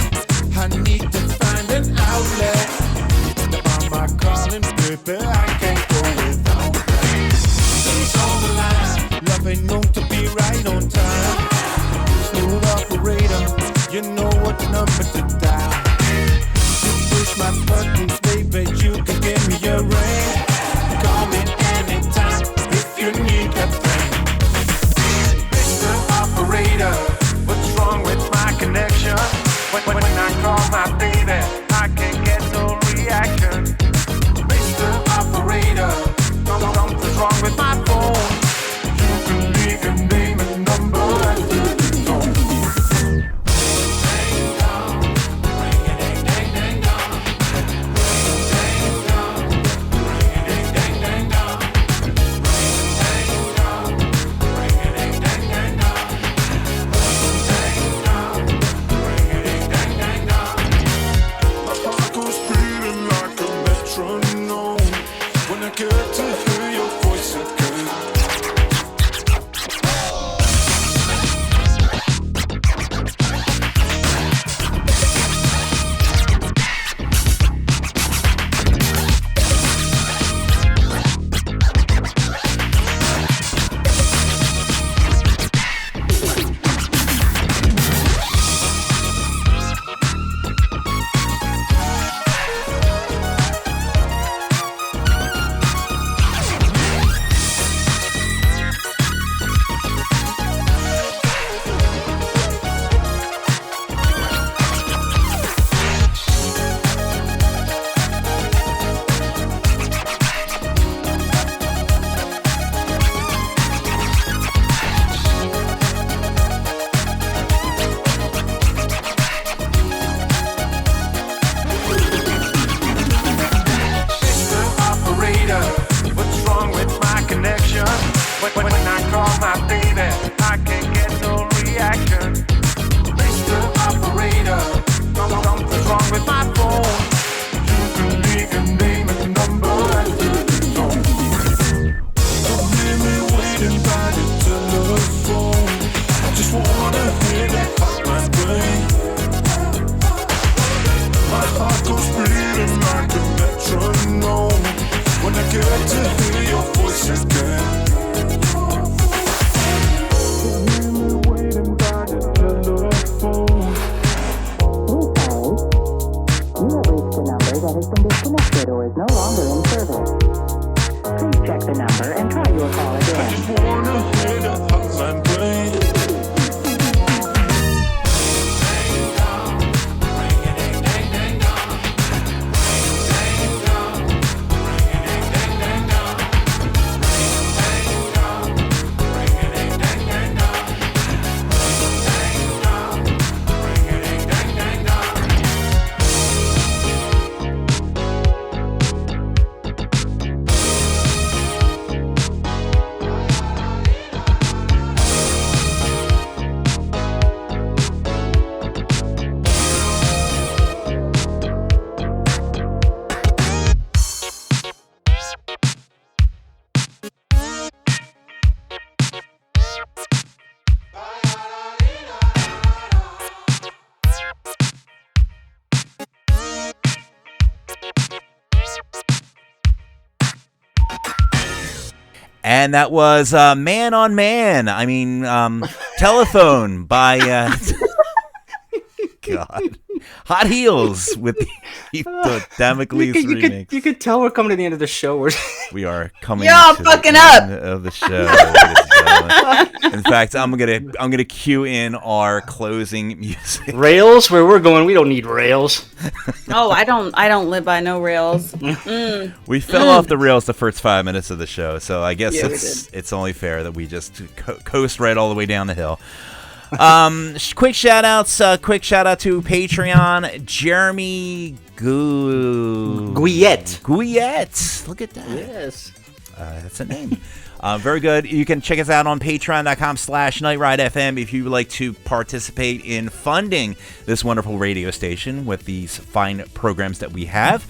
I need to find an outlet. About my calling, baby, I can't go without that. Please hold the line. Love ain't known to be right on time. Smooth operator, you know what number to dial. You push my buttons, baby, you can give me a ring. Call me anytime if you need that I call my baby, I can't get no reaction. Mr. Operator, something's wrong with my phone. You can leave your name and number after the tone. My heart goes beating like a metronome when I get to hear your voice again. Mr. Operator, what's wrong with my connection? When I call my baby, I can't get no reaction. Mr. Operator, something's wrong with my phone. You can leave your name and number after the tone. Don't leave me waiting by the telephone. I just wanna hear that hotline bling. My heart goes beating like a metronome when I get to hear your voice again. Don't hear me waiting by the telephone. You have reached a number that has been disconnected or is no longer in service. Please check the number and try your call I again. just wanna hear that hotline bling. And that was Man on Man. I mean, Telephone by God. Hot Heels with the Damocles remix. You could tell we're coming to the end of the show. We are coming Y'all to fucking the up. end of the show. ladies and gentlemen. In fact, I'm gonna cue in our closing music. Rails, where we're going, we don't need rails. Oh, I don't live by no rails. We fell off the rails the first 5 minutes of the show, so I guess Yeah, we it's only fair that we just coast right all the way down the hill. Quick shout outs. Quick shout out to Patreon, Jeremy Guyette. Look at that. Yes. That's a name. Very good. You can check us out on patreon.com/NightRideFM if you would like to participate in funding this wonderful radio station with these fine programs that we have.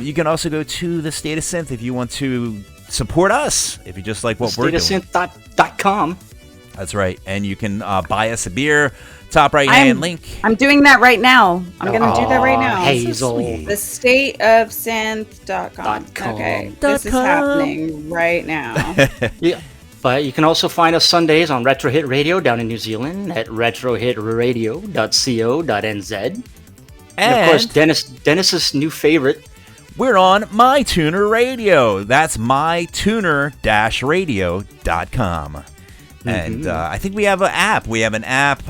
You can also go to the State of Synth if you want to support us, if you just like what we're doing. StateOfSynth.com. That's right. And you can buy us a beer. Top right hand link. I'm doing that right now. I'm going to do that right now. Haezl. The stateofsynth.com. Okay. This is happening right now. Yeah. But you can also find us Sundays on Retro Hit Radio down in New Zealand at retrohitradio.co.nz. And of course, Dennis's new favorite. We're on MyTuner Radio. That's mytuner-radio.com. And I think we have an app. We have an app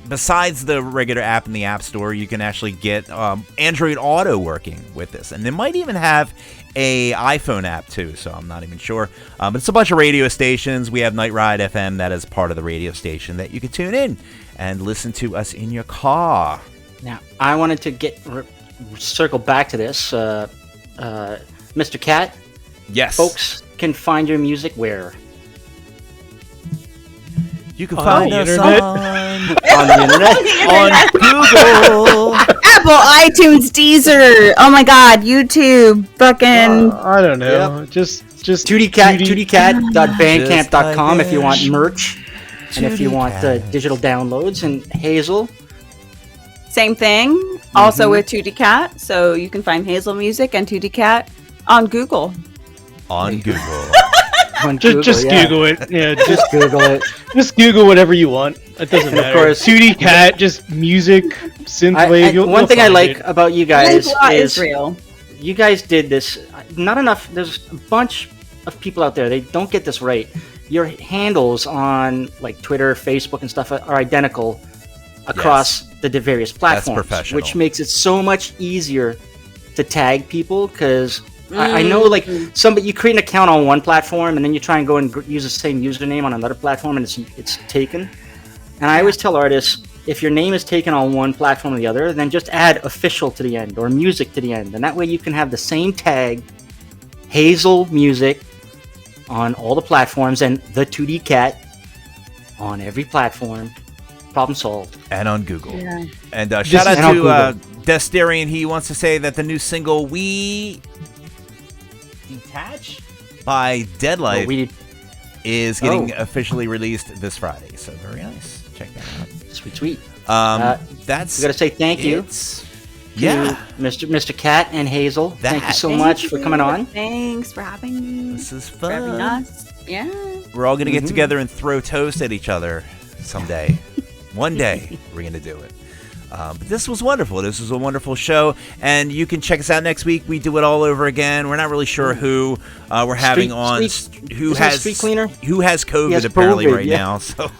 besides the regular app in the App Store, you can actually get Android Auto working with this. And they might even have a iPhone app too, so I'm not even sure. But it's a bunch of radio stations. We have Night Ride FM that is part of the radio station that you can tune in and listen to us in your car. Now, I wanted to circle back to this. Mr. Cat, Yes. folks can find your music where? You can On find the us internet. On the internet. on Google. Apple, iTunes, Deezer. Oh my God, YouTube, fucking. I don't know. Just 2dcat, 2dcat.bandcamp.com Just if you want like merch. And if you want 2dcat. digital downloads. And Haezl, Same thing. Also with 2D Cat, so you can find Haezl Music and 2D Cat on Google. On Google. on just yeah. Google it. Yeah, Just Google it. just Google whatever you want. It doesn't And of matter. course- 2D Cat, just music, synthwave. One thing I find like it. about you guys is Israel. you guys did this. Not enough. There's a bunch of people out there. They don't get this right. Your handles on like Twitter, Facebook, and stuff are identical across the various platforms, professional. which makes it so much easier to tag people. Because I know, like, you create an account on one platform and then you try and go and use the same username on another platform, and it's taken. And I always tell artists, if your name is taken on one platform or the other, then just add official to the end or music to the end. And that way you can have the same tag, Haezl Music, on all the platforms, and the 2D Cat on every platform. Problem solved. And on Google. Yeah. And shout and out on to Google. Desterian. He wants to say that the new single We Detach by Deadlife We is getting officially released this Friday. So very nice. Check that out. sweet. That's We got to say thank you it's- to Yeah. Mr. Cat and Haezl. Thank you so Thank much for you. coming on. Thanks for having me. This is For having fun. us. Yeah. We're all gonna get together and throw toast at each other someday. One day we're gonna do it. But this was wonderful. This was a wonderful show, and you can check us out next week. We do it all over again. We're not really sure who we're having on, who isn't it has Street Cleaner? who has COVID has apparently COVID, right yeah. now. So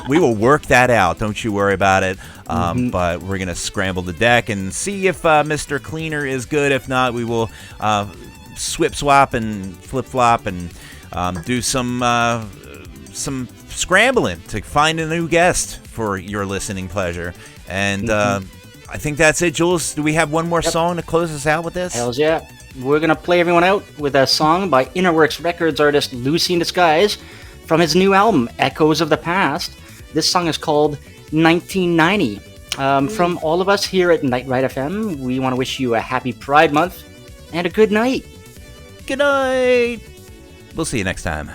we will work that out. Don't you worry about it. But we're gonna scramble the deck and see if Mr. Cleaner is good. If not, we will swap and flip flop and do some scrambling to find a new guest for your listening pleasure. And I think that's it. Jules, do we have one more song to close us out with this? Hells yeah. We're going to play everyone out with a song by Innerworks Records artist Lucy in Disguise from his new album, Echoes of the Past. This song is called 1990. From all of us here at Night Ride FM, we want to wish you a happy Pride Month and a good night. Good night. We'll see you next time.